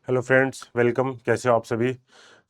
Hello friends, welcome. कैसे हो आप सभी?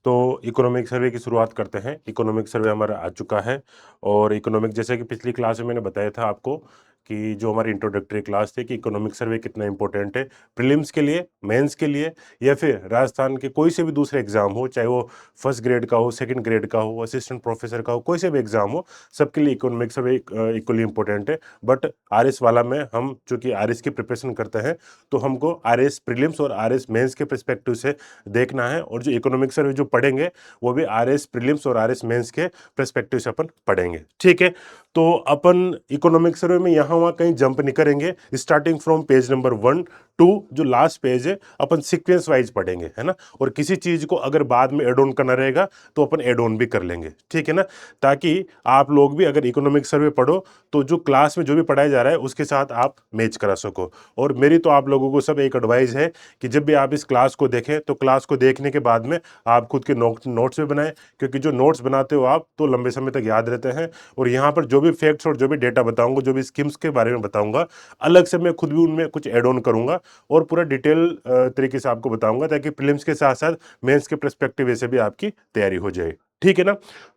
तो इकोनॉमिक सर्वे की शुरुआत करते हैं। इकोनॉमिक सर्वे हमारा आ चुका है और इकोनॉमिक, जैसे कि पिछली क्लास में मैंने बताया था आपको कि जो हमारी इंट्रोडक्टरी क्लास थी कि इकोनॉमिक सर्वे कितना इंपॉर्टेंट है प्रीलिम्स के लिए, मेंस के लिए, या फिर राजस्थान के कोई से भी दूसरे एग्जाम हो, चाहे वो फर्स्ट ग्रेड का हो, सेकंड ग्रेड का हो, असिस्टेंट प्रोफेसर का हो, कोई से भी एग्जाम हो, सबके लिए इकोनॉमिक सर्वे इक्वली इंपॉर्टेंट है। बट आरएस वाला में हम चूंकि आरएस की प्रिपरेशन करते हैं तो हमको आरएस प्रीलिम्स और आरएस मेंस के पर्सपेक्टिव से देखना है, और जो इकोनॉमिक सर्वे जो पढ़ेंगे वो भी आरएस प्रीलिम्स और आरएस मेंस के पर्सपेक्टिव से अपन पढ़ेंगे। ठीक है, तो अपन इकोनॉमिक सर्वे में यहाँ वहाँ कहीं जंप नहीं करेंगे। स्टार्टिंग फ्रॉम पेज नंबर 1 2 जो लास्ट पेज है अपन सीक्वेंस वाइज पढ़ेंगे, है ना। और किसी चीज को अगर बाद में एड ऑन करना रहेगा तो अपन एड ऑन भी कर लेंगे, ठीक है ना, ताकि आप लोग भी अगर इकोनॉमिक सर्वे पढ़ो तो जो क्लास में जो भी पढ़ाया जा रहा है उसके साथ आप मैच करा सको। और मेरी तो आप लोगों को सब एक एडवाइस है कि जब भी आप इस क्लास को देखें तो क्लास को देखने के बाद में आप खुद के नोट्स भी बनाएं, क्योंकि जो नोट्स बनाते हो आप तो लंबे समय तक याद रहते हैं। और यहाँ पर जो भी फैक्ट्स और जो भी डेटा बताऊंगा, जो भी स्कीम्स के बारे में बताऊंगा, अलग से मैं खुद भी उनमें कुछ एड ऑन करूंगा और पूरा डिटेल तरीके से आपको बताऊंगा, ताकि प्रीलिम्स के साथ साथ मेंस के पर्सपेक्टिव से भी आपकी तैयारी हो जाए। ठीक है ना।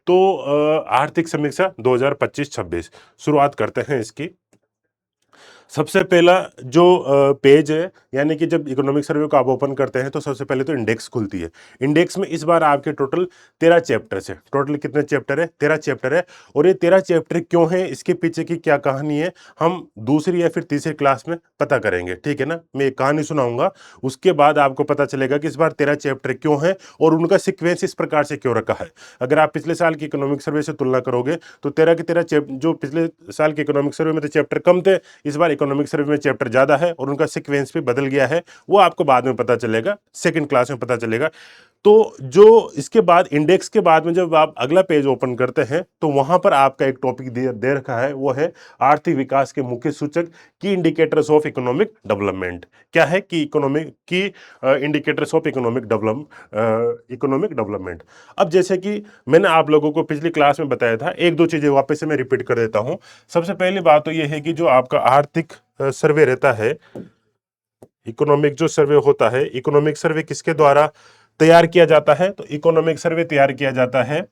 तो आर्थिक समीक्षा 2025-26 शुरुआत करते हैं इसकी। सबसे पहला जो पेज है, यानी कि जब इकोनॉमिक सर्वे को आप ओपन करते हैं तो सबसे पहले तो इंडेक्स खुलती है। इंडेक्स में इस बार आपके टोटल 13 चैप्टर्स है। टोटल कितने चैप्टर है? 13 चैप्टर है। और ये 13 चैप्टर क्यों है, इसके पीछे की क्या कहानी है, हम दूसरी या फिर तीसरी क्लास में पता करेंगे। ठीक है ना, मैं एक कहानी सुनाऊंगा, उसके बाद आपको पता चलेगा कि इस बार 13 चैप्टर क्यों है और उनका सिक्वेंस इस प्रकार से क्यों रखा है। अगर आप पिछले साल की इकोनॉमिक सर्वे से तुलना करोगे तो 13 के 13 जो पिछले साल के इकोनॉमिक सर्वे में तो चैप्टर कम थे, इस बार इकोनॉमिक सर्वे में चैप्टर ज्यादा है और उनका सीक्वेंस भी बदल गया है। वो आपको बाद में पता चलेगा, सेकंड क्लास में पता चलेगा। तो जो इसके बाद इंडेक्स के बाद में जब आप अगला पेज ओपन करते हैं तो वहां पर आपका एक टॉपिक दे रखा है, वो है आर्थिक विकास के मुख्य सूचक की इंडिकेटर्स ऑफ इकोनॉमिक डेवलपमेंट। क्या है कि इकोनॉमिक की इंडिकेटर्स ऑफ इकोनॉमिक डेवलपमेंट। अब जैसे कि मैंने आप लोगों को पिछली क्लास में बताया था, एक दो चीजें वापस से मैं रिपीट कर देता हूं। सबसे पहली बात तो यह है कि जो आपका आर्थिक सर्वे रहता है, इकोनॉमिक जो सर्वे होता है, इकोनॉमिक सर्वे किसके द्वारा तैयार किया जाता है? तो इकोनॉमिक सर्वे तैयार किया जाता है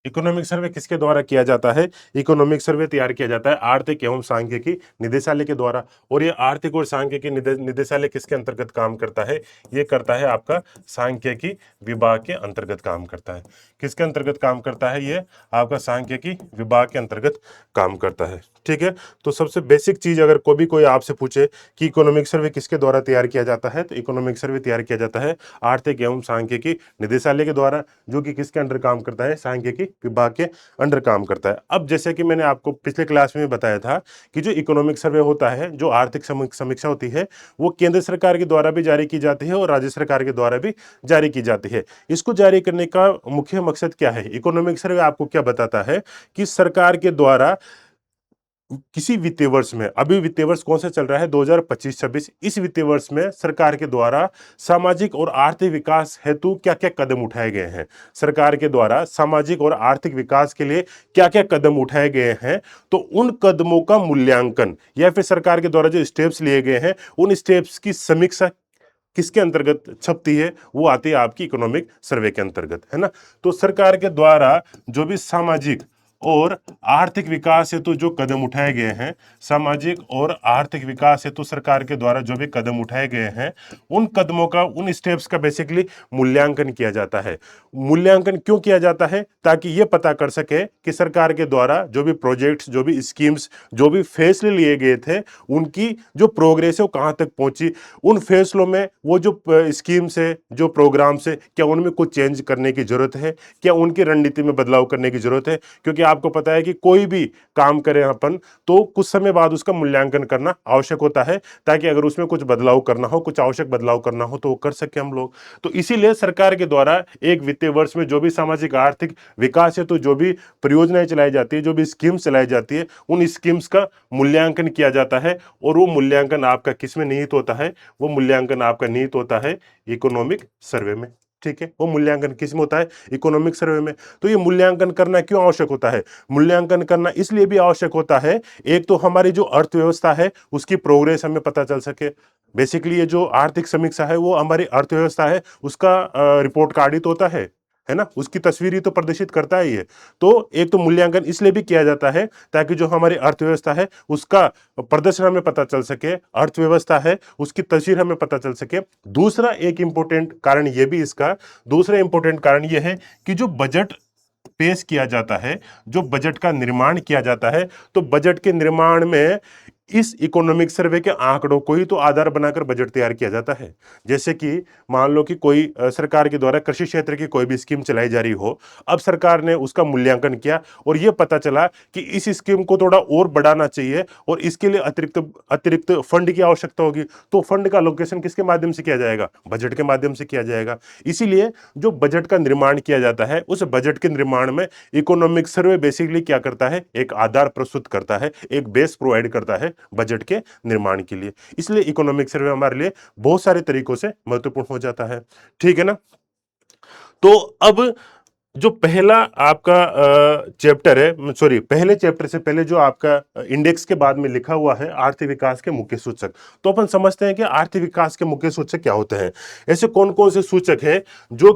इकोनॉमिक सर्वे किसके द्वारा किया जाता है? इकोनॉमिक सर्वे तैयार किया जाता है आर्थिक एवं सांख्यिकी निदेशालय के द्वारा। और ये आर्थिक और सांख्यिकी निदेशालय किसके अंतर्गत काम करता है? ये करता है आपका सांख्यिकी विभाग के अंतर्गत काम करता है। किसके अंतर्गत काम करता है? ये आपका सांख्यिकी विभाग के अंतर्गत काम करता है। ठीक है, तो सबसे बेसिक चीज अगर कोई आपसे पूछे कि इकोनॉमिक सर्वे किसके द्वारा तैयार किया जाता है, तो इकोनॉमिक सर्वे तैयार किया जाता है आर्थिक एवं सांख्यिकी निदेशालय के द्वारा, जो कि किसके अंडर काम करता है? सांख्यिकी विभाग के अंडर काम करता है। अब जैसे कि मैंने आपको पिछले क्लास में बताया था कि जो इकोनॉमिक सर्वे होता है, जो आर्थिक समीक्षा होती है, वो केंद्र सरकार के द्वारा भी जारी की जाती है और राज्य सरकार के द्वारा भी जारी की जाती है। इसको जारी करने का मुख्य मकसद क्या है? इकोनॉमिक सर्वे आपको क्या बताता है कि सरकार के द्वारा किसी वित्तीय वर्ष में, अभी वित्तीय वर्ष कौन सा चल रहा है? 2025-26। इस वित्तीय वर्ष में सरकार के द्वारा सामाजिक और आर्थिक विकास हेतु क्या क्या कदम उठाए गए हैं। सरकार के द्वारा सामाजिक और आर्थिक विकास के लिए क्या क्या कदम उठाए गए हैं, तो उन कदमों का मूल्यांकन या फिर सरकार के द्वारा जो स्टेप्स लिए गए हैं उन स्टेप्स की समीक्षा किसके अंतर्गत छपती है? वो आती है आपकी इकोनॉमिक सर्वे के अंतर्गत, है ना। तो सरकार के द्वारा जो भी सामाजिक और आर्थिक विकास हेतु जो कदम उठाए गए हैं, सामाजिक और आर्थिक विकास हेतु सरकार के द्वारा जो भी कदम उठाए गए हैं, उन कदमों का, उन स्टेप्स का बेसिकली मूल्यांकन किया जाता है। मूल्यांकन क्यों किया जाता है? ताकि ये पता कर सके कि सरकार के द्वारा जो भी प्रोजेक्ट्स, जो भी स्कीम्स, जो भी फैसले लिए गए थे, उनकी जो प्रोग्रेस है वो कहां तक पहुंची। उन फैसलों में वो जो स्कीम्स है, जो प्रोग्राम्स है, क्या उनमें कुछ चेंज करने की जरूरत है? क्या उनकी रणनीति में बदलाव करने की जरूरत है? क्योंकि आपको पता है कि कोई भी काम करें अपन तो कुछ समय बाद उसका मूल्यांकन करना आवश्यक होता है, ताकि अगर उसमें कुछ बदलाव करना हो, कुछ आवश्यक बदलाव करना हो तो वो कर सके हम लोग। तो इसीलिए सरकार के द्वारा एक वित्तीय वर्ष में जो भी सामाजिक आर्थिक विकास है, तो जो भी परियोजनाएं चलाई जाती है, जो भी स्कीम्स चलाई जाती है, उन स्कीम्स का मूल्यांकन किया जाता है। और वो मूल्यांकन आपका किस में निहित होता है? वो मूल्यांकन आपका निहित होता है इकोनॉमिक सर्वे में। ठीक है, वो मूल्यांकन किस में होता है? इकोनॉमिक सर्वे में। तो ये मूल्यांकन करना क्यों आवश्यक होता है? मूल्यांकन करना इसलिए भी आवश्यक होता है, एक तो हमारी जो अर्थव्यवस्था है उसकी प्रोग्रेस हमें पता चल सके। बेसिकली ये जो आर्थिक समीक्षा है वो हमारी अर्थव्यवस्था है उसका रिपोर्ट कार्ड ही तो होता है ना, उसकी तस्वीर ही तो प्रदर्शित करता ही है। तो एक तो मूल्यांकन इसलिए भी किया जाता है ताकि जो हमारी अर्थव्यवस्था है उसका प्रदर्शन हमें पता चल सके, अर्थव्यवस्था है उसकी तस्वीर हमें पता चल सके। दूसरा एक इंपॉर्टेंट कारण ये भी इसका, दूसरा इंपॉर्टेंट कारण ये है कि जो बजट पेश किया जाता है, जो बजट का निर्माण किया जाता है, तो बजट के निर्माण में इस इकोनॉमिक सर्वे के आंकड़ों को ही तो आधार बनाकर बजट तैयार किया जाता है। जैसे कि मान लो कि कोई सरकार के द्वारा कृषि क्षेत्र की कोई भी स्कीम चलाई जा रही हो, अब सरकार ने उसका मूल्यांकन किया और यह पता चला कि इस स्कीम को थोड़ा और बढ़ाना चाहिए और इसके लिए अतिरिक्त अतिरिक्त फंड की आवश्यकता होगी, तो फंड का लोकेशन किसके माध्यम से किया जाएगा? बजट के माध्यम से किया जाएगा। इसीलिए जो बजट का निर्माण किया जाता है, उस बजट के निर्माण में इकोनॉमिक सर्वे बेसिकली क्या करता है? एक आधार प्रस्तुत करता है, एक बेस प्रोवाइड करता है बजट के निर्माण के लिए। इसलिए इकोनॉमिक सर्वे हमारे लिए बहुत सारे तरीकों से महत्वपूर्ण हो जाता है। ठीक है ना? तो अब जो पहला आपका चैप्टर है, सॉरी, पहले चैप्टर से पहले जो आपका इंडेक्स के बाद में लिखा हुआ है आर्थिक विकास के मुख्य सूचक, तो अपन समझते हैं कि आर्थिक विकास के मुख्य सूचक क्या होते हैं। ऐसे कौन कौन से सूचक है जो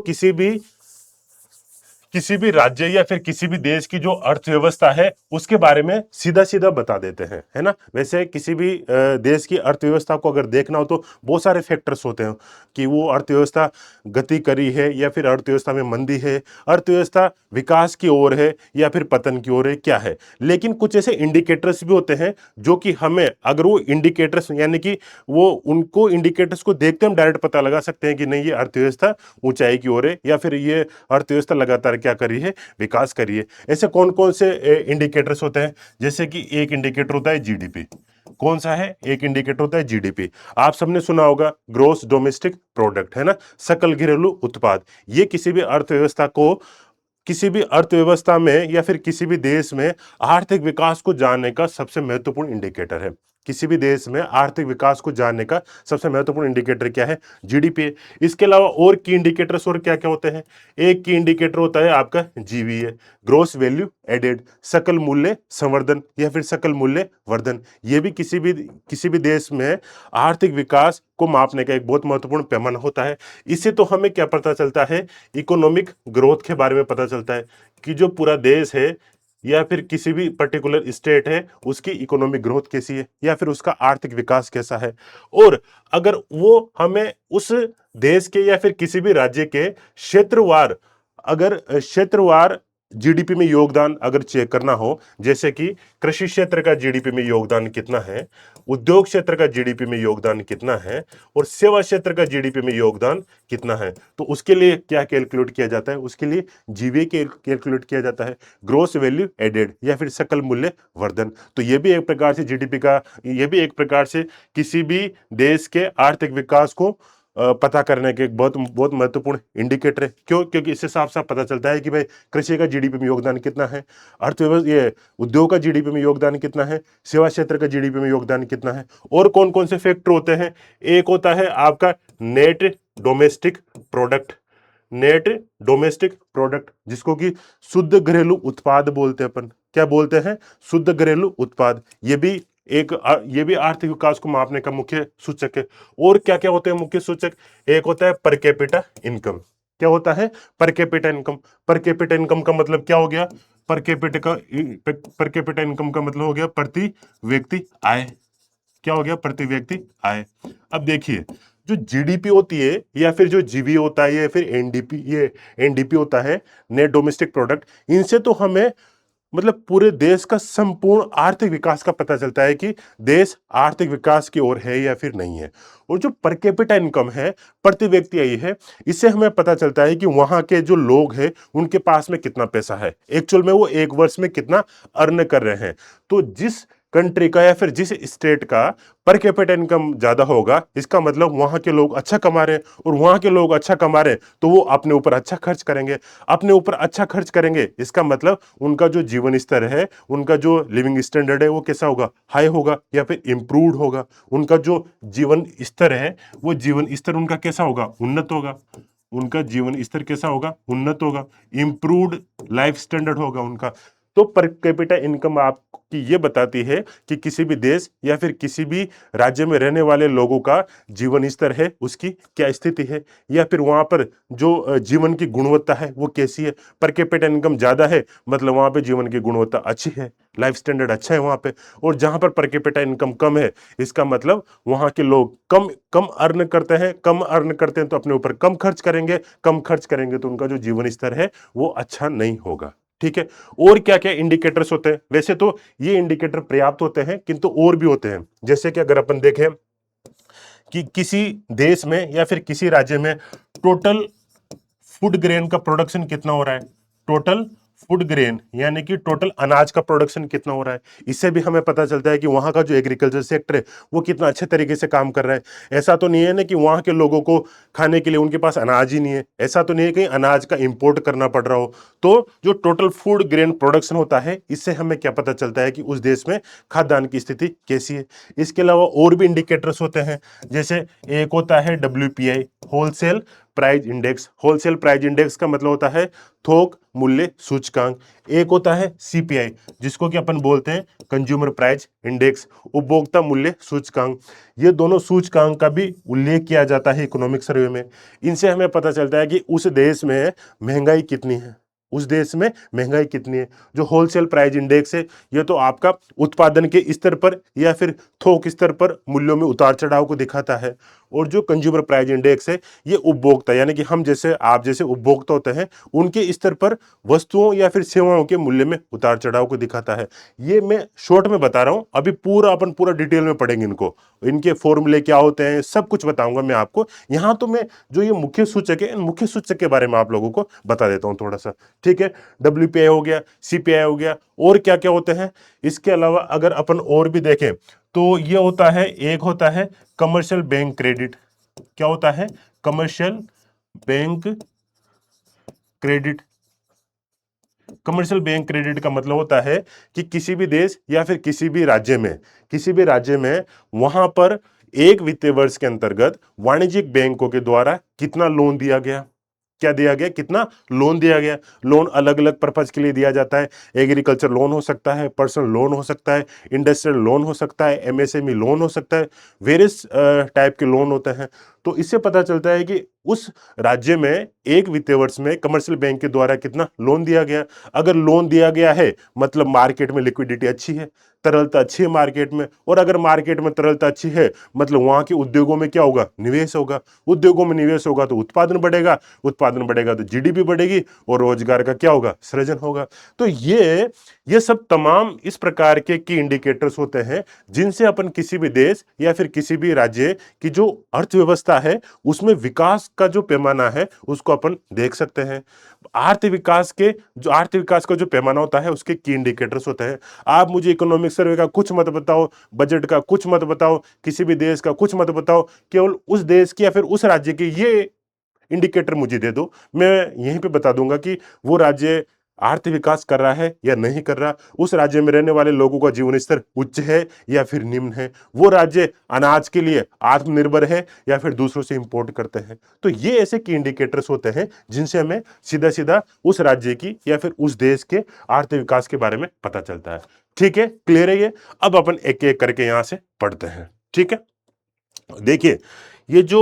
किसी भी राज्य या फिर किसी भी देश की जो अर्थव्यवस्था है उसके बारे में सीधा सीधा बता देते हैं, है ना। वैसे किसी भी देश की अर्थव्यवस्था को अगर देखना हो तो बहुत सारे फैक्टर्स होते हैं कि वो अर्थव्यवस्था गति करी है या फिर अर्थव्यवस्था में मंदी है, अर्थव्यवस्था विकास की ओर है या फिर पतन की ओर है, क्या है। लेकिन कुछ ऐसे इंडिकेटर्स भी होते हैं जो कि हमें, अगर वो इंडिकेटर्स यानी कि वो उनको इंडिकेटर्स को देखते हम डायरेक्ट पता लगा सकते हैं कि नहीं ये अर्थव्यवस्था ऊंचाई की ओर है या फिर ये अर्थव्यवस्था लगातार क्या करी है? विकास करी है। ऐसे कौन कौन से इंडिकेटर्स होते हैं? जैसे कि एक इंडिकेटर होता है जीडीपी। कौन सा है? एक इंडिकेटर होता है जीडीपी। आप सबने सुना होगा ग्रोस डोमेस्टिक प्रोडक्ट, है ना, सकल घरेलू उत्पाद। ये किसी भी अर्थव्यवस्था में या फिर किसी भी देश में आर्थिक विकास को जानने का सबसे महत्वपूर्ण इंडिकेटर है। किसी भी देश में आर्थिक विकास को जानने का सबसे महत्वपूर्ण इंडिकेटर क्या है? जीडीपी। इसके अलावा और की इंडिकेटर्स और क्या क्या होते हैं? एक की इंडिकेटर होता है आपका जीवीए, ग्रोस वैल्यू एडेड, सकल मूल्य संवर्धन या फिर सकल मूल्य वर्धन। ये भी किसी भी देश में आर्थिक विकास को मापने का एक बहुत महत्वपूर्ण पैमाना होता है। इससे तो हमें क्या पता चलता है? इकोनॉमिक ग्रोथ के बारे में पता चलता है कि जो पूरा देश है या फिर किसी भी पर्टिकुलर स्टेट है उसकी इकोनॉमिक ग्रोथ कैसी है या फिर उसका आर्थिक विकास कैसा है। और अगर वो हमें उस देश के या फिर किसी भी राज्य के क्षेत्रवार जीडीपी में योगदान अगर चेक करना हो, जैसे कि कृषि क्षेत्र का जीडीपी में योगदान कितना है, उद्योग क्षेत्र का जीडीपी में योगदान कितना है और सेवा क्षेत्र का जीडीपी में योगदान कितना है, तो उसके लिए क्या कैलकुलेट किया जाता है? उसके लिए जीवीए कैलकुलेट किया जाता है, ग्रोस वैल्यू एडेड या फिर सकल मूल्य वर्धन। तो ये भी एक प्रकार से जीडीपी का, ये भी एक प्रकार से किसी भी देश के आर्थिक विकास को पता करने के एक बहुत बहुत महत्वपूर्ण इंडिकेटर है। क्यों? क्योंकि इससे साफ साफ पता चलता है कि भाई कृषि का जीडीपी में योगदान कितना है, अर्थव्यवस्था ये उद्योग का जीडीपी में योगदान कितना है, सेवा क्षेत्र का जीडीपी में योगदान कितना है, और कौन कौन से फैक्टर होते हैं। एक होता है आपका net domestic product, net domestic product जिसको कि शुद्ध घरेलू उत्पाद बोलते हैं अपन। क्या बोलते हैं? शुद्ध घरेलू उत्पाद। ये भी आर्थिक विकास को मापने का मुख्य सूचक है। और क्या क्या होते हैं मुख्य सूचक? एक होता है पर कैपिटा इनकम। क्या होता है? Per capita income. Per capita income का मतलब क्या हो गया? पर कैपिटा इनकम का मतलब हो गया प्रति व्यक्ति आय। क्या हो गया? प्रति व्यक्ति आय। अब देखिए, जो जीडीपी होती है या फिर जो जीवी होता है या फिर एनडीपी होता है, नेट डोमेस्टिक प्रोडक्ट, इनसे तो हमें मतलब पूरे देश का संपूर्ण आर्थिक विकास का पता चलता है कि देश आर्थिक विकास की ओर है या फिर नहीं है। और जो पर कैपिटा इनकम है, प्रति व्यक्ति आई है, इससे हमें पता चलता है कि वहां के जो लोग हैं उनके पास में कितना पैसा है, एक्चुअल में वो एक वर्ष में कितना अर्न कर रहे हैं। तो जिस कंट्री का या फिर जिस स्टेट का पर कैपिटा इनकम ज्यादा होगा, इसका मतलब वहां के लोग अच्छा कमा रहे हैं, और वहां के लोग अच्छा कमा रहे हैं तो वो अपने ऊपर अच्छा खर्च करेंगे। अपने ऊपर अच्छा खर्च करेंगे, इसका मतलब उनका जो जीवन स्तर है, उनका जो लिविंग स्टैंडर्ड है वो कैसा होगा, हाई होगा या फिर इंप्रूव्ड होगा। उनका जो जीवन स्तर है, वो जीवन स्तर उनका कैसा होगा, उन्नत होगा। उनका जीवन स्तर कैसा होगा, उन्नत होगा, इंप्रूव्ड लाइफ स्टैंडर्ड होगा उनका। तो पर कैपिटा इनकम आपकी ये बताती है कि किसी भी देश या फिर किसी भी राज्य में रहने वाले लोगों का जीवन स्तर है, उसकी क्या स्थिति है, या फिर वहां पर जो जीवन की गुणवत्ता है वो कैसी है। पर कैपिटा इनकम ज्यादा है मतलब वहां पे जीवन की गुणवत्ता अच्छी है, लाइफ स्टैंडर्ड अच्छा है वहां पे। और जहां पर कैपिटा इनकम कम है, इसका मतलब वहां के लोग कम कम अर्न करते हैं। कम अर्न करते हैं तो अपने ऊपर कम खर्च करेंगे, कम खर्च करेंगे तो उनका जो जीवन स्तर है वो अच्छा नहीं होगा। ठीक है। और क्या क्या इंडिकेटर्स होते हैं, वैसे तो ये इंडिकेटर पर्याप्त होते हैं किंतु और भी होते हैं। जैसे कि अगर अपन देखें कि किसी देश में या फिर किसी राज्य में टोटल फूड ग्रेन का प्रोडक्शन कितना हो रहा है, टोटल फूड ग्रेन यानी कि टोटल अनाज का प्रोडक्शन कितना हो रहा है, इससे भी हमें पता चलता है कि वहां का जो एग्रीकल्चर सेक्टर है वो कितना अच्छे तरीके से काम कर रहा है। ऐसा तो नहीं है ना कि वहां के लोगों को खाने के लिए उनके पास अनाज ही नहीं है, ऐसा तो नहीं है कहीं अनाज का इंपोर्ट करना पड़ रहा हो। तो जो टोटल फूड ग्रेन प्रोडक्शन होता है, इससे हमें क्या पता चलता है कि उस देश में खाद्यान्न की स्थिति कैसी है। इसके अलावा और भी इंडिकेटर्स होते हैं, जैसे एक होता है WPI, wholesale price index. Wholesale price index का मतलब होता है थोक मूल्य सूचकांक। एक होता है CPI, जिसको कि अपन बोलते हैं कंज्यूमर प्राइस इंडेक्स, उपभोक्ता मूल्य सूचकांक। ये दोनों सूचकांक का भी उल्लेख किया जाता है इकोनॉमिक सर्वे में। इनसे हमें पता चलता है कि उस देश में महंगाई कितनी है, उस देश में महंगाई कितनी है। जो होलसेल प्राइस इंडेक्स है, ये तो आपका उत्पादन के स्तर पर या फिर थोक स्तर पर मूल्यों में उतार चढ़ाव को दिखाता है। और जो कंज्यूमर प्राइस इंडेक्स है, ये उपभोक्ता यानी कि हम जैसे आप जैसे उपभोक्ता होते हैं उनके स्तर पर वस्तुओं या फिर सेवाओं के मूल्य में उतार चढ़ाव को दिखाता है। ये मैं शॉर्ट में बता रहा हूं, अभी पूरा अपन पूरा डिटेल में पढ़ेंगे इनको, इनके फॉर्मूले क्या होते हैं सब कुछ बताऊंगा मैं आपको। यहां तो मैं जो ये मुख्य सूचक है, इन मुख्य सूचक के बारे में आप लोगों को बता देता हूं थोड़ा सा। ठीक है, WPI हो गया, CPI हो गया, और क्या क्या होते हैं। इसके अलावा अगर अपन और भी देखें तो ये होता है, एक होता है कमर्शियल बैंक क्रेडिट। क्या होता है, commercial bank credit. Commercial bank credit का मतलब होता है कि किसी भी देश या फिर किसी भी राज्य में वहां पर एक वित्तीय वर्ष के अंतर्गत वाणिज्यिक बैंकों के द्वारा कितना लोन दिया गया, क्या दिया गया, कितना लोन दिया गया। लोन अलग अलग पर्पज के लिए दिया जाता है। एग्रीकल्चर लोन हो सकता है, पर्सनल लोन हो सकता है, इंडस्ट्रियल लोन हो सकता है, MSME लोन हो सकता है, वेरियस टाइप के लोन होते हैं। तो इससे पता चलता है कि उस राज्य में एक वित्तीय वर्ष में कमर्शियल बैंक के द्वारा कितना लोन दिया गया। अगर लोन दिया गया है मतलब मार्केट में लिक्विडिटी अच्छी है, तरलता अच्छी है मार्केट में, और अगर मार्केट में तरलता अच्छी है मतलब वहां के उद्योगों में क्या होगा, निवेश होगा। उद्योगों में निवेश होगा तो उत्पादन बढ़ेगा, उत्पादन बढ़ेगा तो GDP बढ़ेगी, और रोजगार का क्या होगा, सृजन होगा। तो ये सब तमाम इस प्रकार के की इंडिकेटर्स होते हैं जिनसे अपन किसी भी देश या फिर किसी भी राज्य की जो अर्थव्यवस्था है उसमें विकास का जो पैमाना है उसको अपन देख सकते हैं। आर्थिक विकास का जो पैमाना होता है उसके की इंडिकेटर्स होते हैं। आप मुझे इकोनॉमिक सर्वे का कुछ मत बताओ, बजट का कुछ मत बताओ, किसी भी देश का कुछ मत बताओ, केवल उस देश की या फिर उस राज्य की ये इंडिकेटर मुझे दे दो, मैं यहीं पे बता दूंगा कि वो राज्य आर्थिक विकास कर रहा है या नहीं कर रहा, उस राज्य में रहने वाले लोगों का जीवन स्तर उच्च है या फिर निम्न है, वो राज्य अनाज के लिए आत्मनिर्भर है या फिर दूसरों से इंपोर्ट करते हैं। तो ये ऐसे की इंडिकेटर्स होते हैं जिनसे हमें सीधा सीधा उस राज्य की या फिर उस देश के आर्थिक विकास के बारे में पता चलता है। ठीक है, क्लियर है ये। अब अपन एक एक करके यहां से पढ़ते हैं। ठीक है, देखिए ये जो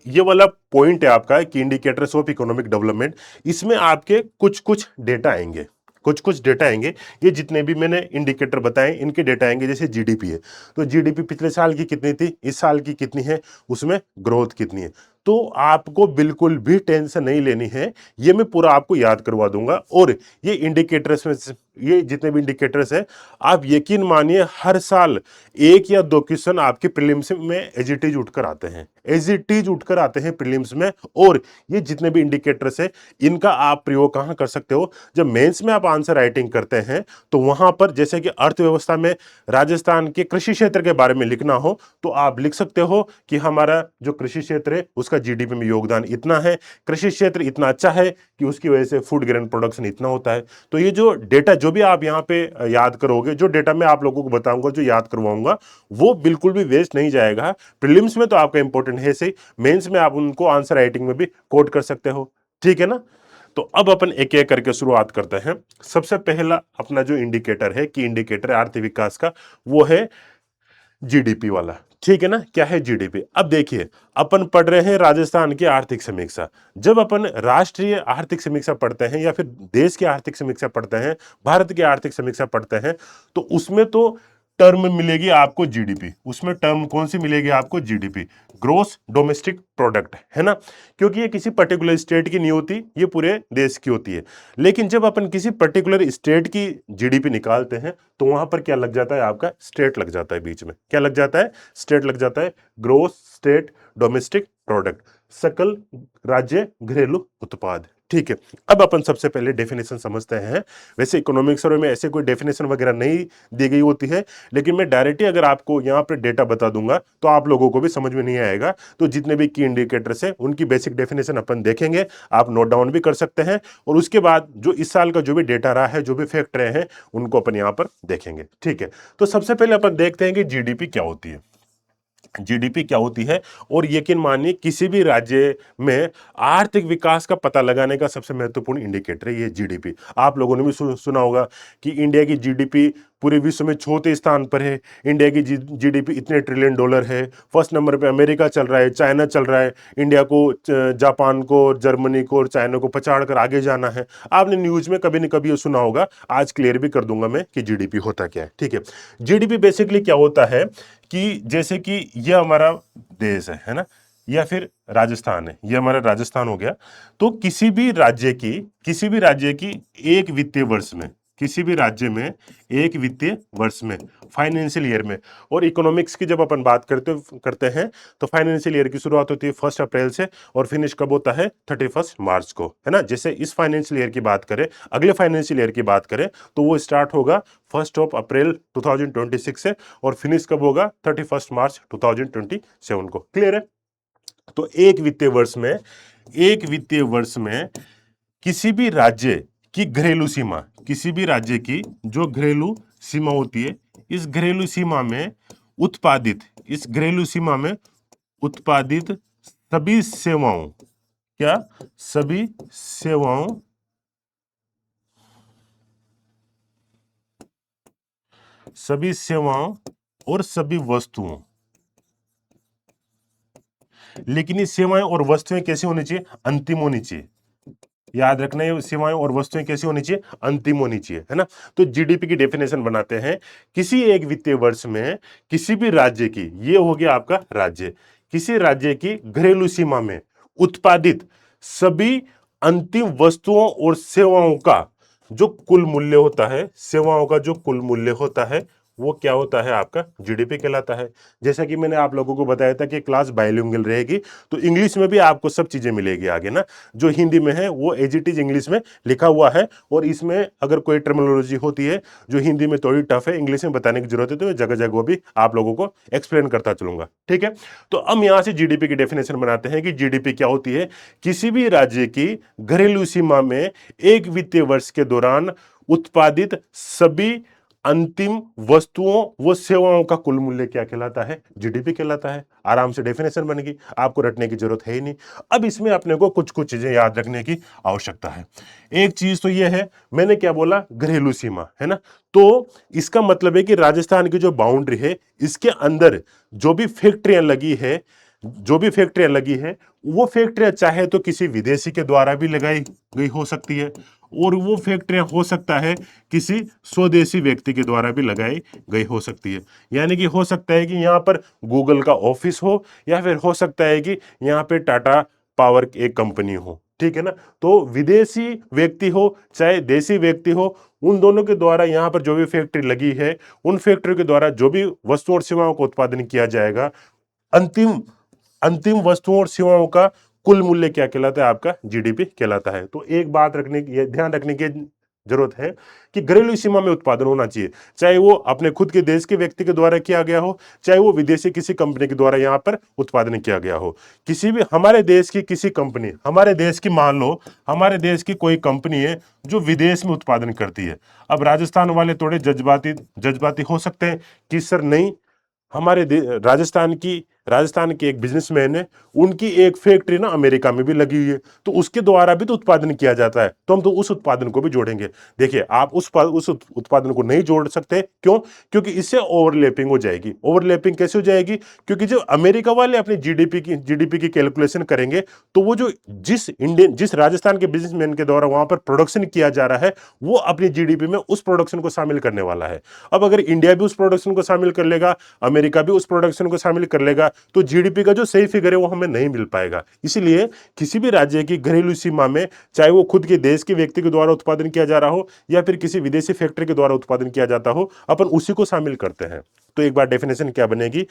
ये वाला पॉइंट है आपका कि इंडिकेटर्स ऑफ इकोनॉमिक डेवलपमेंट, इसमें आपके कुछ कुछ डेटा आएंगे, कुछ कुछ डेटा आएंगे। ये जितने भी मैंने इंडिकेटर बताए इनके डेटा आएंगे। जैसे GDP है तो GDP पिछले साल की कितनी थी, इस साल की कितनी है, उसमें ग्रोथ कितनी है। तो आपको बिल्कुल भी टेंशन नहीं लेनी है, ये मैं पूरा आपको याद करवा दूंगा। और ये इंडिकेटर्स में ये जितने भी इंडिकेटर्स है, आप यकीन मानिए हर साल 1 या 2 क्वेश्चन आपके प्रीलिम्स में एज इट इज उठकर आते हैं, एज इट इज उठकर आते हैं प्रीलिम्स में। और ये जितने भी इंडिकेटर्स है, इनका आप प्रयोग कहां कर सकते हो, जब मेंस में आप आंसर राइटिंग करते हैं तो वहां पर जैसे कि अर्थव्यवस्था में राजस्थान के कृषि क्षेत्र के बारे में लिखना हो तो आप लिख सकते हो कि हमारा जो कृषि क्षेत्र है उसका जीडीपी में योगदान इतना है, कृषि क्षेत्र इतना अच्छा है कि उसकी वजह से फूड ग्रेन प्रोडक्शन इतना होता है। तो ये जो डेटा जो भी आप यहाँ पे याद करोगे, जो डेटा मैं आप लोगों को बताऊंगा, जो याद करवाऊंगा, वो बिल्कुल भी वेस्ट नहीं जाएगा। प्रीलिम्स में तो आपका इंपॉर्टेंट है सही, मेंस में आप उनको आंसर राइटिंग में भी कोट कर सकते हो, ठीक है ना। तो अब अपन एक एक करके शुरुआत करते हैं। सबसे पहला अपना जो इंडिकेटर है, की इंडिकेटर है आर्थिक विकास का, वो है जीडीपी वाला, ठीक है ना। क्या है जीडीपी? अब देखिए, अपन पढ़ रहे हैं राजस्थान की आर्थिक समीक्षा। जब अपन राष्ट्रीय आर्थिक समीक्षा पढ़ते हैं या फिर देश की आर्थिक समीक्षा पढ़ते हैं, भारत की आर्थिक समीक्षा पढ़ते हैं, तो उसमें तो टर्म मिलेगी आपको जीडीपी। उसमें टर्म कौन सी मिलेगी आपको? जीडीपी, ग्रोस डोमेस्टिक प्रोडक्ट, है ना। क्योंकि ये किसी पर्टिकुलर स्टेट की नहीं होती, ये पूरे देश की होती है। लेकिन जब अपन किसी पर्टिकुलर स्टेट की जीडीपी निकालते हैं तो वहां पर क्या लग जाता है? आपका स्टेट लग जाता है बीच में। क्या लग जाता है? स्टेट लग जाता है। ग्रोस स्टेट डोमेस्टिक प्रोडक्ट, सकल राज्य घरेलू उत्पाद, ठीक है। अब अपन सबसे पहले डेफिनेशन समझते हैं। वैसे इकोनॉमिक सर्वे में ऐसे कोई डेफिनेशन वगैरह नहीं दी गई होती है, लेकिन मैं डायरेक्टली अगर आपको यहाँ पे डेटा बता दूंगा तो आप लोगों को भी समझ में नहीं आएगा। तो जितने भी की इंडिकेटर्स हैं उनकी बेसिक डेफिनेशन अपन देखेंगे, आप नोट डाउन भी कर सकते हैं। और उसके बाद जो इस साल का जो भी डेटा रहा है, जो भी फैक्ट रहे हैं, उनको अपन यहाँ पर देखेंगे, ठीक है। तो सबसे पहले अपन देखते हैं कि जीडीपी क्या होती है। जीडीपी क्या होती है, और यकीन मानिए किसी भी राज्य में आर्थिक विकास का पता लगाने का सबसे महत्वपूर्ण इंडिकेटर है ये जीडीपी। आप लोगों ने भी सुना होगा कि इंडिया की जीडीपी पूरे विश्व में चौथे स्थान पर है। इंडिया की जीडीपी इतने ट्रिलियन डॉलर है। फर्स्ट नंबर पे अमेरिका चल रहा है, चाइना चल रहा है। इंडिया को, जापान को, जर्मनी को और चाइना को पछाड़ कर आगे जाना है। आपने न्यूज में कभी न कभी ये सुना होगा। आज क्लियर भी कर दूंगा मैं कि जीडीपी होता क्या है, ठीक है। जीडीपी बेसिकली क्या होता है कि जैसे कि यह हमारा देश है ना, या फिर राजस्थान है, यह हमारा राजस्थान हो गया। तो किसी भी राज्य की एक वित्तीय वर्ष में, किसी भी राज्य में एक वित्तीय वर्ष में, फाइनेंशियल ईयर में, और इकोनॉमिक्स की जब अपन बात करते हैं तो फाइनेंशियल ईयर की शुरुआत होती है 1 अप्रैल से और फिनिश कब होता है? 31 मार्च को, है ना। जैसे इस फाइनेंशियल ईयर की बात करें, अगले फाइनेंशियल ईयर की बात करें तो वो स्टार्ट होगा 1 अप्रैल 2026 से और फिनिश कब होगा? 31 मार्च 2027 को। क्लियर है? तो एक वित्तीय वर्ष में किसी भी राज्य की घरेलू सीमा, किसी भी राज्य की जो घरेलू सीमा होती है, इस घरेलू सीमा में उत्पादित सभी सेवाओं, क्या? सभी सेवाओं और सभी वस्तुओं, लेकिन ये सेवाएं और वस्तुएं कैसी होनी चाहिए? अंतिम होनी चाहिए। याद रखना, ये सेवाएं और वस्तुएं कैसी होनी चाहिए? अंतिम होनी चाहिए, है ना। तो जीडीपी की डेफिनेशन बनाते हैं। किसी एक वित्तीय वर्ष में किसी भी राज्य की, ये हो गया आपका राज्य, किसी राज्य की घरेलू सीमा में उत्पादित सभी अंतिम वस्तुओं और सेवाओं का जो कुल मूल्य होता है, सेवाओं का जो कुल मूल्य होता है, वो क्या होता है? आपका जीडीपी कहलाता है। जैसा कि मैंने आप लोगों को बताया था कि क्लास बाइलिंगुअल रहेगी, तो इंग्लिश में भी आपको सब चीजें मिलेगी आगे ना। जो हिंदी में है वो एज इट इज इंग्लिश में लिखा हुआ है, और इसमें अगर कोई टर्मिनोलॉजी होती है जो हिंदी में थोड़ी टफ है, इंग्लिश में बताने की जरूरत है, तो मैं जगह जगह भी आप लोगों को एक्सप्लेन करता चलूंगा, ठीक है। तो हम यहां से जीडीपी की डेफिनेशन बनाते हैं कि जीडीपी क्या होती है? किसी भी राज्य की घरेलू सीमा में एक वित्तीय वर्ष के दौरान उत्पादित सभी अंतिम वस्तुओं व सेवाओं का कुल मूल्य क्या कहलाता है? जीडीपी कहलाता है। आराम से डेफिनेशन बन गई, आपको रटने की जरूरत है ही नहीं। अब इसमें अपने को कुछ कुछ चीजें याद रखने की आवश्यकता है। एक चीज तो यह है, मैंने क्या बोला? घरेलू सीमा, है ना। तो इसका मतलब है कि राजस्थान की जो बाउंड्री है, इसके अंदर जो भी फैक्ट्रियां लगी है, वो फैक्ट्रियां चाहे तो किसी विदेशी के द्वारा भी लगाई गई हो सकती है, और वो फैक्ट्रियां हो सकता है किसी स्वदेशी व्यक्ति के द्वारा भी लगाई गई हो सकती है। यानी कि हो सकता है कि यहाँ पर गूगल का ऑफिस हो, या फिर हो सकता है कि यहाँ पे टाटा पावर एक कंपनी हो, ठीक है ना। तो विदेशी व्यक्ति हो चाहे देसी व्यक्ति हो, उन दोनों के द्वारा यहाँ पर जो भी फैक्ट्री लगी है, उन फैक्ट्री के द्वारा जो भी वस्तुओं और सेवाओं का उत्पादन किया जाएगा, अंतिम अंतिम वस्तुओं और सेवाओं का कुल मूल्य क्या कहलाता है? आपका जीडीपी कहलाता है। तो एक बात ध्यान रखने की जरूरत है कि घरेलू सीमा में उत्पादन होना चाहिए, चाहे वो अपने खुद के देश के व्यक्ति के द्वारा किया गया हो, चाहे वो विदेशी किसी कंपनी के द्वारा यहाँ पर उत्पादन किया गया हो। किसी भी हमारे देश की किसी कंपनी, हमारे देश की मान लो हमारे देश की कोई कंपनी है जो विदेश में उत्पादन करती है। अब राजस्थान वाले थोड़े जज्बाती हो सकते हैं कि सर नहीं, हमारे राजस्थान के एक बिजनेसमैन है, उनकी एक फैक्ट्री ना अमेरिका में भी लगी हुई है, तो उसके द्वारा भी तो उत्पादन किया जाता है, तो हम तो उस उत्पादन को भी जोड़ेंगे। देखिए, आप उस उत्पादन को नहीं जोड़ सकते। क्यों? क्योंकि इससे ओवरलैपिंग हो जाएगी। ओवरलैपिंग कैसे हो जाएगी? क्योंकि जब अमेरिका वाले अपनी जीडीपी की कैलकुलेशन करेंगे, तो वो जो जिस राजस्थान के बिजनेसमैन के द्वारा वहां पर प्रोडक्शन किया जा रहा है, वो अपनी जीडीपी में उस प्रोडक्शन को शामिल करने वाला है। अब अगर इंडिया भी उस प्रोडक्शन को शामिल कर लेगा, अमेरिका भी उस प्रोडक्शन को शामिल कर लेगा, तो जीडीपी का जो सही फिगर है वो हमें नहीं मिल पाएगा। इसीलिए किसी भी राज्य की घरेलू सीमा में, चाहे वो खुद के देश के व्यक्ति के द्वारा उत्पादन किया जा रहा हो या फिर किसी विदेशी फैक्ट्री के द्वारा उत्पादन किया जाता हो, अपन उसी को शामिल करते हैं। तो एक बार डेफिनेशन क्या बनेगी?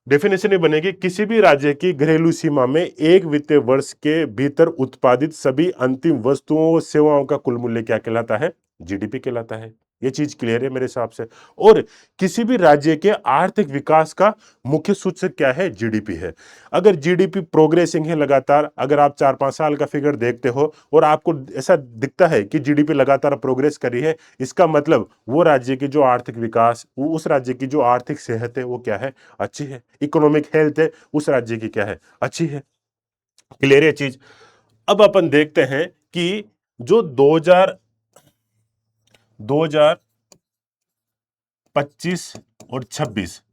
डेफिनेशन ये बनेगी, किसी भी राज्य की घरेलू सीमा में एक वित्तीय वर्ष के भीतर उत्पादित सभी अंतिम वस्तुओं और सेवाओं का कुल मूल्य क्या कहलाता है? जीडीपी कहलाता है। ये चीज क्लियर है मेरे हिसाब से। और किसी भी राज्य के आर्थिक विकास का मुख्य सूचक क्या है? जीडीपी है। अगर जीडीपी प्रोग्रेसिंग है लगातार, अगर आप 4-5 साल का फिगर देखते हो और आपको ऐसा दिखता है कि जीडीपी लगातार प्रोग्रेस कर रही है, इसका मतलब वो राज्य की जो आर्थिक विकास, उस राज्य की जो आर्थिक सेहत है वो क्या है? अच्छी है। इकोनॉमिक हेल्थ है उस राज्य की क्या है? अच्छी है। क्लियर है चीज। अब अपन देखते हैं कि जो 2025 और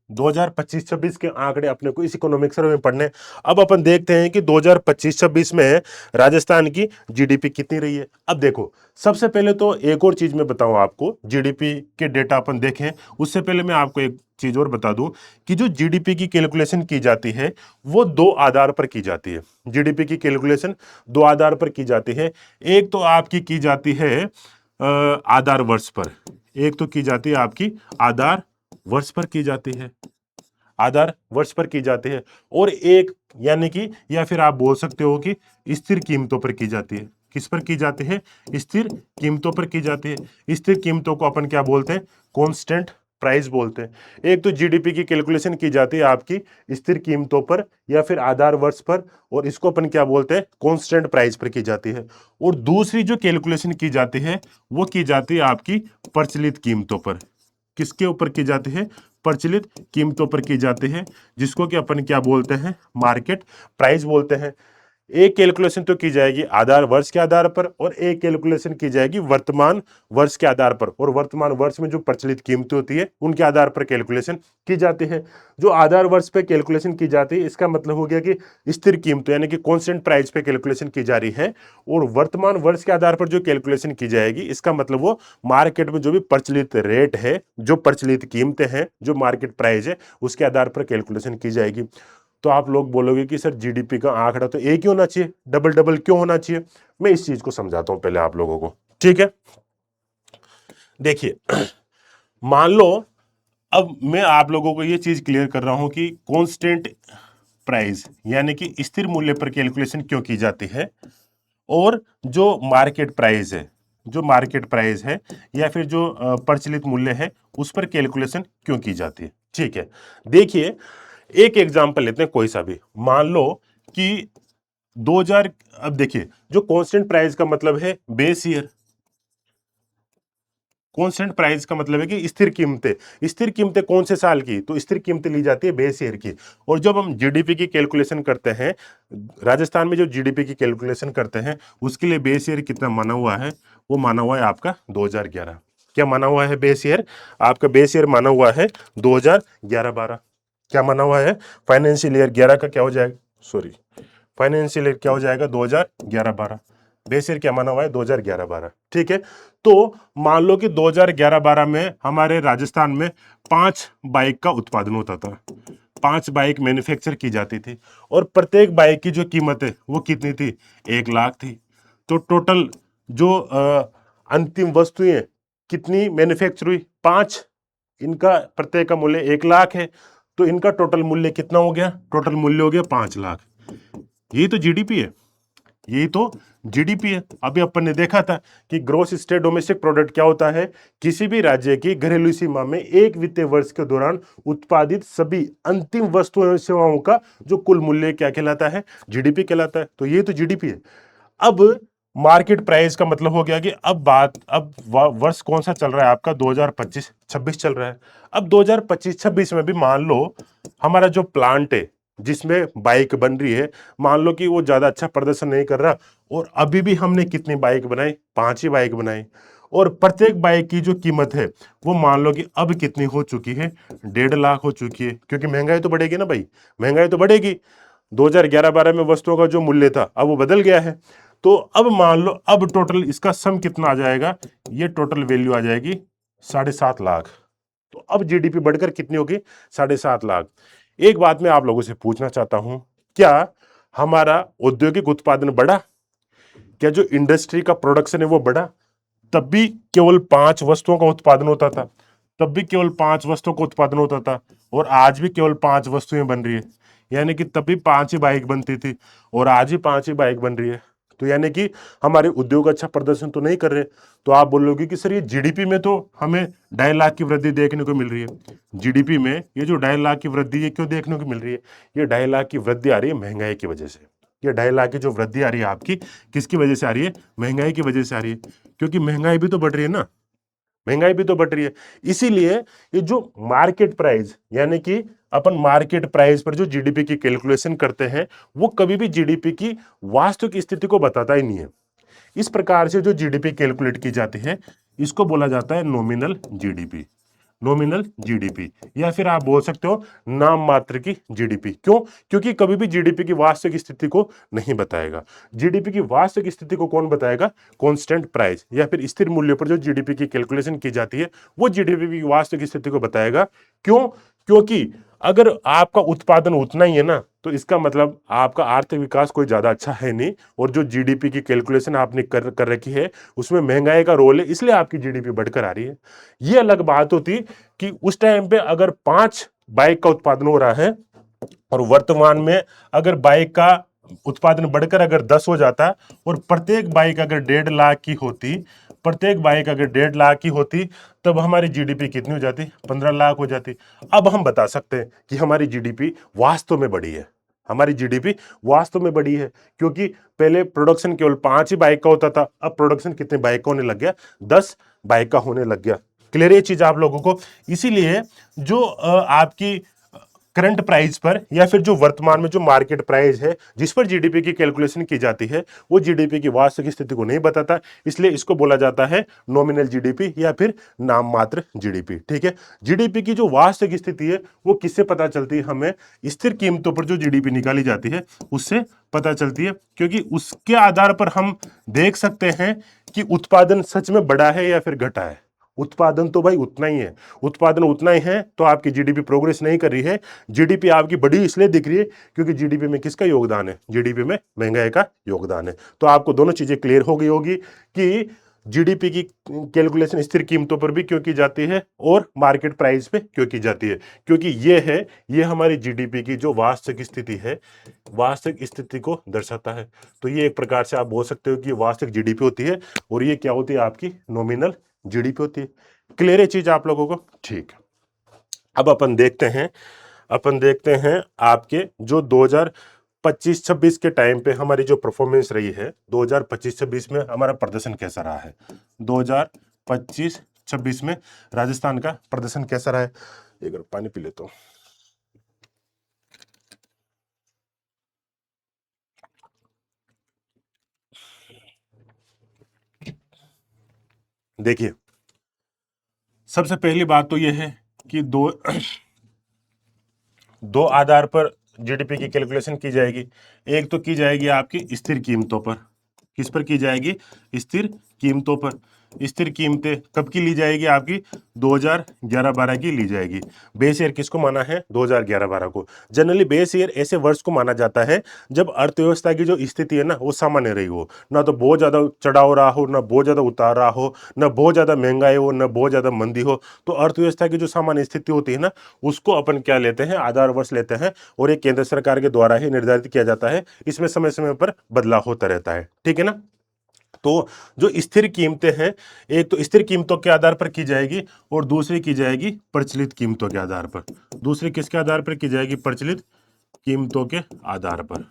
2025-26 के आंकड़े अपने को इस इकोनॉमिक सर्वे में पढ़ने। अब अपन देखते हैं कि 2025-26 में राजस्थान की जीडीपी कितनी रही है। अब देखो, सबसे पहले तो एक और चीज मैं बताऊं आपको, जीडीपी के डेटा अपन देखें उससे पहले मैं आपको एक चीज और बता दूं कि जो जीडीपी की कैलकुलेशन की जाती है वो दो आधार पर की जाती है। जीडीपी की कैलकुलेशन दो आधार पर की जाती है। एक तो आपकी की जाती है आधार वर्ष पर, एक तो की जाती है आपकी आधार वर्ष पर की जाती है, आधार वर्ष पर की जाती है, और एक यानी कि या फिर आप बोल सकते हो कि स्थिर कीमतों पर की जाती है। किस पर की जाती है? स्थिर कीमतों पर की जाती है। स्थिर कीमतों को अपन क्या बोलते हैं? कांस्टेंट प्राइस बोलते हैं। एक तो जीडीपी की कैलकुलेशन की जाती है आपकी स्थिर कीमतों पर या फिर आधार वर्ष पर, और इसको अपन क्या बोलते हैं? कांस्टेंट प्राइस पर की जाती है। और दूसरी जो कैलकुलेशन की जाती है वो की जाती है आपकी प्रचलित कीमतों पर। किसके ऊपर की जाती है? प्रचलित कीमतों पर की जाती है, जिसको कि अपन क्या बोलते हैं? मार्केट प्राइस बोलते हैं। एक कैलकुलेशन तो की जाएगी आधार वर्ष के आधार पर और एक कैलकुलेशन की जाएगी वर्तमान वर्ष के आधार पर, और वर्तमान वर्ष में जो प्रचलित कीमतें होती है उनके आधार पर कैलकुलेशन की जाती है। जो आधार वर्ष पे कैलकुलेशन की जाती है इसका मतलब हो गया कि स्थिर कीमतों यानी कि कांस्टेंट प्राइस पे कैलकुलेशन की जा रही है, और वर्तमान वर्ष के आधार पर जो कैलकुलेशन की जाएगी इसका मतलब वो मार्केट में जो भी प्रचलित रेट है, जो प्रचलित कीमतें हैं, जो मार्केट प्राइस है, उसके आधार पर कैलकुलेशन की जाएगी। तो आप लोग बोलोगे कि सर जीडीपी का आंकड़ा तो एक ही होना चाहिए, डबल डबल क्यों होना चाहिए? मैं इस चीज को समझाता हूं पहले आप लोगों को, ठीक है। देखिए, मान लो अब मैं आप लोगों को ये चीज क्लियर कर रहा हूं कि कांस्टेंट प्राइस यानी कि स्थिर मूल्य पर कैलकुलेशन क्यों की जाती है, और जो मार्केट प्राइस है, जो मार्केट प्राइस है या फिर जो प्रचलित मूल्य है उस पर कैलकुलेशन क्यों की जाती है। ठीक है, देखिए एक एग्जांपल लेते हैं कोई सा भी। मान लो कि 2000, अब देखिए जो कांस्टेंट प्राइस का मतलब है बेस ईयर, कांस्टेंट प्राइस का मतलब है कि स्थिर कीमतें। स्थिर कीमतें कौन से साल की? तो स्थिर कीमतें ली जाती है बेस ईयर की। और जब हम जीडीपी की कैलकुलेशन करते हैं, राजस्थान में जो जीडीपी की कैलकुलेशन करते हैं उसके लिए बेस ईयर कितना माना हुआ है? वो माना हुआ है आपका 2011। क्या माना हुआ है बेस ईयर? आपका बेस ईयर माना हुआ है 2011-12। क्या माना हुआ है? फाइनेंशियल ईयर 11 का क्या हो जाएगा? सॉरी, फाइनेंशियल ईयर क्या हो जाएगा? 2011-12। बेस ईयर क्या माना हुआ है? 2011-12। ठीक है, तो मान लो कि 2011-12 में हमारे राजस्थान में 5 बाइक का उत्पादन होता था। 5 बाइक मैन्युफैक्चर की जाती थी और प्रत्येक बाइक की जो कीमत है वो कितनी थी, 1 लाख थी। तो टोटल जो अंतिम वस्तुएं कितनी मैन्युफैक्चर हुई, 5, इनका प्रत्येक का मूल्य 1 लाख है, तो इनका टोटल मूल्य कितना हो गया, टोटल मूल्य हो गया 5 लाख। यही तो जीडीपी है, यही तो जीडीपी है। अभी अपन ने देखा था कि ग्रोस स्टेट डोमेस्टिक प्रोडक्ट क्या होता है, किसी भी राज्य की घरेलू सीमा में एक वित्तीय वर्ष के दौरान उत्पादित सभी अंतिम वस्तुओं और सेवाओं का जो कुल मूल्य क्या कहलाता है, जीडीपी कहलाता है। तो ये तो जीडीपी है। अब मार्केट प्राइस का मतलब हो गया कि अब वर्ष कौन सा चल रहा है आपका, 2025-26 चल रहा है। अब 2025-26 में भी मान लो हमारा जो प्लांट है जिसमें बाइक बन रही है, मान लो कि वो ज्यादा अच्छा प्रदर्शन नहीं कर रहा, और अभी भी हमने कितनी बाइक बनाई, 5 ही बाइक बनाई, और प्रत्येक बाइक की जो कीमत है वो मान लो कि अब कितनी हो चुकी है, 1.5 लाख हो चुकी है। क्योंकि महंगाई तो बढ़ेगी ना भाई, महंगाई तो बढ़ेगी। 2011-12 में वस्तुओं का जो मूल्य था अब वो बदल गया है। तो अब मान लो अब टोटल इसका सम कितना आ जाएगा, ये टोटल वैल्यू आ जाएगी 7.5 लाख। तो अब जीडीपी बढ़कर कितनी होगी, 7.5 लाख। एक बात मैं आप लोगों से पूछना चाहता हूं, क्या हमारा औद्योगिक उत्पादन बढ़ा, क्या जो इंडस्ट्री का प्रोडक्शन है वो बढ़ा? तब भी केवल 5 वस्तुओं का उत्पादन होता था, तब भी केवल 5 वस्तुओं का उत्पादन होता था, और आज भी केवल 5 वस्तुएं बन रही है। यानी कि तब भी 5 ही बाइक बनती थी और आज ही 5 ही बाइक बन रही है। तो यानी कि हमारे उद्योग अच्छा प्रदर्शन तो नहीं कर रहे। तो आप बोलोगे कि सर ये जीडीपी में तो हमें 2.5 लाख की वृद्धि देखने को मिल रही है। जीडीपी में ये जो 2.5 लाख की वृद्धि ये क्यों देखने को मिल रही है? ये 2.5 लाख की वृद्धि आ रही है महंगाई की वजह से। ये 2.5 लाख की जो वृद्धि आ रही है आपकी, किसकी वजह से आ रही है? महंगाई की वजह से आ रही है। क्योंकि महंगाई भी तो बढ़ रही है ना, महंगाई भी तो बढ़ रही है। इसीलिए ये जो मार्केट प्राइस, यानी कि अपन मार्केट प्राइस पर जो जीडीपी की कैलकुलेशन करते हैं, वो कभी भी जीडीपी की वास्तविक स्थिति को बताता ही नहीं है। इस प्रकार से जो जीडीपी कैलकुलेट की जाती है, इसको बोला जाता है नॉमिनल जीडीपी। नॉमिनल जीडीपी, या फिर आप बोल सकते हो नाम मात्र की जीडीपी। क्यों? क्योंकि कभी भी जीडीपी की वास्तविक स्थिति को नहीं बताएगा। जीडीपी की वास्तविक स्थिति को कौन बताएगा? कांस्टेंट प्राइस या फिर स्थिर मूल्य पर जो जीडीपी की कैलकुलेशन की जाती है, वो जीडीपी की वास्तविक स्थिति को बताएगा। क्यों? क्योंकि अगर आपका उत्पादन उतना ही है ना, तो इसका मतलब आपका आर्थिक विकास कोई ज्यादा अच्छा है नहीं, और जो जीडीपी की कैलकुलेशन आपने कर रखी है उसमें महंगाई का रोल है, इसलिए आपकी जीडीपी बढ़कर आ रही है। ये अलग बात होती कि उस टाइम पे अगर 5 बाइक का उत्पादन हो रहा है और वर्तमान में अगर बाइक का उत्पादन बढ़कर अगर 10 हो जाता, और प्रत्येक बाइक अगर 1.5 लाख की होती, प्रत्येक बाइक अगर 1.5 लाख की होती, तब हमारी जीडीपी कितनी हो जाती? 15 लाख हो जाती। अब हम बता सकते हैं कि हमारी जीडीपी वास्तव में बढ़ी है, हमारी जीडीपी वास्तव में बढ़ी है। क्योंकि पहले प्रोडक्शन केवल 5 ही बाइक का होता था, अब प्रोडक्शन कितने बाइक का होने लग गया? 10 बाइक का होने लग गया। क्लियर ये चीज आप लोगों को? इसीलिए जो आपकी करंट प्राइस पर, या फिर जो वर्तमान में जो मार्केट प्राइस है जिस पर जीडीपी की कैलकुलेशन की जाती है, वो जीडीपी की वास्तविक स्थिति को नहीं बताता, इसलिए इसको बोला जाता है नॉमिनल जीडीपी या फिर नाम मात्र जीडीपी। ठीक है। जीडीपी की जो वास्तविक स्थिति है वो किससे पता चलती है? हमें स्थिर कीमतों पर जो जीडीपी निकाली जाती है उससे पता चलती है, क्योंकि उसके आधार पर हम देख सकते हैं कि उत्पादन सच में बढ़ा है या फिर घटा है। उत्पादन तो भाई उतना ही है, उत्पादन उतना ही है, तो आपकी जीडीपी प्रोग्रेस नहीं कर रही है। जीडीपी आपकी बड़ी इसलिए दिख रही है क्योंकि जीडीपी में किसका योगदान है? जीडीपी में महंगाई का योगदान है। तो आपको दोनों चीजें क्लियर हो गई होगी कि जीडीपी की कैलकुलेशन स्थिर कीमतों पर भी क्यों की जाती है और मार्केट प्राइस पे क्यों की जाती है। क्योंकि ये हमारी जीडीपी की जो वास्तविक स्थिति है, वास्तविक स्थिति को दर्शाता है। तो ये एक प्रकार से आप बोल सकते हो कि वास्तविक जीडीपी होती है, और ये क्या होती है? आपकी नॉमिनल जीडीपी होती है। क्लियर है चीज आप लोगों को? ठीक। अब अपन देखते हैं आपके जो 2025-26 के टाइम पे हमारी जो परफॉर्मेंस रही है, 2025-26 में हमारा प्रदर्शन कैसा रहा है। 2025-26 में राजस्थान का प्रदर्शन कैसा रहा है? एक बार पानी पी लेता हूं। देखिए, सबसे पहली बात तो यह है कि दो आधार पर जीडीपी की कैलकुलेशन की जाएगी। एक तो की जाएगी आपकी स्थिर कीमतों पर। किस पर की जाएगी? स्थिर कीमतों पर। स्थिर कीमतें कब की ली जाएगी? आपकी 2011-12 की ली जाएगी। बेस ईयर किसको माना है? 2011-12 को। जनरली बेस ईयर ऐसे वर्ष को माना जाता है जब अर्थव्यवस्था की जो स्थिति है ना वो सामान्य रही हो, ना तो बहुत ज्यादा चढ़ाव रहा हो, ना बहुत ज्यादा उतार रहा हो, ना बहुत ज्यादा महंगाई हो, ना बहुत ज्यादा मंदी हो। तो अर्थव्यवस्था की जो सामान्य स्थिति होती है ना उसको अपन क्या लेते हैं? आधार वर्ष लेते हैं, और ये केंद्र सरकार के द्वारा ही निर्धारित किया जाता है। इसमें समय समय पर बदलाव होता रहता है, ठीक है ना। तो जो स्थिर कीमतें हैं, एक तो स्थिर कीमतों के आधार पर की जाएगी और दूसरी की जाएगी प्रचलित कीमतों के आधार पर। दूसरी किसके आधार पर की जाएगी? प्रचलित कीमतों के आधार पर।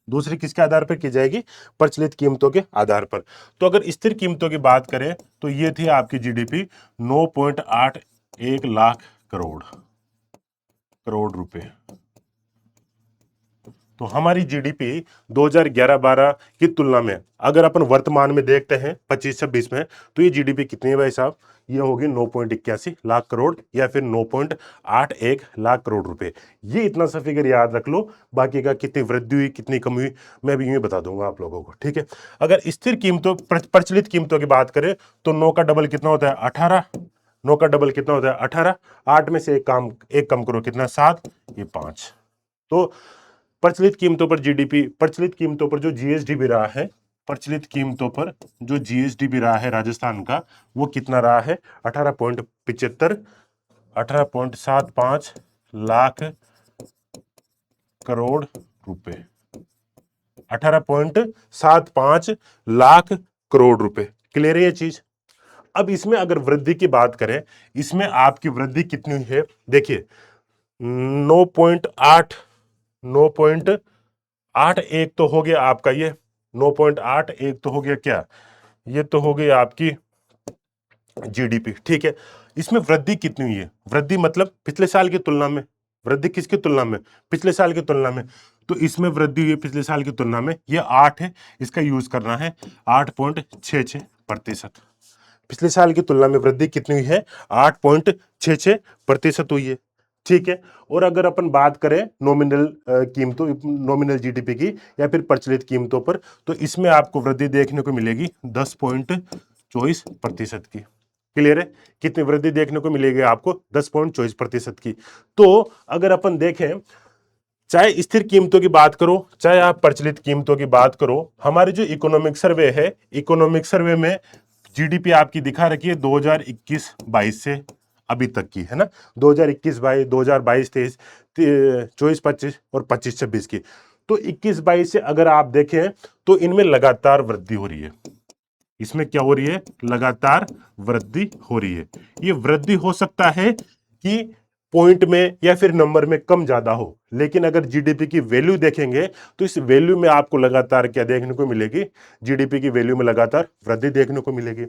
दूसरी किसके आधार पर की जाएगी? प्रचलित कीमतों के आधार पर। तो अगर स्थिर कीमतों की बात करें तो ये थी आपकी जीडीपी 9.81 लाख करोड़ करोड़ रुपए। तो हमारी जीडीपी 2011-12 की तुलना में अगर अपन वर्तमान में देखते हैं 25-26 में, तो ये जीडीपी कितनी है भाई साहब? ये होगी 9.81 लाख करोड़ या फिर 9.81 लाख करोड़ रुपए। ये इतना सा फिगर याद रख लो, बाकी का कितनी वृद्धि हुई कितनी कमी हुई मैं भी यूं बता दूंगा आप लोगों को, ठीक है। अगर स्थिर कीमतों प्रचलित कीमतों की बात करें तो 9 का डबल कितना होता है? 18। 9 का डबल कितना होता है? 18। 8 में से एक कम करो, कितना? 7, ये 5। तो प्रचलित कीमतों पर जीडीपी, प्रचलित कीमतों पर जो जीएसडीपी रहा है, प्रचलित कीमतों पर जो जीएसडीपी रहा है राजस्थान का, वो कितना रहा है? 18.75, 18.75 लाख करोड़ रुपए। 18.75 लाख करोड़ रुपए। क्लियर है ये चीज? अब इसमें अगर वृद्धि की बात करें, इसमें आपकी वृद्धि कितनी हुई है? देखिए 9.8, 9.81 तो हो गया आपका ये, 9.81 तो हो गया क्या? ये तो हो गई आपकी जीडीपी, ठीक है। इसमें वृद्धि कितनी हुई है? वृद्धि मतलब पिछले साल की तुलना में। वृद्धि किसकी तुलना में? पिछले साल की तुलना में। तो इसमें वृद्धि हुई है पिछले साल की तुलना में, ये 8 है, इसका यूज करना है 8.66%। पिछले साल की तुलना में वृद्धि कितनी हुई है? 8.66% हुई है, ठीक है। और अगर अपन बात करें नॉमिनल कीमतों, नॉमिनल जीडीपी की या फिर प्रचलित कीमतों पर, तो इसमें आपको वृद्धि देखने को मिलेगी 10.24% की। क्लियर है? कितनी वृद्धि देखने को मिलेगी आपको? 10.24% की। तो अगर अपन देखें, चाहे स्थिर कीमतों की बात करो चाहे आप प्रचलित कीमतों की बात करो, हमारे जो इकोनॉमिक सर्वे है, इकोनॉमिक सर्वे में जीडीपी आपकी दिखा रखी है 2021-22 से अभी तक की, है ना। 2021-22, 2022-23, 24-25 और 25-26 की। तो 21-22 से अगर आप देखें तो इनमें लगातार वृद्धि हो रही है। इसमें क्या हो रही है? लगातार वृद्धि हो रही है। ये वृद्धि हो सकता है कि पॉइंट में या फिर नंबर में कम ज्यादा हो, लेकिन अगर जीडीपी की वैल्यू देखेंगे तो इस वैल्यू में आपको लगातार क्या देखने को मिलेगी? जीडीपी की वैल्यू में लगातार वृद्धि देखने को मिलेगी।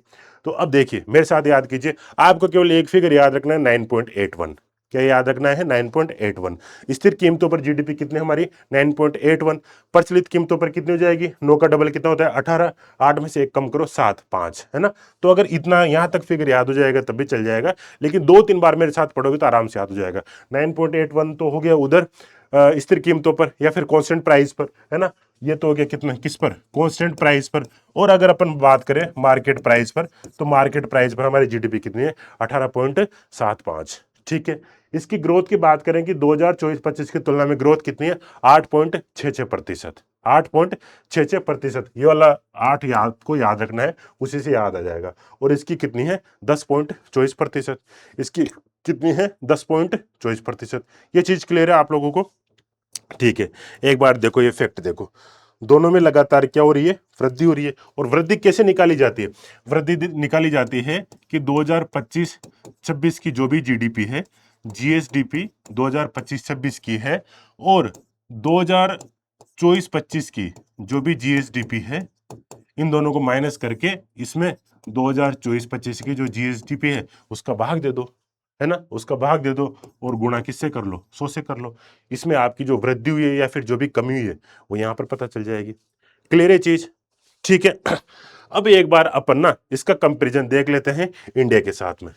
तो अब देखिए मेरे साथ याद कीजिए, आपको केवल एक फिगर याद रखना है 9.81। क्या याद रखना है? 9.81। स्थिर कीमतों पर जीडीपी कितनी हमारी? 9.81। प्रचलित कीमतों पर कितनी हो जाएगी? 9 का डबल कितना होता है? 18। 8 में से एक कम करो, 7, 5, है ना। तो अगर इतना यहां तक फिगर याद हो जाएगा तब भी चल जाएगा, लेकिन 2-3 बार मेरे साथ पढ़ोगे तो आराम से याद हो जाएगा। 9.81 तो हो गया उधर स्थिर कीमतों पर या फिर कांस्टेंट प्राइस पर, है ना। ये तो हो गया कितना? किस पर? कांस्टेंट प्राइस पर। और अगर अपन बात करें मार्केट प्राइस पर, तो मार्केट प्राइस पर हमारी जीडीपी कितनी है? 18.75, ठीक है। इसकी ग्रोथ की बात करें कि 2024-25 की तुलना में ग्रोथ कितनी है? 8.66%। 8.66%। ये वाला 8 याद को याद रखना है, उसी से याद आ जाएगा। और इसकी कितनी है? 10.24%। इसकी कितनी है? 10.24%। ये चीज क्लियर है आप लोगों को? ठीक है। एक बार देखो ये फैक्ट देखो, दोनों में लगातार क्या हो रही है? वृद्धि हो रही है। और वृद्धि कैसे निकाली जाती है? वृद्धि निकाली जाती है कि 2025-26 की जो भी जीडीपी है, जीएसडीपी 2025-26 की है, और 2024-25 की जो भी जीएसडीपी है, इन दोनों को माइनस करके इसमें 2024-25 की जो जीएसडीपी है उसका भाग दे दो, है ना। उसका भाग दे दो और गुणा किससे कर लो? 100 से कर लो। इसमें आपकी जो वृद्धि हुई है या फिर जो भी कमी हुई है वो यहां पर पता चल जाएगी। क्लियर है चीज? ठीक है। अब एक बार अपन ना इसका कंपैरिजन देख लेते हैं इंडिया के साथ में।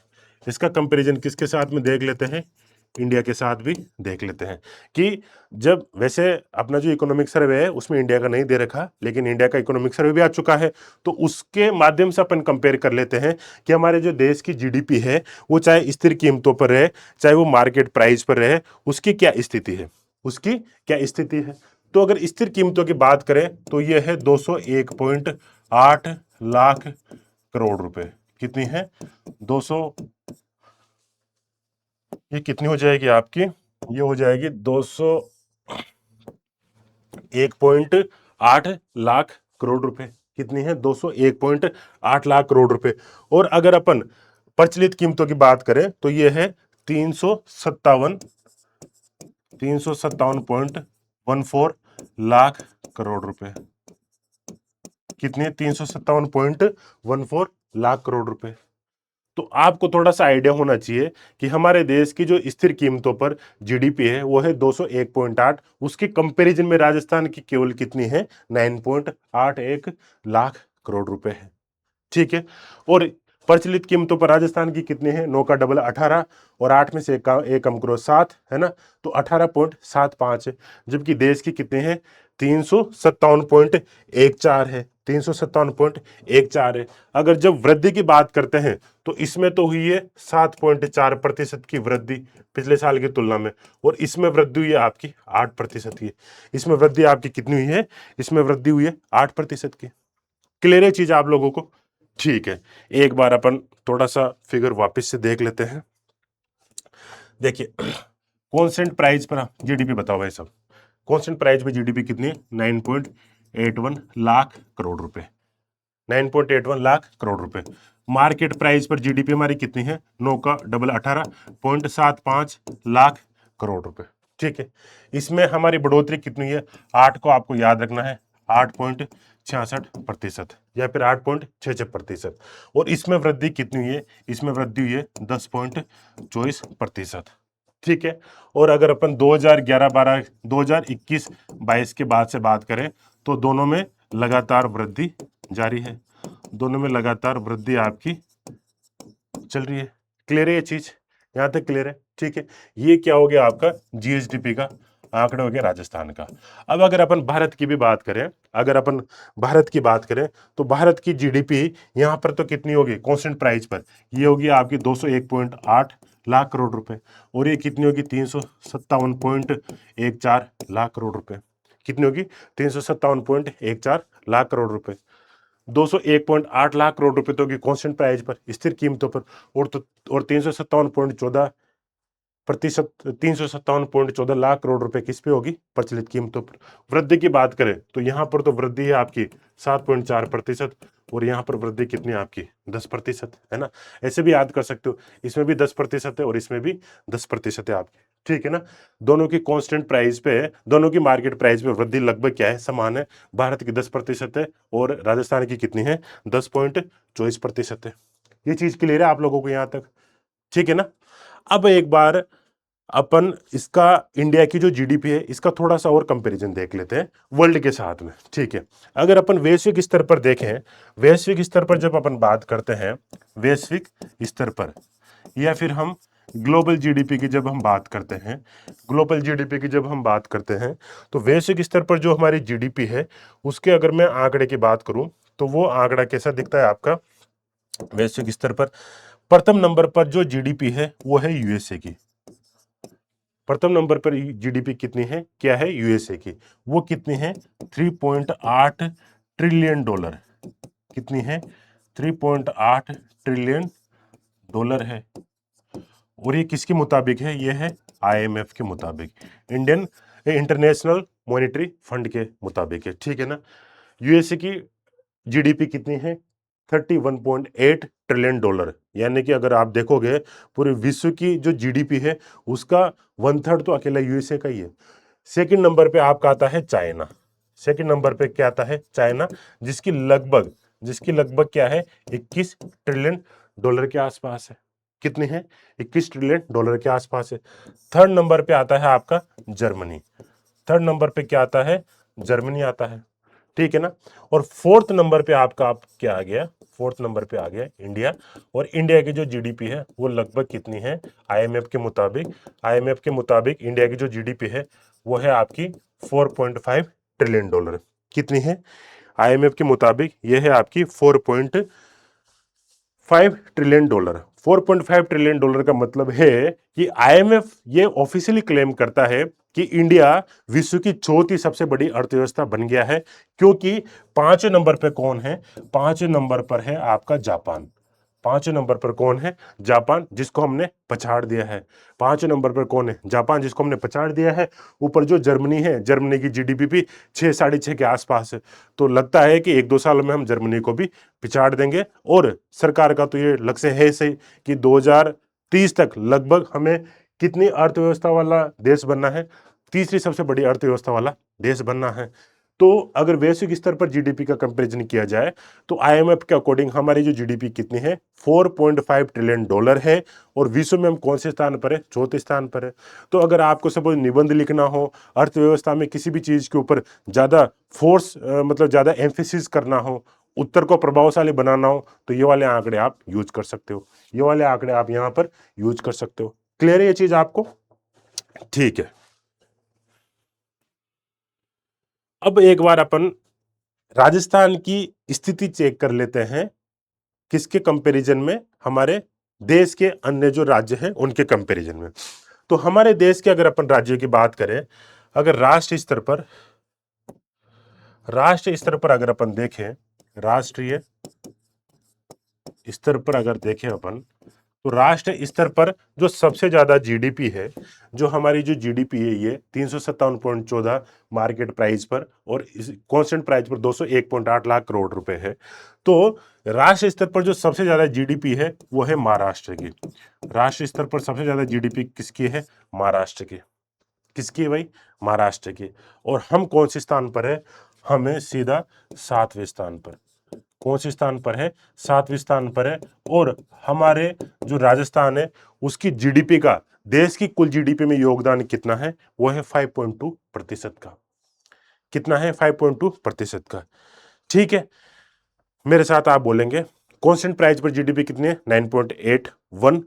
इसका कंपैरिजन किसके साथ में देख लेते हैं? इंडिया के साथ भी देख लेते हैं कि जब वैसे अपना जो इकोनॉमिक सर्वे है उसमें इंडिया का नहीं दे रखा, लेकिन इंडिया का इकोनॉमिक सर्वे भी आ चुका है, तो उसके माध्यम से अपन कंपेयर कर लेते हैं कि हमारे जो देश की जीडीपी है वो चाहे स्थिर कीमतों पर रहे चाहे वो मार्केट प्राइस पर रहे, उसकी क्या स्थिति है, उसकी क्या स्थिति है। तो अगर स्थिर कीमतों की बात करें तो ये है 201.8 लाख करोड़ रुपए। कितनी है? 200, ये कितनी हो जाएगी आपकी? ये हो जाएगी 201.8 लाख करोड़ रुपए। कितनी है? 201.8 लाख करोड़ रुपए। और अगर अपन प्रचलित कीमतों की बात करें तो ये है 357.14 लाख करोड़ रुपए। कितनी है? 357.14 लाख करोड़ रुपए। तो आपको थोड़ा सा आइडिया होना चाहिए कि हमारे देश की जो स्थिर कीमतों पर जीडीपी है वो है 201.8, उसके कंपैरिजन में राजस्थान की केवल कितनी है? 9.81 लाख करोड़ रुपए है। ठीक है। और प्रचलित कीमतों पर राजस्थान की कितनी है? 9 का डबल 18, और 8 में से एक कम करो 7, है ना, तो 18.75 है। जबकि देश की कितने हैं? 357.14 है, 357.14 है। अगर जब वृद्धि की बात करते हैं तो इसमें तो हुई है 7.4% की वृद्धि पिछले साल की तुलना में, और इसमें वृद्धि हुई है आपकी 8% की। इसमें वृद्धि आपकी कितनी हुई है? इसमें वृद्धि हुई है 8% की। क्लियर है चीज आप लोगों को? ठीक है, एक बार अपन थोड़ा सा फिगर वापस से देख लेते हैं। देखिए, कांस्टेंट प्राइस पर जीडीपी बताओ भाई साहब। कांस्टेंट प्राइस पे जीडीपी कितनी है? 9.81 लाख करोड़ रुपए। 9.81 लाख करोड़ रुपए। मार्केट प्राइस पर जीडीपी हमारी कितनी है? 9 का डबल 18.75 लाख करोड़ रुपए। ठीक है। इसमें हमारी बढ़ोतरी कितनी है? 8 को आपको याद रखना है, 8.66% या फिर 8.66%। और इसमें वृद्धि कितनी हुई है? इसमें वृद्धि हुई है 10.24%। ठीक है। और अगर अपन 2011-12, 2021-22 के बाद से बात करें तो दोनों में लगातार वृद्धि जारी है, दोनों में लगातार वृद्धि आपकी चल रही है। क्लियर है ये चीज? यहां तक क्लियर है? ठीक है। ये क्या हो गया आपका? जीएसडीपी का आंकड़ा हो गया राजस्थान का। अब अगर अपन भारत की भी बात करें, अगर अपन भारत की बात करें तो भारत की जीडीपी यहां पर तो कितनी होगी कांस्टेंट प्राइस पर? ये होगी आपकी 201.8 लाख करोड़ रुपए। और ये कितनी होगी? 357.14 लाख करोड़ रुपए। कितनी होगी? 357.14 लाख करोड़ रुपए। 201.8 लाख करोड़ रुपए तो की कांस्टेंट प्राइस पर, स्थिर कीमतों पर। और 357.14 लाख करोड़ रुपए किस पे होगी? प्रचलित कीमतों पर। वृद्धि की बात करें तो यहां पर तो वृद्धि है आपकी 7.4%, और यहां पर वृद्धि कितनी है आपकी? 10%, है ना। ऐसे भी याद कर सकते हो, इसमें भी 10% है और इसमें भी 10% है आपकी। ठीक है ना। दोनों की कांस्टेंट प्राइस पे, दोनों की मार्केट प्राइस पे वृद्धि लगभग क्या है? समान है। भारत की 10% है और राजस्थान की कितनी है? 10.24% है। ये चीज क्लियर है आप लोगों को यहां तक? ठीक है ना। अब एक बार अपन इसका, इंडिया की जो जीडीपी है इसका थोड़ा सा और कंपैरिजन देख लेते हैं वर्ल्ड के साथ में। ठीक है। अगर अपन वैश्विक स्तर पर देखें, वैश्विक स्तर पर जब अपन बात करते हैं, वैश्विक स्तर पर, या फिर हम ग्लोबल जीडीपी की जब हम बात करते हैं, ग्लोबल जीडीपी की जब हम बात करते हैं, तो वैश्विक स्तर पर जो हमारी जीडीपी है उसके अगर मैं आंकड़े की बात करूं तो वो आंकड़ा कैसा दिखता है आपका? वैश्विक स्तर पर प्रथम नंबर पर जो जीडीपी है वो है यूएसए की। प्रथम नंबर पर जीडीपी कितनी है? क्या है? यूएसए की। वो कितनी है? 3.8 ट्रिलियन डॉलर। कितनी है? 3.8 ट्रिलियन डॉलर है। और ये किसके मुताबिक है? ये है आईएमएफ के मुताबिक, इंडियन इंटरनेशनल मॉनेटरी फंड के मुताबिक है। ठीक है ना। यूएसए की जीडीपी कितनी है? 31.8 ट्रिलियन डॉलर। यानी कि अगर आप देखोगे पूरे विश्व की जो जीडीपी है उसका 1/3 तो अकेला यूएसए का ही है। सेकंड नंबर पे आपका आता है चाइना। सेकंड नंबर पे क्या आता है? चाइना, जिसकी लगभग क्या है? 21 ट्रिलियन डॉलर के आसपास है। कितने हैं? 21 ट्रिलियन डॉलर के आसपास है। थर्ड नंबर पे आता है आपका जर्मनी। थर्ड नंबर पे क्या आता है? जर्मनी आता है। ठीक है ना। और फोर्थ नंबर पे आपका आप क्या आ गया, फोर्थ नंबर पे आ गया इंडिया। और इंडिया की जो जीडीपी है वो लगभग कितनी है, आईएमएफ के मुताबिक, आईएमएफ के मुताबिक इंडिया की जो जीडीपी है वो है आपकी 4.5 ट्रिलियन डॉलर। कितनी है, आईएमएफ के मुताबिक ये है आपकी 4.5 ट्रिलियन डॉलर। 4.5 ट्रिलियन डॉलर का मतलब है कि आईएमएफ ये ऑफिशियली क्लेम करता है कि इंडिया विश्व की चौथी सबसे बड़ी अर्थव्यवस्था बन गया है, क्योंकि 5 नंबर पे कौन है, 5 नंबर पर है आपका जापान। 5 नंबर पर कौन है, जापान, जिसको हमने पछाड़ दिया है। 5 नंबर पर कौन है, जापान, जिसको हमने पछाड़ दिया है। ऊपर जो जर्मनी है, जर्मनी की जीडीपी भी 6 साढ़े 6 के आसपास है। तो लगता है कि 1-2 साल में हम जर्मनी को भी पिछाड़ देंगे। और सरकार का तो ये लक्ष्य है सही कि 2030 तक लगभग हमें कितनी अर्थव्यवस्था वाला देश बनना है, तीसरी सबसे बड़ी अर्थव्यवस्था वाला देश बनना है। तो अगर वैश्विक स्तर पर जीडीपी का कंपैरिजन किया जाए तो आईएमएफ के अकॉर्डिंग हमारी जो जीडीपी कितनी है, 4.5 ट्रिलियन डॉलर है। और विश्व में हम कौन से स्थान पर है, चौथे स्थान पर है। तो अगर आपको सपोज निबंध लिखना हो, अर्थव्यवस्था में किसी भी चीज के ऊपर ज्यादा फोर्स मतलब ज्यादा एम्फेसिस करना हो, उत्तर को प्रभावशाली बनाना हो, तो ये वाले आंकड़े आप यूज कर सकते हो, ये वाले आंकड़े आप यहाँ पर यूज कर सकते हो। क्लियर है ये चीज आपको, ठीक है। अब एक बार अपन राजस्थान की स्थिति चेक कर लेते हैं, किसके कंपैरिजन में, हमारे देश के अन्य जो राज्य हैं उनके कंपैरिजन में। तो हमारे देश के अगर अपन राज्यों की बात करें, अगर राष्ट्रीय स्तर पर अगर अपन देखें, राष्ट्रीय स्तर पर अगर देखें अपन, तो राष्ट्र स्तर पर जो सबसे ज्यादा जीडीपी है, जो हमारी जो जीडीपी है ये 357.14 मार्केट प्राइस पर और कांस्टेंट प्राइस पर 201.8 लाख करोड़ रुपए है। तो राष्ट्र स्तर पर जो सबसे ज्यादा जीडीपी है वो है महाराष्ट्र की। राष्ट्र स्तर पर सबसे ज्यादा जीडीपी किसकी है, महाराष्ट्र की। किसकी है भाई, महाराष्ट्र की। और हम कौन से स्थान पर है, हमें सीधा 7वें स्थान पर, कौन से स्थान पर है, 7वें स्थान पर है। और हमारे जो राजस्थान है उसकी जीडीपी का देश की कुल जीडीपी में योगदान कितना है, वो है 5.2% का। कितना है, 5.2% का। ठीक है, मेरे साथ आप बोलेंगे कांस्टेंट प्राइस पर जीडीपी कितनी है, 9.81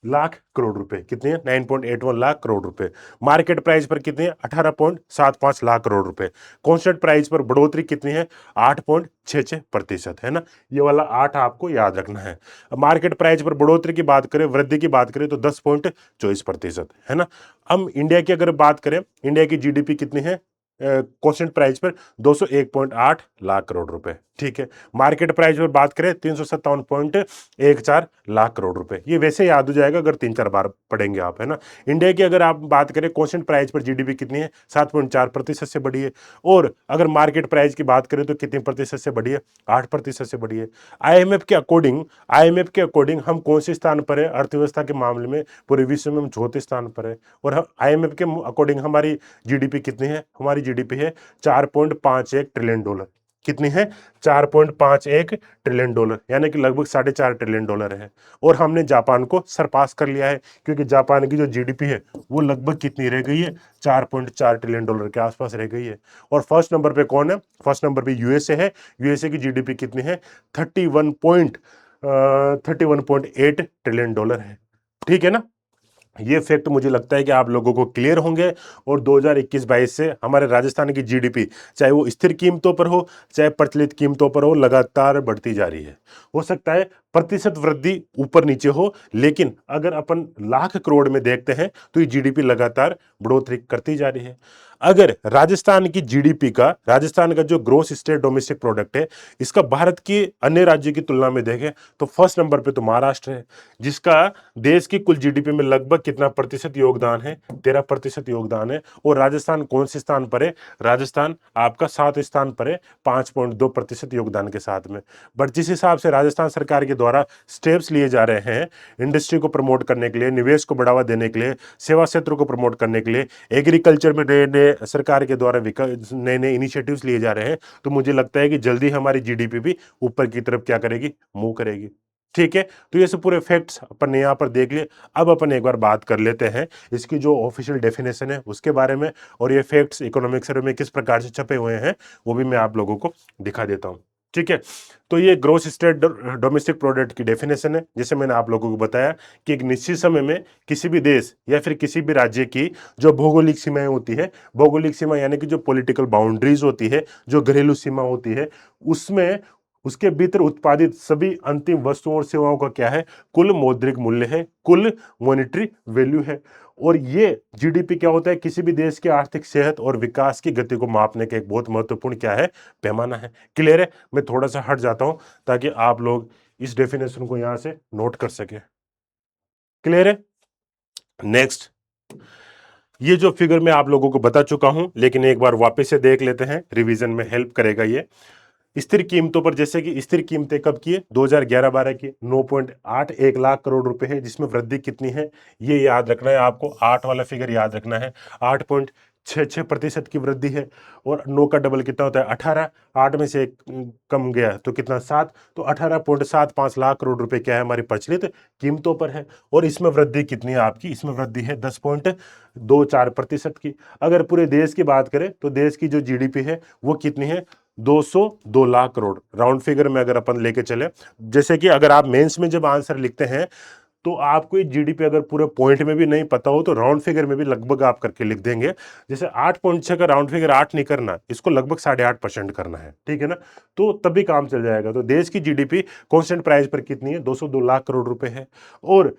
लाख करोड़ रुपए। कितनी है, 9.81 लाख करोड़ रुपए। मार्केट प्राइस पर कितनी है, 18.75 लाख करोड़ रुपए। कांस्टेंट प्राइस पर बढ़ोतरी कितनी है, 8.66% है ना। ये वाला 8 आपको याद रखना है। मार्केट प्राइस पर बढ़ोतरी की बात करें, वृद्धि की बात करें तो 10.24% है ना। हम इंडिया की अगर बात करें, इंडिया की जीडीपी कितनी है कांस्टेंट प्राइस पर, 201.8 लाख करोड़ रुपए। ठीक है, मार्केट प्राइस पर बात करें 357.14 लाख करोड़ रुपए। ये वैसे याद हो जाएगा अगर 3-4 बार पढ़ेंगे आप, है ना। इंडिया की अगर आप बात करें, कांस्टेंट प्राइस पर जीडीपी कितनी है, 7.4% से बढ़ी है। और अगर मार्केट प्राइस की बात करें तो कितनी प्रतिशत से बढ़ी है, 8% से बढ़ी है। आईएमएफ के अकॉर्डिंग हम कौन से स्थान पर है अर्थव्यवस्था के मामले में, पूरे विश्व में हम चौथे स्थान पर है। और आईएमएफ के अकॉर्डिंग हमारी जीडीपी कितनी है, हमारी जीडीपी है 4.51 ट्रिलियन डॉलर। कितनी है, 4.51 ट्रिलियन डॉलर, यानी कि लगभग 4.5 ट्रिलियन डॉलर है। और हमने जापान को सरपास कर लिया है, क्योंकि जापान की जो जीडीपी है वो लगभग कितनी रह गई है, 4.4 ट्रिलियन डॉलर के आसपास रह गई है। और फर्स्ट नंबर पे कौन है, फर्स्ट नंबर पे यूएसए है। यूएसए की जीडीपी कितनी है, 31.8 ट्रिलियन डॉलर है। ठीक है ना। ये फैक्ट मुझे लगता है कि आप लोगों को क्लियर होंगे। और 2021-22 से हमारे राजस्थान की जीडीपी, चाहे वो स्थिर कीमतों पर हो चाहे प्रचलित कीमतों पर हो, लगातार बढ़ती जा रही है। हो सकता है प्रतिशत वृद्धि ऊपर नीचे हो, लेकिन अगर अपन लाख करोड़ में देखते हैं तो ये जीडीपी लगातार बढ़ोतरी करती जा रही है। अगर राजस्थान की जीडीपी का, राजस्थान का जो ग्रोस स्टेट डोमेस्टिक प्रोडक्ट है, इसका भारत के अन्य राज्यों की तुलना में देखें तो फर्स्ट नंबर पे तो महाराष्ट्र है, जिसका देश की कुल जीडीपी में लगभग कितना प्रतिशत योगदान है, 13% योगदान है। और राजस्थान कौन से स्थान पर है, राजस्थान आपका 7वें स्थान पर है, 5.2% योगदान के साथ में। बट जिस हिसाब से राजस्थान सरकार के द्वारा स्टेप्स लिए जा रहे हैं इंडस्ट्री को प्रमोट करने के लिए, निवेश को बढ़ावा देने के लिए, सेवा क्षेत्र को प्रमोट करने के लिए, एग्रीकल्चर में नए नए सरकार के द्वारा नए नए इनिशिएटिव्स लिए जा रहे हैं, तो मुझे लगता है कि जल्दी हमारी जीडीपी भी ऊपर की तरफ क्या करेगी, मूव करेगी। ठीक है, तो ये सब पूरे फैक्ट्स अपन ने यहाँ पर देख लिए। अब अपन एक बार बात कर लेते हैं इसकी जो ऑफिशियल डेफिनेशन है उसके बारे में, और ये फैक्ट्स इकोनॉमिक सर्वे में किस प्रकार से छपे हुए हैं वो भी मैं आप लोगों को दिखा देता हूँ। ठीक है, तो ये ग्रोस स्टेट डोमेस्टिक प्रोडक्ट की डेफिनेशन है। जैसे मैंने आप लोगों को बताया कि एक निश्चित समय में किसी भी देश या फिर किसी भी राज्य की जो भौगोलिक सीमाएं होती है, भौगोलिक सीमा यानी कि जो पॉलिटिकल बाउंड्रीज होती है, जो घरेलू सीमा होती है, उसमें उसके भीतर उत्पादित सभी अंतिम वस्तुओं और सेवाओं का क्या है, कुल मौद्रिक मूल्य है, कुल मॉनेटरी वैल्यू है। और ये जीडीपी क्या होता है, किसी भी देश की आर्थिक सेहत और विकास की गति को मापने का एक बहुत महत्वपूर्ण क्या है, पैमाना है। क्लियर है? मैं थोड़ा सा हट जाता हूं ताकि आप लोग इस डेफिनेशन को यहां से नोट कर सके। क्लियर है? नेक्स्ट, ये जो फिगर मैं आप लोगों को बता चुका हूं, लेकिन एक बार वापस से देख लेते हैं, रिवीजन में हेल्प करेगा ये। स्थिर कीमतों पर, जैसे कि स्थिर कीमतें कब की है, 2011-12 की 9.81 लाख करोड़ रुपए है, जिसमें वृद्धि कितनी है ये याद रखना है आपको, 8 वाला फिगर याद रखना है। 8.66% की वृद्धि है, और 9 का डबल कितना होता है, 18। 8 में से एक कम गया तो कितना, 7, तो 18.75 लाख करोड़ रुपए क्या है, हमारी प्रचलित कीमतों पर है। और इसमें वृद्धि कितनी है आपकी, इसमें वृद्धि है 10.24% की। अगर पूरे देश की बात करें तो देश की जो जीडीपी है वो कितनी है, 202 लाख करोड़। राउंड फिगर में अगर अपन लेके चले, जैसे कि अगर आप मेंस में जब आंसर लिखते हैं तो आपको ये जीडीपी अगर पूरे पॉइंट में भी नहीं पता हो तो राउंड फिगर में भी लगभग आप करके लिख देंगे। जैसे 8.6 का राउंड फिगर 8 नहीं करना, इसको लगभग 8.5% करना है, ठीक है ना, तो तभी काम चल जाएगा। तो देश की जीडीपी कांस्टेंट प्राइस पर कितनी है, 202 लाख करोड़ रुपए है, और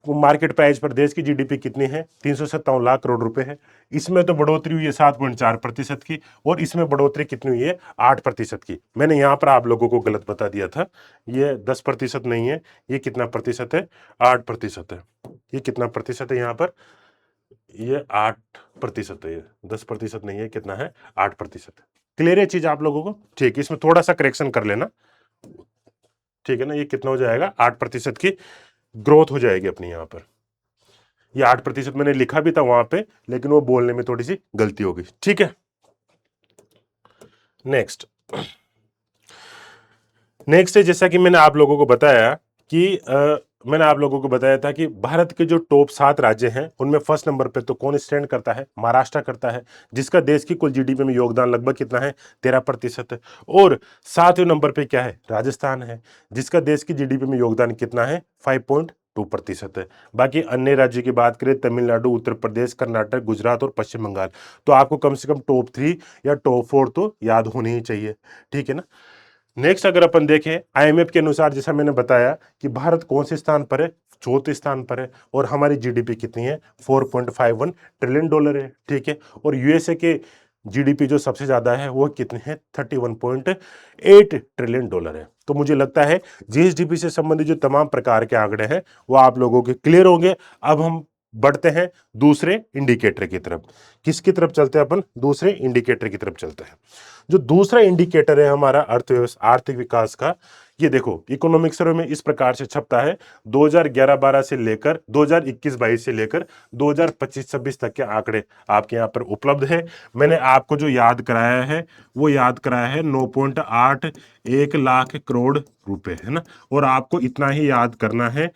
मार्केट प्राइस पर देश की जीडीपी कितनी है, 357 लाख करोड़ रुपए है। इसमें तो बढ़ोतरी हुई है 7.4% की, और इसमें बढ़ोतरी कितनी हुई है, 8% की। मैंने यहां पर आप लोगों को गलत बता दिया था, ये 10% नहीं है, ये कितना प्रतिशत है, 8% है। ये कितना प्रतिशत है यहाँ पर, ये 8% है, ये 10% नहीं है, कितना है, 8%। क्लियर है चीज आप लोगों को? ठीक है, इसमें थोड़ा सा करेक्शन कर लेना, ठीक है ना। ये कितना हो जाएगा, 8% की ग्रोथ हो जाएगी अपनी यहाँ पर। ये 8% मैंने लिखा भी था वहां पे, लेकिन वो बोलने में थोड़ी सी गलती हो गई, ठीक है। नेक्स्ट, नेक्स्ट है, जैसा कि मैंने आप लोगों को बताया कि मैंने आप लोगों को बताया था कि भारत के जो टॉप 7 राज्य हैं उनमें फर्स्ट नंबर पे तो कौन स्टैंड करता है, महाराष्ट्र करता है, जिसका देश की कुल जीडीपी में योगदान लगभग कितना है, 13% है। और 7वें नंबर पे क्या है, राजस्थान है, जिसका देश की जीडीपी में योगदान कितना है, 5.2% है। बाकी अन्य राज्यों की बात करें, तमिलनाडु, उत्तर प्रदेश, कर्नाटक, गुजरात और पश्चिम बंगाल। तो आपको कम से कम टॉप 3 या टॉप 4 तो याद होने ही चाहिए, ठीक है ना। नेक्स्ट, अगर अपन देखें आईएमएफ के अनुसार, जैसा मैंने बताया कि भारत कौन से स्थान पर है, चौथे स्थान पर है, और हमारी जीडीपी कितनी है, 4.51 ट्रिलियन डॉलर है, ठीक है। और यूएसए के जीडीपी जो सबसे ज्यादा है वो कितने हैं, 31.8 ट्रिलियन डॉलर है। तो मुझे लगता है जीएसडीपी से संबंधित जो तमाम प्रकार के आंकड़े हैं वो आप लोगों के क्लियर होंगे। अब हम बढ़ते हैं दूसरे इंडिकेटर की तरफ। किसकी तरफ चलते हैं अपन, दूसरे इंडिकेटर की तरफ चलते हैं। जो दूसरा इंडिकेटर है हमारा अर्थव्यवस्था, आर्थिक विकास का, ये देखो इकोनॉमिक सर्वे में इस प्रकार से छपता है, 2011-12 से लेकर 2021-22 से लेकर 2025-26 तक के आंकड़े आपके यहाँ पर उपलब्ध है। मैंने आपको जो याद कराया है वो याद कराया है 9.81 लाख करोड़ रुपए, है ना। और आपको इतना ही याद करना है,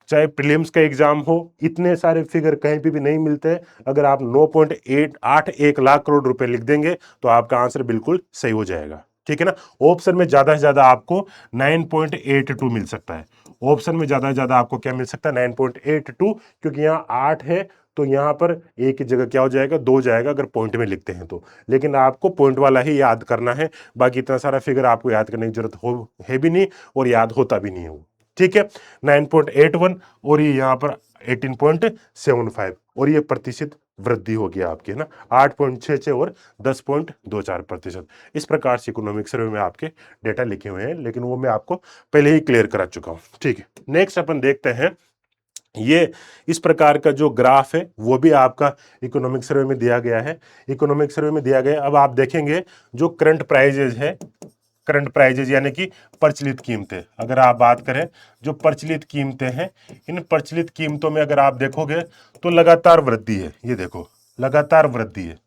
चाहे प्रीलिम्स का एग्जाम हो, इतने सारे फिगर कहीं पे भी नहीं मिलते हैं। अगर आप 9.81 लाख करोड़ रुपए लिख देंगे तो आपका आंसर बिल्कुल सही हो जाएगा, ठीक है ना। ऑप्शन में ज्यादा से ज्यादा आपको 9.82 मिल सकता है। ऑप्शन में ज्यादा से ज्यादा आपको क्या मिल सकता है, 9.82, क्योंकि यहाँ 8 है तो यहाँ पर एक की जगह क्या हो जाएगा, 2 जाएगा अगर पॉइंट में लिखते हैं तो। लेकिन आपको पॉइंट वाला ही याद करना है, बाकी इतना सारा फिगर आपको याद करने की जरूरत हो है भी नहीं और याद होता भी नहीं है वो, ठीक है। 9.81 और ये यहाँ पर 18.75, और ये प्रतिशत वृद्धि होगी आपकी, है ना, 8.66 और 10.24%। इस प्रकार से इकोनॉमिक सर्वे में आपके डेटा लिखे हुए हैं, लेकिन वो मैं आपको पहले ही क्लियर करा चुका हूं, ठीक है। नेक्स्ट अपन देखते हैं, ये इस प्रकार का जो ग्राफ है वो भी आपका इकोनॉमिक सर्वे में दिया गया है। इकोनॉमिक सर्वे में दिया गया, अब आप देखेंगे जो करंट प्राइजेज है, करंट प्राइजेज यानी कि प्रचलित कीमतें, अगर आप बात करें जो प्रचलित कीमतें हैं, इन प्रचलित कीमतों में अगर आप देखोगे तो लगातार वृद्धि है। ये देखो लगातार वृद्धि है,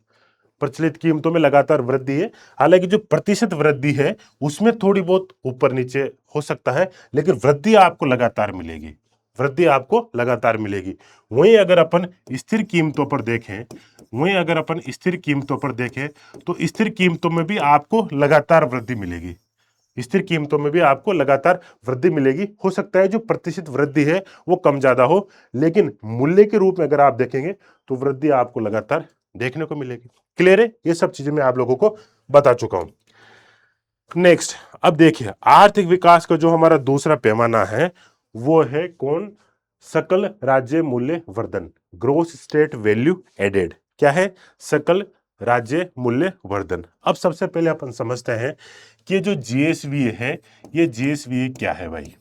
प्रचलित कीमतों में लगातार वृद्धि है। हालांकि जो प्रतिशत वृद्धि है उसमें थोड़ी बहुत ऊपर नीचे हो सकता है, लेकिन वृद्धि आपको लगातार मिलेगी, वृद्धि आपको लगातार मिलेगी। वहीं अगर अपन स्थिर कीमतों पर देखें, तो स्थिर कीमतों में भी आपको लगातार वृद्धि मिलेगी, स्थिर कीमतों में भी आपको लगातार वृद्धि मिलेगी। हो सकता है जो प्रतिशत वृद्धि है वो कम ज्यादा हो, लेकिन मूल्य के रूप में अगर आप देखेंगे तो वृद्धि आपको लगातार देखने को मिलेगी। क्लियर है? ये सब चीजें मैं आप लोगों को बता चुका हूं। नेक्स्ट, अब देखिए आर्थिक विकास का जो हमारा दूसरा पैमाना है वो है कौन? सकल राज्य मूल्य वर्धन, ग्रोस स्टेट वैल्यू एडेड। क्या है? सकल राज्य मूल्य वर्धन। अब सबसे पहले अपन समझते हैं कि जो जीएसवी है, ये जीएसवी क्या है भाई?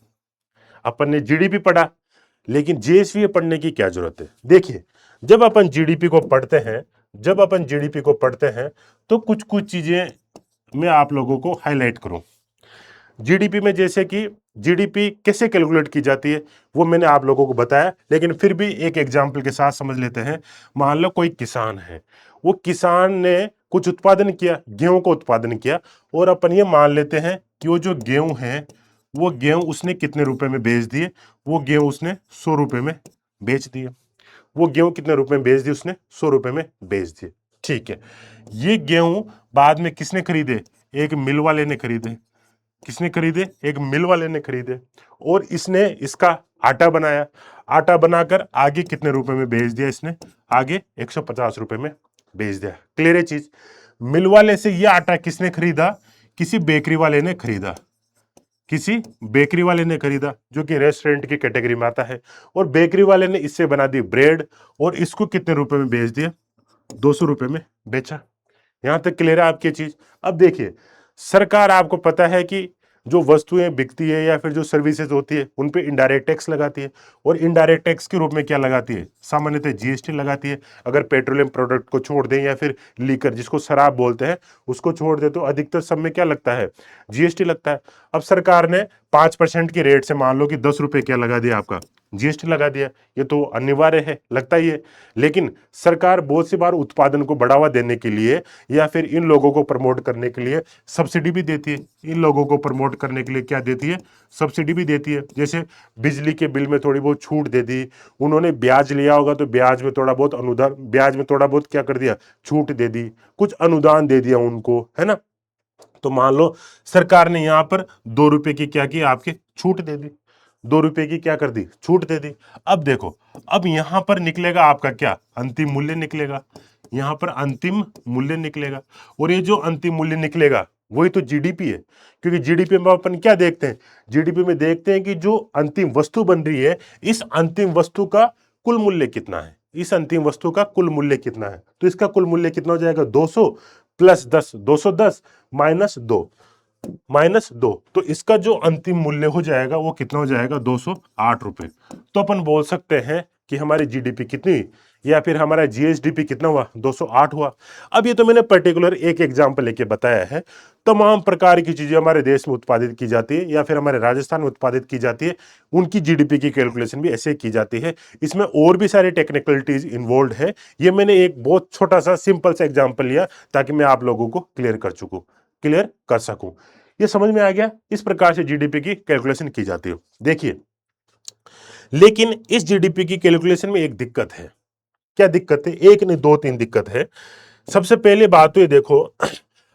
अपन ने जीडीपी पढ़ा, लेकिन जीएसवी पढ़ने की क्या जरूरत है? देखिए, जब अपन जीडीपी को पढ़ते हैं, तो कुछ कुछ चीजें मैं आप लोगों को हाईलाइट करूं। जीडीपी में जैसे कि जीडीपी कैसे कैलकुलेट की जाती है वो मैंने आप लोगों को बताया, लेकिन फिर भी एक एग्जाम्पल के साथ समझ लेते हैं। मान लो कोई किसान है, वो किसान ने कुछ उत्पादन किया, गेहूं का उत्पादन किया, और अपन ये मान लेते हैं कि वो जो गेहूं है वो गेहूं उसने कितने रुपए में बेच दिए? वो गेहूं उसने 100 रुपए में बेच दिए। वो गेहूं कितने रुपए में बेच दिए? उसने 100 रुपए में बेच दिए। ठीक है, ये गेहूं बाद में किसने खरीदे? एक मिल वाले ने खरीदे। किसने खरीदे? एक मिल वाले ने खरीदे, और इसने इसका आटा बनाया। आटा बनाकर आगे कितने रुपए में बेच दिया? इसने आगे 150 रुपए में बेच दिया। क्लियर है चीज? मिल वाले से ये आटा किसने खरीदा? किसी बेकरी वाले ने खरीदा, किसी बेकरी वाले ने खरीदा, जो कि रेस्टोरेंट की कैटेगरी में आता है। और बेकरी वाले ने इससे बना दी ब्रेड, और इसको कितने रुपए में बेच दिया? 200 रुपए में बेचा। यहां तक क्लियर है आपकी चीज? अब देखिए, सरकार आपको पता है कि जो वस्तुएं बिकती है या फिर जो सर्विसेज होती है उन पे इनडायरेक्ट टैक्स लगाती है, और इनडायरेक्ट टैक्स के रूप में क्या लगाती है? सामान्यतः जीएसटी लगाती है। अगर पेट्रोलियम प्रोडक्ट को छोड़ दें या फिर लीकर, जिसको शराब बोलते हैं, उसको छोड़ दे तो अधिकतर सब में क्या लगता है? जीएसटी लगता है। अब सरकार ने 5% की रेट से मान लो कि 10 रुपए क्या लगा दिया? आपका जीएसटी लगा दिया। ये तो अनिवार्य है, लगता ही है। लेकिन सरकार बहुत सी बार उत्पादन को बढ़ावा देने के लिए या फिर इन लोगों को प्रमोट करने के लिए सब्सिडी भी देती है। इन लोगों को प्रमोट करने के लिए क्या देती है? सब्सिडी भी देती है। जैसे बिजली के बिल में थोड़ी बहुत छूट दे दी, उन्होंने ब्याज लिया होगा तो ब्याज में थोड़ा बहुत अनुदान, ब्याज में थोड़ा बहुत क्या कर दिया? छूट दे दी, कुछ अनुदान दे दिया उनको, है ना? तो मान लो सरकार ने यहां पर 2 रुपए की क्या की? आपके छूट दे दी। 2 रुपए की क्या कर दी? छूट दे दी। अब देखो, अब यहां पर निकलेगा आपका क्या? अंतिम मूल्य निकलेगा। यहां पर अंतिम मूल्य निकलेगा, और ये जो अंतिम मूल्य निकलेगा वही तो जीडीपी है। क्योंकि जीडीपी में अपन क्या देखते हैं? जीडीपी में देखते हैं कि जो अंतिम वस्तु बन रही है, इस अंतिम वस्तु का कुल मूल्य कितना है? इस अंतिम वस्तु का कुल मूल्य कितना है? तो इसका कुल मूल्य कितना हो जाएगा? 200 प्लस 10, 210 माइनस 2 तो इसका जो अंतिम मूल्य हो जाएगा वो कितना हो जाएगा? 208 रुपए। तो अपन बोल सकते हैं कि हमारी जीडीपी कितनी, या फिर हमारा जीएसडीपी कितना हुआ? 208 हुआ। अब ये तो मैंने पर्टिकुलर एक एग्जांपल लेके बताया है। तमाम प्रकार की चीजें हमारे देश में उत्पादित की जाती है या फिर हमारे राजस्थान में उत्पादित की जाती है, उनकी जीडीपी की कैलकुलेशन भी ऐसे की जाती है। इसमें और भी सारी टेक्निकलिटीज इन्वॉल्व है। ये मैंने एक बहुत छोटा सा सिंपल सा एग्जाम्पल लिया ताकि मैं आप लोगों को क्लियर कर सकूं। ये समझ में आ गया? इस प्रकार से जीडीपी की कैलकुलेशन की जाती है। देखिए, लेकिन इस जीडीपी की कैलकुलेशन में एक दिक्कत है। क्या दिक्कत है? एक नहीं, दो तीन दिक्कत है। सबसे पहले बात तो ये देखो,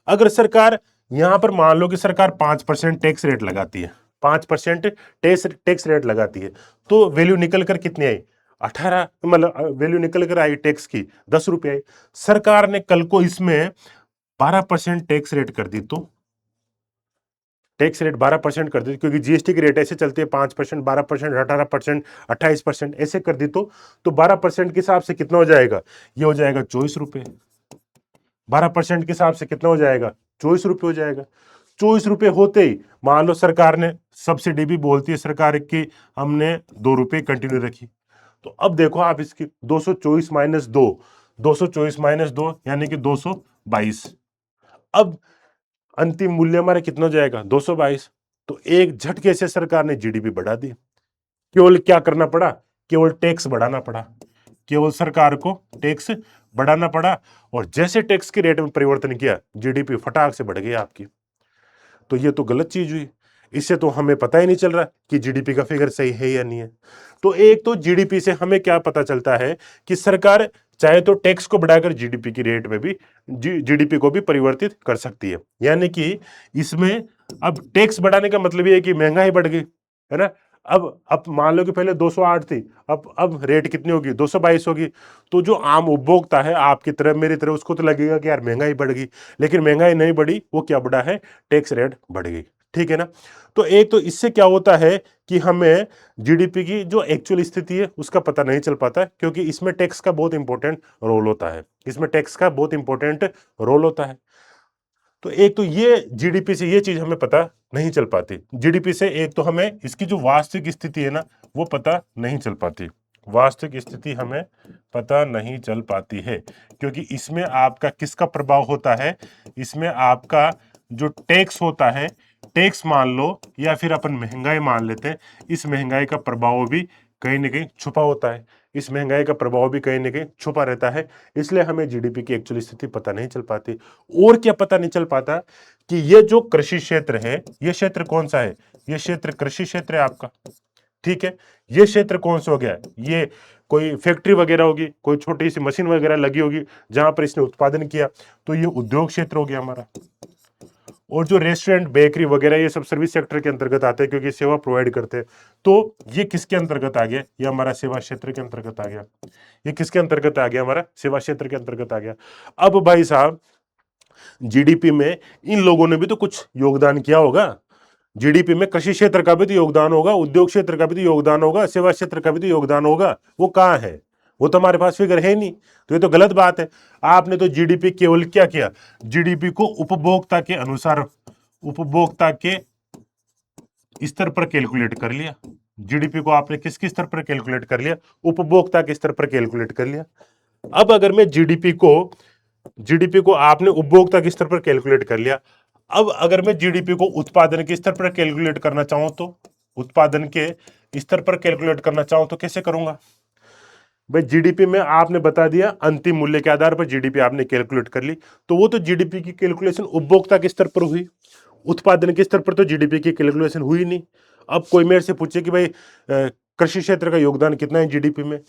अगर सरकार यहां पर मान लो कि सरकार 5% टैक्स रेट लगाती है, 5% टैक्स रेट लगाती है, तो वैल्यू निकल कर कितनी आई? 18, मतलब वैल्यू निकल कर आई टैक्स की 10 रुपए आई। सरकार ने कल को इसमें 12% टैक्स रेट कर दी, तो टैक्स रेट 12% कर दी, क्योंकि जीएसटी की रेट ऐसे चलती है 5%, 12%, 18%, 28% ऐसे कर दी, तो 12% के हिसाब से कितना हो जाएगा? ये हो जाएगा 24 रुपए। 12% के हिसाब से कितना हो जाएगा? 24 रुपए हो जाएगा। 24 रुपए होते ही मान लो सरकार ने सब्सिडी भी बोलती है सरकार की, हमने 2 रुपए कंटिन्यू रखी। तो अब देखो आप इसकी 224 माइनस 2, 224 माइनस 2 यानी कि 222। अब अंतिम मूल्य हमारा कितना हो जाएगा? 222। तो एक झटके से सरकार ने जीडीपी बढ़ा दी। केवल क्या करना पड़ा? केवल टैक्स बढ़ाना पड़ा। केवल सरकार को टैक्स बढ़ाना पड़ा, और जैसे टैक्स के रेट में परिवर्तन किया जीडीपी फटाक से बढ़ गई आपकी। तो ये तो गलत चीज हुई। इससे तो हमें पता ही नहीं चल रहा कि जीडीपी का फिगर सही है या नहीं है। तो एक तो जीडीपी से हमें क्या पता चलता है कि सरकार चाहे तो टैक्स को बढ़ाकर जीडीपी की रेट में भी जीडीपी को भी परिवर्तित कर सकती है। यानी कि इसमें अब टैक्स बढ़ाने का मतलब ये है कि महंगाई बढ़ गई, है ना। अब मान लो कि पहले 208 थी, अब रेट कितनी होगी, 222 होगी। तो जो आम उपभोक्ता है आपकी तरह मेरी तरह, उसको तो लगेगा कि यार महंगाई बढ़ गई, लेकिन महंगाई नहीं बढ़ी, वो क्या बढ़ा है, टैक्स रेट बढ़ गई। ठीक है ना। तो एक तो इससे क्या होता है कि हमें जीडीपी की जो एक्चुअल स्थिति है उसका पता नहीं चल पाता, क्योंकि इसमें टैक्स का बहुत इंपॉर्टेंट रोल होता है, इसमें टैक्स का बहुत इंपॉर्टेंट रोल होता है। तो एक तो ये जीडीपी से ये चीज हमें पता नहीं चल पाती। जीडीपी से एक तो हमें इसकी जो वास्तविक स्थिति है ना वो पता नहीं चल पाती, वास्तविक स्थिति हमें पता नहीं चल पाती है, क्योंकि इसमें आपका किसका प्रभाव होता है, इसमें आपका जो टैक्स होता है, टैक्स मान लो या फिर अपन महंगाई मान लेते हैं, इस महंगाई का प्रभाव भी कहीं ना कहीं छुपा होता है, इस महंगाई का प्रभाव भी कहीं ना कहीं छुपा रहता है। इसलिए हमें जीडीपी की एक्चुअल स्थिति पता नहीं चल पाती। और क्या पता नहीं चल पाता कि ये जो कृषि क्षेत्र है, ये क्षेत्र कौन सा है, ये क्षेत्र कृषि क्षेत्र है आपका। ठीक है, ये क्षेत्र कौन सा हो गया, ये कोई फैक्ट्री वगैरह होगी, कोई छोटी सी मशीन वगैरह लगी होगी जहां पर इसने उत्पादन किया, तो ये उद्योग क्षेत्र हो गया हमारा। और जो रेस्टोरेंट, बेकरी वगैरह, ये सब सर्विस सेक्टर के अंतर्गत आते हैं, क्योंकि सेवा प्रोवाइड करते हैं। तो ये किसके अंतर्गत आ गया, ये हमारा सेवा क्षेत्र के अंतर्गत आ गया। ये किसके अंतर्गत आ गया, हमारा सेवा क्षेत्र के अंतर्गत आ गया। अब भाई साहब, जीडीपी में इन लोगों ने भी तो कुछ योगदान किया होगा। जीडीपी में कृषि क्षेत्र का भी तो योगदान होगा, उद्योग क्षेत्र का भी तो योगदान होगा, सेवा क्षेत्र का भी तो योगदान होगा। वो कहां है, वो तो हमारे पास फिगर है नहीं। तो ये तो गलत बात है। आपने तो जीडीपी केवल क्या किया, जीडीपी को उपभोक्ता के अनुसार, उपभोक्ता के स्तर पर कैलकुलेट कर लिया। जीडीपी को आपने किसके स्तर पर कैलकुलेट कर लिया, उपभोक्ता के स्तर पर कैलकुलेट कर लिया। अब अगर मैं जीडीपी को आपने उपभोक्ता के स्तर पर कैलकुलेट कर लिया, अब अगर मैं जीडीपी को उत्पादन के स्तर पर कैलकुलेट करना चाहूं, तो उत्पादन के स्तर पर कैलकुलेट करना चाहूं तो कैसे करूंगा। भाई जीडीपी में आपने बता दिया, अंतिम मूल्य के आधार पर जीडीपी आपने कैलकुलेट कर ली, तो वो तो जीडीपी की कैलकुलेशन उपभोक्ता के स्तर पर हुई, उत्पादन के स्तर पर तो जीडीपी की कैलकुलेशन हुई नहीं। अब कोई मेरे से पूछे कि भाई कृषि क्षेत्र का योगदान कितना है जीडीपी में,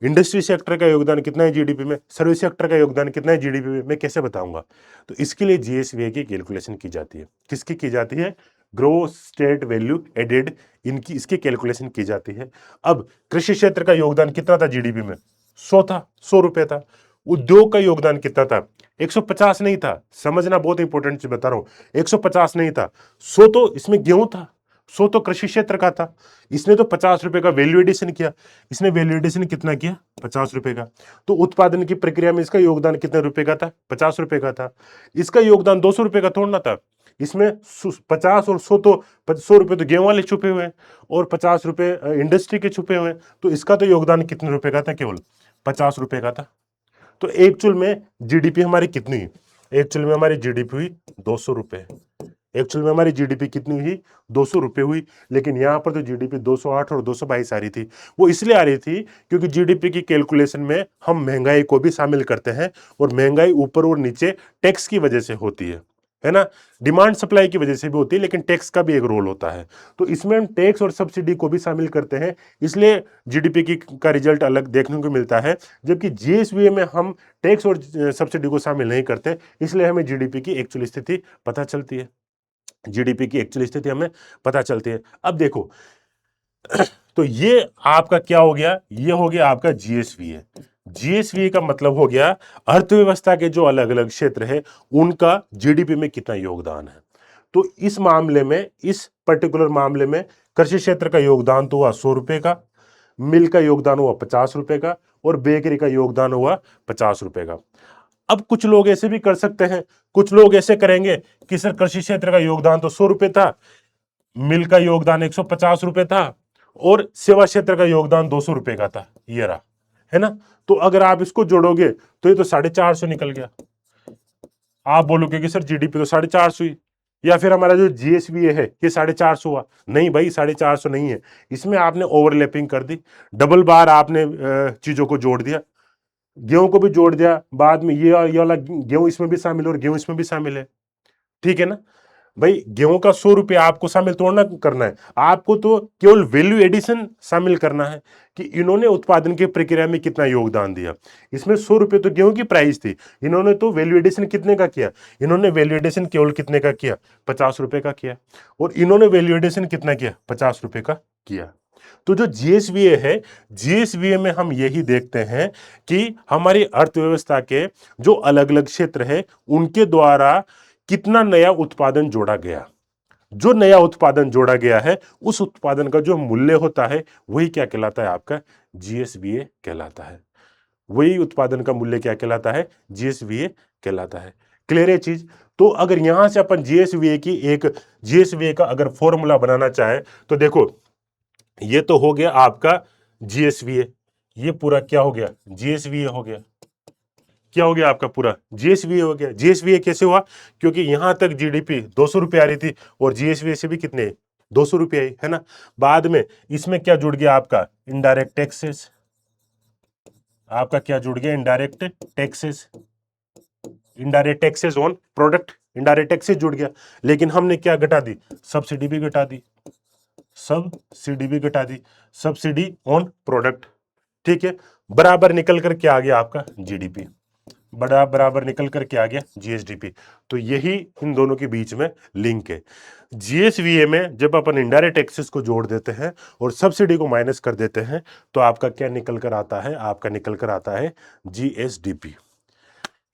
इंडस्ट्री सेक्टर का योगदान कितना है जीडीपी में, सर्विस सेक्टर का योगदान कितना है जीडीपी में, मैं कैसे बताऊंगा। तो इसके लिए जीएसवीए की कैलकुलेशन की जाती है। किसकी की जाती है, ग्रोस स्टेट वैल्यू एडेड, इनकी इसकी कैलकुलेशन की जाती है। अब कृषि क्षेत्र का योगदान कितना था जीडीपी में, 100 था, 100 रुपए था। उद्योग का योगदान कितना था, 150 नहीं था। समझना बहुत इंपॉर्टेंट चीज बता रहा हूं, 150 नहीं था, 100 तो इसमें गेहूं था, 100 तो कृषि क्षेत्र का था। इसने तो 50 रुपए का वैल्यू एडिशन किया, इसने वैल्यू एडिशन कितना किया, 50 रुपए का। तो उत्पादन की प्रक्रिया में इसका योगदान कितने रुपए का था, 50 रुपए का था। इसका योगदान 200 रुपए का थोड़ा ना था। इसमें 50 और 100 तो 100 रुपए तो गेहूं वाले छुपे हुए हैं, और 50 रुपए इंडस्ट्री के छुपे हुए हैं। तो इसका तो योगदान कितने रुपए का था, केवल 50 रुपए का था। तो एक्चुअल में जीडीपी हमारी कितनी हुई, एक्चुअल में हमारी जीडीपी हुई 200 रुपए। एक्चुअल में हमारी जीडीपी कितनी हुई, 200 रुपए हुई। लेकिन यहां पर तो जीडीपी 208 और 222 आ रही थी। वो इसलिए आ रही थी क्योंकि जीडीपी की कैलकुलेशन में हम महंगाई को भी शामिल करते हैं, और महंगाई ऊपर और नीचे टैक्स की वजह से होती है ना। डिमांड सप्लाई की वजह से भी होती है, लेकिन टैक्स का भी एक रोल होता है। तो इसमें हम टैक्स और सब्सिडी को भी शामिल करते हैं, इसलिए जीडीपी की का रिजल्ट अलग देखने को मिलता है। जबकि जीएसवीए में हम टैक्स और सब्सिडी को शामिल नहीं करते, इसलिए हमें जीडीपी की एक्चुअल स्थिति पता चलती है, जीडीपी की एक्चुअल स्थिति हमें पता चलती है। अब देखो, तो ये आपका क्या हो गया, ये हो गया आपका जीएसवीए। जीएसवीए का मतलब हो गया अर्थव्यवस्था के जो अलग अलग क्षेत्र है उनका जीडीपी में कितना योगदान है। तो इस मामले में, इस पर्टिकुलर मामले में कृषि क्षेत्र का योगदान तो हुआ 100 रुपए का, मिल का योगदान हुआ 50 रुपए का, और बेकरी का योगदान हुआ 50 रुपए का। अब कुछ लोग ऐसे भी कर सकते हैं, कुछ लोग ऐसे करेंगे कि सर कृषि क्षेत्र का योगदान तो 100 रुपए था, मिल का योगदान 150 रुपए था, और सेवा क्षेत्र का योगदान 200 रुपए का था, ये रहा, है ना। तो अगर आप इसको जोड़ोगे तो ये तो 450 निकल गया। आप बोलोगे कि सर जीडीपी तो 450 हुई, या फिर हमारा जो जीएसवीए है ये 450 हुआ। नहीं भाई, 450 नहीं है, इसमें आपने ओवरलैपिंग कर दी, डबल बार आपने चीजों को जोड़ दिया। गेहूं को भी जोड़ दिया, बाद में ये वाला गेहूं इसमें भी शामिल और गेहूं इसमें भी शामिल है, ठीक है ना भाई। गेहूं का 100 रुपया आपको शामिल थोड़ा ना करना है, आपको तो केवल वैल्यू एडिशन शामिल करना है कि इन्होंने उत्पादन की प्रक्रिया में कितना योगदान दिया। इसमें 100 रुपये तो गेहूं की प्राइस थी, इन्होंने तो वैल्यू एडिशन कितने का किया, इन्होंने वैल्यू एडिशन केवल कितने का किया, 50 रुपए का किया, और इन्होंने वैल्यू एडिशन कितना किया, 50 रुपए का किया। तो जो जीएसवीए है, जीएसवीए में हम यही देखते हैं कि हमारी अर्थव्यवस्था के जो अलग अलग क्षेत्र है उनके द्वारा कितना नया उत्पादन जोड़ा गया। जो नया उत्पादन जोड़ा गया है उस उत्पादन का जो मूल्य होता है वही क्या कहलाता है, आपका जीएसवीए कहलाता है। वही उत्पादन का मूल्य क्या कहलाता है, जीएसवीए कहलाता है। क्लियर है चीज। तो अगर यहां से अपन जीएसवीए की एक जीएसवीए का अगर फॉर्मूला बनाना चाहे तो देखो, ये तो हो गया आपका जीएसवीए, ये पूरा क्या हो गया, जीएसवीए हो गया। क्या हो गया आपका पूरा जीएसवीए हो गया। जीएसवीए कैसे हुआ, क्योंकि यहां तक जीडीपी 200 रुपये आ रही थी और जीएसवीए से भी कितने 200 रुपये आई, है ना। बाद में इसमें क्या जुड़ गया आपका इनडायरेक्ट टैक्सेस, आपका क्या जुड़ गया indirect taxes, indirect taxes on product, indirect taxes जुड़ गया। लेकिन हमने क्या घटा दी, सब्सिडी भी घटा दी, सब्सिडी भी घटा दी, सब्सिडी ऑन प्रोडक्ट, ठीक है। बराबर निकल कर क्या आ गया आपका जीडीपी, बड़ा बराबर निकल कर के आ गया जीएसडीपी। तो यही इन दोनों के बीच में लिंक है। जीएसवीए में जब अपन इनडायरेक्ट टैक्सेस को जोड़ देते हैं और सब्सिडी को माइनस कर देते हैं तो आपका क्या निकल कर आता है, आपका निकल कर आता है जीएसडीपी।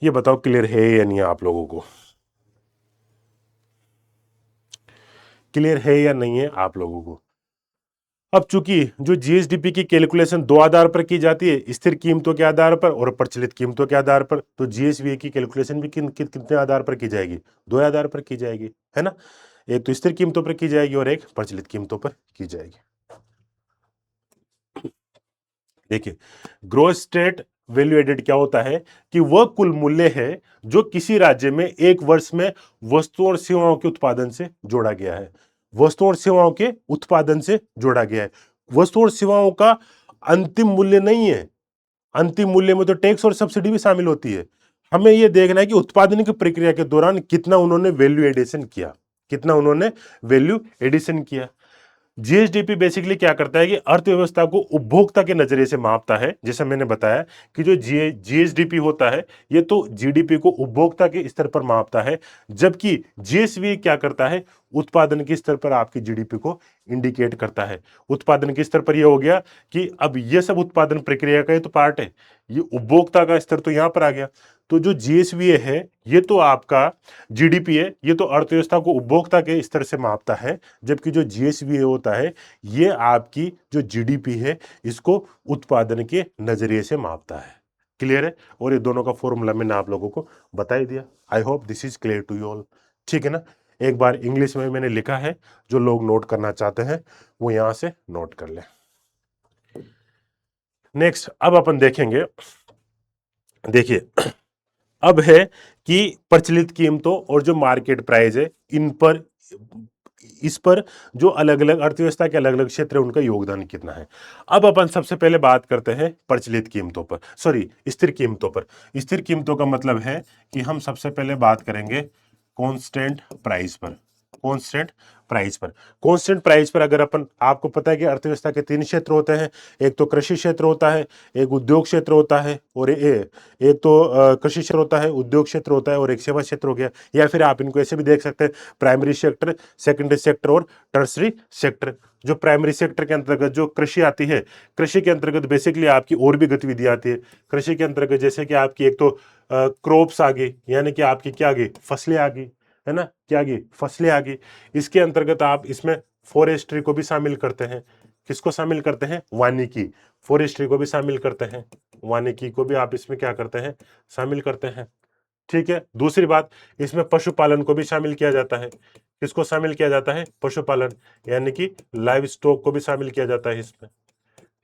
ये बताओ क्लियर है या नहीं आप लोगों को, क्लियर है या नहीं है आप लोगों को। अब चूंकि जो जीएसडीपी की कैलकुलेशन दो आधार पर की जाती है, स्थिर कीमतों के आधार पर और प्रचलित कीमतों के आधार पर, तो जीएसवीए की कैलकुलेशन भी कितने आधार पर की जाएगी, दो आधार पर की जाएगी, है ना। एक तो स्थिर कीमतों पर की जाएगी और एक प्रचलित कीमतों पर की जाएगी। देखिए, ग्रोस स्टेट वैल्यू एडेड क्या होता है कि वह कुल मूल्य है जो किसी राज्य में एक वर्ष में वस्तुओं और सेवाओं के उत्पादन से जोड़ा गया है, वस्तुओं और सेवाओं के उत्पादन से जोड़ा गया है। वस्तुओं और सेवाओं का अंतिम मूल्य नहीं है, अंतिम मूल्य में तो टैक्स और सब्सिडी भी शामिल होती है। हमें यह देखना है कि उत्पादन की प्रक्रिया के दौरान कितना उन्होंने वैल्यू एडिशन किया, कितना उन्होंने वैल्यू एडिशन किया। जीएसडीपी बेसिकली क्या करता है कि अर्थव्यवस्था को उपभोक्ता के नजरिए से मापता है। जैसे मैंने बताया कि जो जीएसडीपी होता है ये तो जीडीपी को उपभोक्ता के स्तर पर मापता है, जबकि जीएसवी क्या करता है, उत्पादन के स्तर पर आपकी जीडीपी को इंडिकेट करता है। उत्पादन के स्तर पर यह हो गया कि अब ये सब उत्पादन प्रक्रिया का ही तो पार्ट है, ये उपभोक्ता का स्तर तो यहां पर आ गया। तो जो जीएसवीए है ये तो आपका जीडीपी है, ये तो अर्थव्यवस्था को उपभोक्ता के स्तर से मापता है, जबकि जो जीएसवीए होता है ये आपकी जो जीडीपी है इसको उत्पादन के नजरिए से मापता है। क्लियर है। और ये दोनों का फॉर्मूला मैंने आप लोगों को बता ही दिया। I hope this is clear to you all, ठीक है ना। एक बार इंग्लिश में मैंने लिखा है, जो लोग नोट करना चाहते हैं वो यहां से नोट कर लें। नेक्स्ट अब अपन देखेंगे, देखिए अब है कि प्रचलित कीमतों और जो मार्केट प्राइस है इन पर, इस पर जो अलग अलग अर्थव्यवस्था के अलग अलग क्षेत्र है उनका योगदान कितना है। अब अपन सबसे पहले बात करते हैं प्रचलित कीमतों पर, सॉरी स्थिर कीमतों पर। स्थिर कीमतों का मतलब है कि हम सबसे पहले बात करेंगे कांस्टेंट प्राइस पर, कांस्टेंट प्राइस पर। कांस्टेंट प्राइस पर अगर अपन, आपको पता है कि अर्थव्यवस्था के तीन क्षेत्र होते हैं, एक तो कृषि क्षेत्र होता है, एक उद्योग क्षेत्र होता है और एक तो कृषि क्षेत्र होता है, उद्योग क्षेत्र होता है और एक सेवा क्षेत्र हो गया। या फिर आप इनको ऐसे भी देख सकते हैं, प्राइमरी सेक्टर, सेकेंडरी सेक्टर और टर्सरी सेक्टर। जो प्राइमरी सेक्टर के अंतर्गत जो कृषि आती है, कृषि के अंतर्गत बेसिकली आपकी और भी गतिविधियां आती है। कृषि के अंतर्गत जैसे कि आपकी एक तो क्रॉप्स आ गई, यानी कि आपकी क्या आ गई, फसलें आ गई, है ना, क्या आ गई, फसलें आ गई। इसके अंतर्गत आप इसमें फॉरेस्ट्री को भी शामिल करते हैं। किसको शामिल करते हैं, वानिकी, फॉरेस्ट्री को भी शामिल करते हैं, वानिकी को भी आप इसमें क्या करते हैं, शामिल करते हैं। ठीक है। दूसरी बात, इसमें पशुपालन को भी शामिल किया जाता है। किसको शामिल किया जाता है, पशुपालन, यानी कि लाइव स्टॉक को भी शामिल किया जाता है इसमें।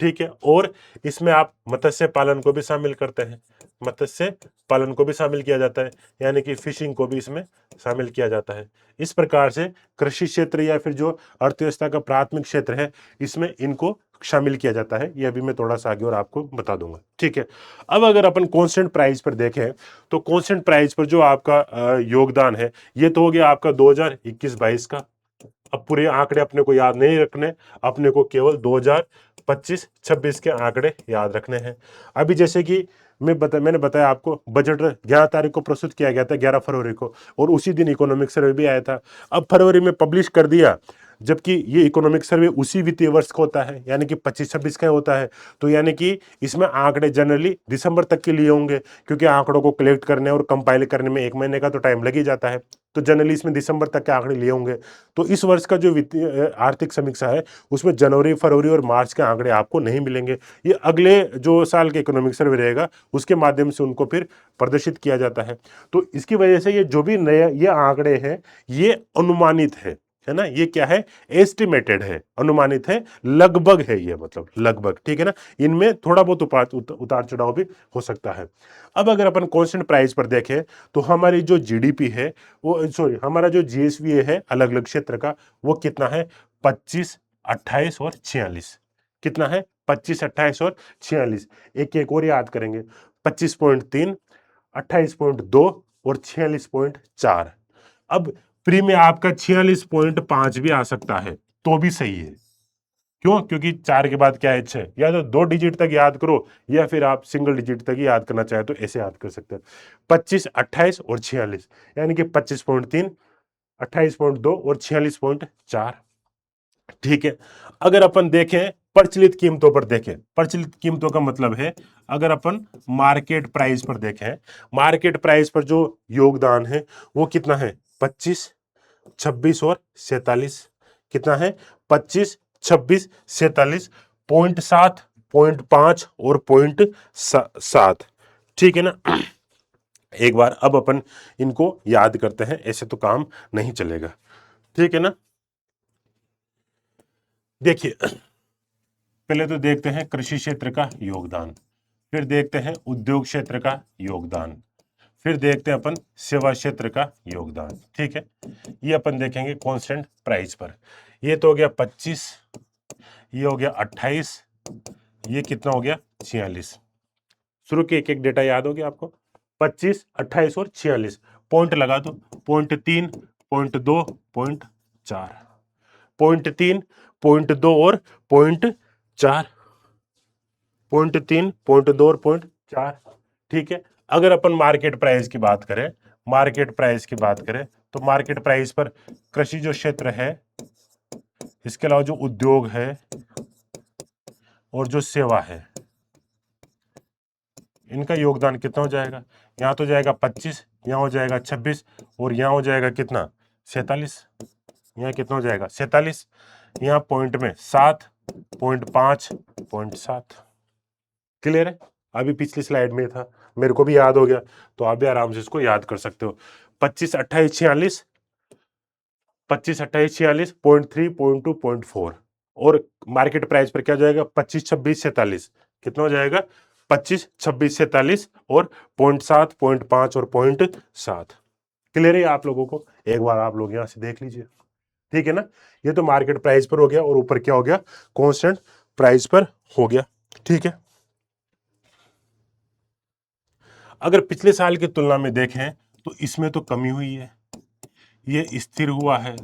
ठीक है। और इसमें आप मत्स्य पालन को भी शामिल करते हैं, मत्स्य पालन को भी शामिल किया जाता है, यानी कि फिशिंग को भी इसमें शामिल किया जाता है। इस प्रकार से कृषि क्षेत्र या फिर जो अर्थव्यवस्था का प्राथमिक क्षेत्र है इसमें इनको शामिल किया जाता है, ये अभी मैं थोड़ा सा आगे और आपको बता दूंगा। ठीक है, अब अगर अपन कांस्टेंट प्राइस पर देखें तो कांस्टेंट प्राइस पर जो आपका योगदान है, ये तो हो गया आपका 2021-22 का। अब पूरे आंकड़े अपने को याद नहीं रखने, अपने को केवल 2025-26 के आंकड़े याद रखने हैं। अभी जैसे कि मैंने बताया आपको, बजट 11 तारीख को प्रस्तुत किया गया था, 11 फरवरी को, और उसी दिन इकोनॉमिक सर्वे भी आया था। अब फरवरी में पब्लिश कर दिया, जबकि ये इकोनॉमिक सर्वे उसी वित्तीय वर्ष का होता है, यानी कि 25-26 का होता है। तो यानी कि इसमें आंकड़े जनरली दिसंबर तक के लिए होंगे, क्योंकि आंकड़ों को कलेक्ट करने और कंपाइल करने में 1 महीने का तो टाइम लग ही जाता है। तो जनरली इसमें दिसंबर तक के आंकड़े लिए होंगे। तो इस वर्ष का जो वित्तीय आर्थिक समीक्षा है, उसमें जनवरी, फरवरी और मार्च के आंकड़े आपको नहीं मिलेंगे। ये अगले जो साल के इकोनॉमिक सर्वे रहेगा, उसके माध्यम से उनको फिर प्रदर्शित किया जाता है। तो इसकी वजह से ये जो भी नए ये आंकड़े हैं, ये अनुमानित है ना, ये क्या है, एस्टिमेटेड है, अनुमानित है, लगभग है, ये मतलब लगभग। ठीक है ना, इनमें थोड़ा बहुत उतार चढ़ाव भी हो सकता है। अब अगर अपन कांस्टेंट प्राइस पर देखें तो हमारी जो जीडीपी है, वो सॉरी, हमारा जो जीएसवीए है अलग अलग क्षेत्र का, वो कितना है, 25, 28 और 46। कितना है, 25, 28 और 46। एक एक और याद करेंगे, 25.3, 28.2 और 46.4। अब प्री में आपका 46.5 भी आ सकता है, तो भी सही है। क्यों? क्योंकि 4 के बाद क्या है, 6। या तो 2 डिजिट तक याद करो, या फिर आप सिंगल डिजिट तक ही याद करना चाहे तो ऐसे याद कर सकते हैं, 25, 28 और 46, यानी कि 25.3, 28.2 और 46.4। ठीक है, अगर अपन देखें प्रचलित कीमतों पर देखें, प्रचलित कीमतों का मतलब है, अगर अपन मार्केट प्राइस पर देखें, मार्केट प्राइस पर जो योगदान है वो कितना है, 25, 26 और 47। कितना है, 25, 26, 47, 0.7, 0.5 और 0.7। ठीक है ना। एक बार अब अपन इनको याद करते हैं, ऐसे तो काम नहीं चलेगा। ठीक है ना, देखिए पहले तो देखते हैं कृषि क्षेत्र का योगदान, फिर देखते हैं उद्योग क्षेत्र का योगदान, फिर देखते हैं अपन सेवा क्षेत्र का योगदान। ठीक है, ये अपन देखेंगे कांस्टेंट प्राइस पर। ये तो हो गया 25, ये हो गया 28, ये कितना हो गया, 46। शुरू के एक एक डेटा याद हो गया आपको, 25, 28 और 46। पॉइंट लगा दो, 0.3, 0.2, 0.4, 0.3, 0.2 और 0.4, 0.3, 0.2 और 0.4। ठीक है, अगर अपन मार्केट प्राइस की बात करें, मार्केट प्राइस की बात करें तो मार्केट प्राइस पर कृषि जो क्षेत्र है, इसके अलावा जो उद्योग है और जो सेवा है, इनका योगदान कितना हो जाएगा, यहाँ तो जाएगा 25, यहाँ हो जाएगा 26 और यहाँ हो जाएगा कितना, 47। यहाँ कितना हो जाएगा, 47। यहाँ पॉइंट में 7, 0.5, 0.7। क्लियर है, अभी पिछली स्लाइड में था, मेरे को भी याद हो गया, तो आप भी आराम से इसको याद कर सकते हो। 25, 28, 46, 25, 28, 46, 0.3, 0.2, 0.4। और मार्केट प्राइस पर क्या हो जाएगा, 25, 26, 47। कितना हो जाएगा, 25, 26, 47 और 0.7, 0.5 और 0.7। क्लियर है आप लोगों को, एक बार आप लोग यहां से देख लीजिए। ठीक है ना, ये तो मार्केट प्राइस पर हो गया, और ऊपर क्या हो गया, कांस्टेंट प्राइस पर हो गया। ठीक है, अगर पिछले साल की तुलना में देखें तो इसमें तो कमी हुई है, ये स्थिर हुआ है,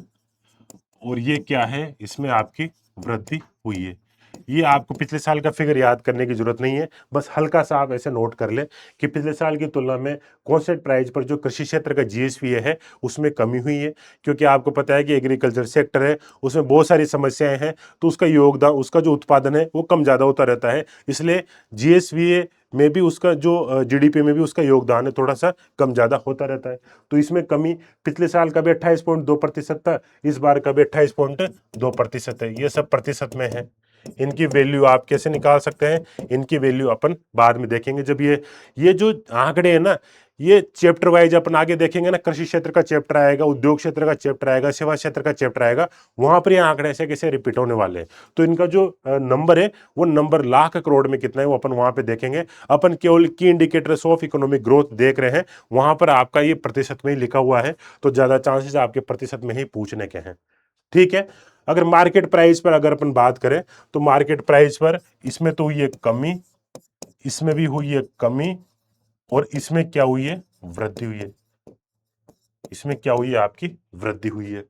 और ये क्या है, इसमें आपकी वृद्धि हुई है। ये आपको पिछले साल का फिगर याद करने की जरूरत नहीं है, बस हल्का सा आप ऐसे नोट कर ले कि पिछले साल की तुलना में कांस्टेंट प्राइस पर जो कृषि क्षेत्र का जीएसपी है उसमें कमी हुई है, क्योंकि आपको पता है कि एग्रीकल्चर सेक्टर है, उसमें बहुत सारी समस्याएं हैं, तो उसका योगदान, उसका जो उत्पादन है वो कम ज़्यादा होता रहता है, इसलिए जीएसवीए में भी उसका जो जीडीपी में भी उसका योगदान है थोड़ा सा कम ज़्यादा होता रहता है। तो इसमें कमी, पिछले साल का भी 28.2% था, इस बार का भी 28.2% है। ये सब प्रतिशत में है, इनकी वैल्यू आप कैसे निकाल सकते हैं, इनकी वैल्यू अपन बाद में देखेंगे, जब ये जो आंकड़े हैं ना, ये चैप्टर वाइज अपन आगे देखेंगे ना, कृषि क्षेत्र का चैप्टर आएगा, उद्योग क्षेत्र का चैप्टर आएगा, सेवा क्षेत्र का चैप्टर आएगा, वहां पर ये आंकड़े ऐसे कैसे रिपीट होने वाले हैं। तो इनका जो नंबर है, वो नंबर लाख करोड़ में कितना है वो अपन वहां पे देखेंगे। अपन केवल की इंडिकेटर्स ऑफ इकोनॉमिक ग्रोथ देख रहे हैं, वहां पर आपका ये प्रतिशत में ही लिखा हुआ है, तो ज्यादा चांसेस आपके प्रतिशत में ही पूछने के हैं। ठीक है, अगर मार्केट प्राइस पर अगर अपन बात करें तो मार्केट प्राइस पर इसमें तो हुई है कमी, इसमें भी हुई है कमी, और इसमें क्या हुई है, वृद्धि हुई है। इसमें क्या हुई है, आपकी वृद्धि हुई है।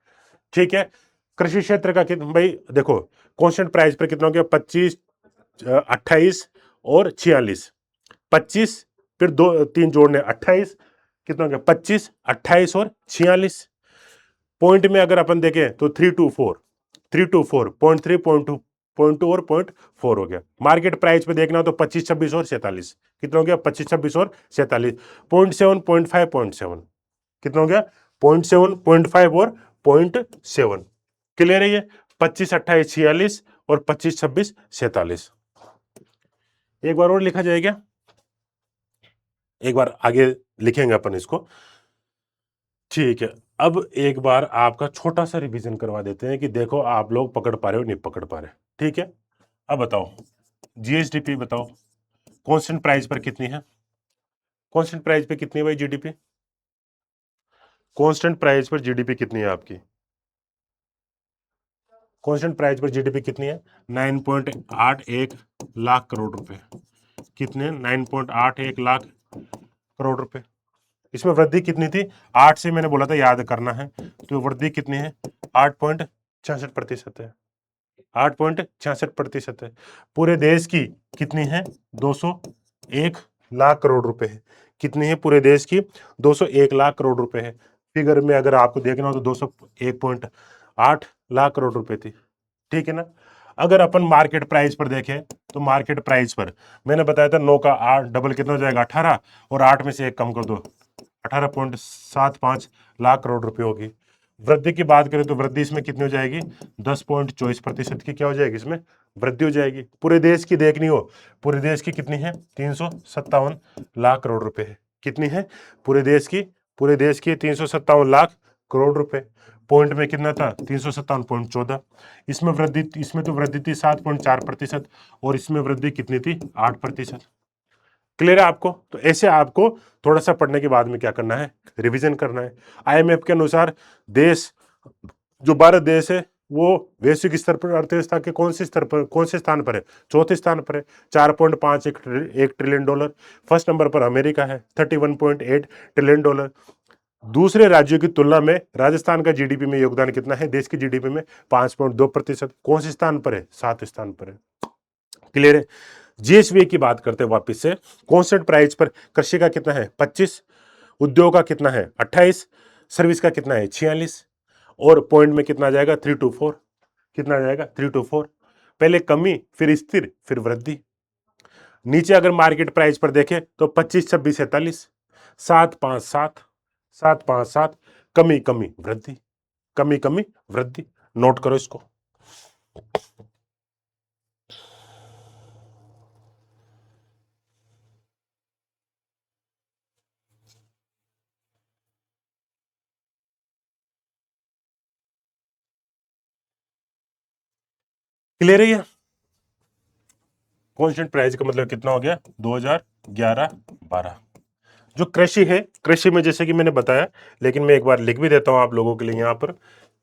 ठीक है। कृषि क्षेत्र का कितना भाई, देखो कांस्टेंट प्राइस पर कितना हो गया, 25, 28 और 46। 25 फिर दो तीन जोड़ने 28, कितना हो गया 25, 28 और 46। पॉइंट में अगर अपन देखें तो 324, 324, 0.3, 0.2, 0.2 और 0.4 हो गया। मार्केट प्राइस पे देखना हो तो 25, 26 और 47, कितना हो गया 25, 26 और 47, 0.7, 0.5, 0.7, कितना हो गया 0.7, 0.5 और 0.7। क्लियर है ये, 25, 28, 46 और 25, 26, 47। एक बार और लिखा जाएगा, एक बार आगे लिखेंगे अपन इसको। ठीक है। अब एक बार आपका छोटा सा रिवीजन करवा देते हैं कि देखो आप लोग पकड़ पा रहे हो नहीं पकड़ पा रहे। ठीक है। अब बताओ जीएसडीपी बताओ, कांस्टेंट प्राइस पर कितनी है, कांस्टेंट प्राइस पे कितनी है भाई जीडीपी, कांस्टेंट प्राइस पर जीडीपी कितनी है आपकी, कांस्टेंट प्राइस पर जीडीपी कितनी है, 9.81 लाख करोड़ रुपए। कितने, 9.81 लाख करोड़ रुपए। इसमें वृद्धि कितनी थी, 8 से मैंने बोला था याद करना है, तो वृद्धि कितनी है, 8.66% है, 8.66% है। पूरे देश की कितनी है, 201 लाख करोड़ रुपए है। कितनी है पूरे देश की, 201 लाख करोड़ रुपए है। फिगर में अगर आपको देखना हो तो 201.8 लाख करोड़ रुपए थी। ठीक है ना। अगर अपन मार्केट प्राइस पर देखें तो मार्केट प्राइस पर मैंने बताया था 9 का 8 डबल कितना हो जाएगा 18, और 8 में से 1 कम कर दो, 18.75 लाख करोड़ रुपए होगी। वृद्धि की बात करें तो वृद्धि इसमें कितनी हो जाएगी, 10.24% की क्या हो जाएगी, इसमें वृद्धि हो जाएगी। पूरे देश की देखनी हो, पूरे देश की कितनी है, 357 लाख करोड़ रुपए है। कितनी है पूरे देश की 357 लाख करोड़ रुपए। पॉइंट में कितना था, 357.14। इसमें वृद्धि, इसमें तो वृद्धि थी 7.4%, और इसमें वृद्धि कितनी थी, 8%। क्लियर है आपको। तो ऐसे आपको थोड़ा सा पढ़ने के बाद में क्या करना है, रिवीजन करना है। आईएमएफ के अनुसार देश, जो भारत देश है वो वैश्विक स्तर पर अर्थव्यवस्था के कौन से स्तर पर, कौन से स्थान पर है, चौथे स्थान पर है, 4.5 एक ट्रिलियन डॉलर। फर्स्ट नंबर पर अमेरिका है, 31.8 ट्रिलियन डॉलर। दूसरे राज्यों की तुलना में राजस्थान का जीडीपी में योगदान कितना है, देश की जीडीपी में 5.2%। कौन से स्थान पर है, 7 स्थान पर है। क्लियर है। जीएसवी की बात करते हैं वापस से। कांस्टेंट प्राइस पर कृषि का कितना है, 25, उद्योग का कितना है 28, सर्विस का कितना है 46, और पॉइंट में कितना आ जाएगा 324। कितना आ जाएगा 324। पहले कमी, फिर स्थिर, फिर वृद्धि। नीचे अगर मार्केट प्राइस पर देखें तो 25, 26, 47, 7, 5, 7, 7, 5, 7, कमी कमी वृद्धि, कमी कमी वृद्धि। नोट करो इसको। क्लियर है ये। कांस्टेंट प्राइस का मतलब कितना हो गया, 2011-12। जो कृषि है, कृषि में जैसे कि मैंने बताया, लेकिन मैं एक बार लिख भी देता हूं आप लोगों के लिए यहाँ पर।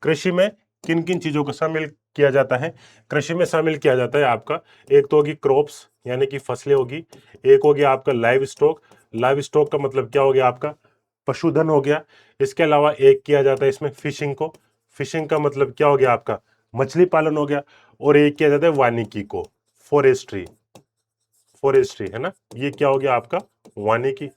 कृषि में किन किन चीजों को शामिल किया जाता है, कृषि में शामिल किया जाता है आपका, एक तो होगी क्रॉप्स यानी कि फसलें होगी, एक हो गया आपका लाइव स्टॉक। लाइव स्टॉक का मतलब क्या हो गया आपका, पशुधन हो गया। इसके अलावा एक किया जाता है इसमें फिशिंग को, फिशिंग का मतलब क्या हो गया आपका, मछली पालन हो गया। और एक किया जाता है वानिकी को, फॉरेस्ट्री, फॉरेस्ट्री है ना, ये क्या हो गया आपका वानिकी।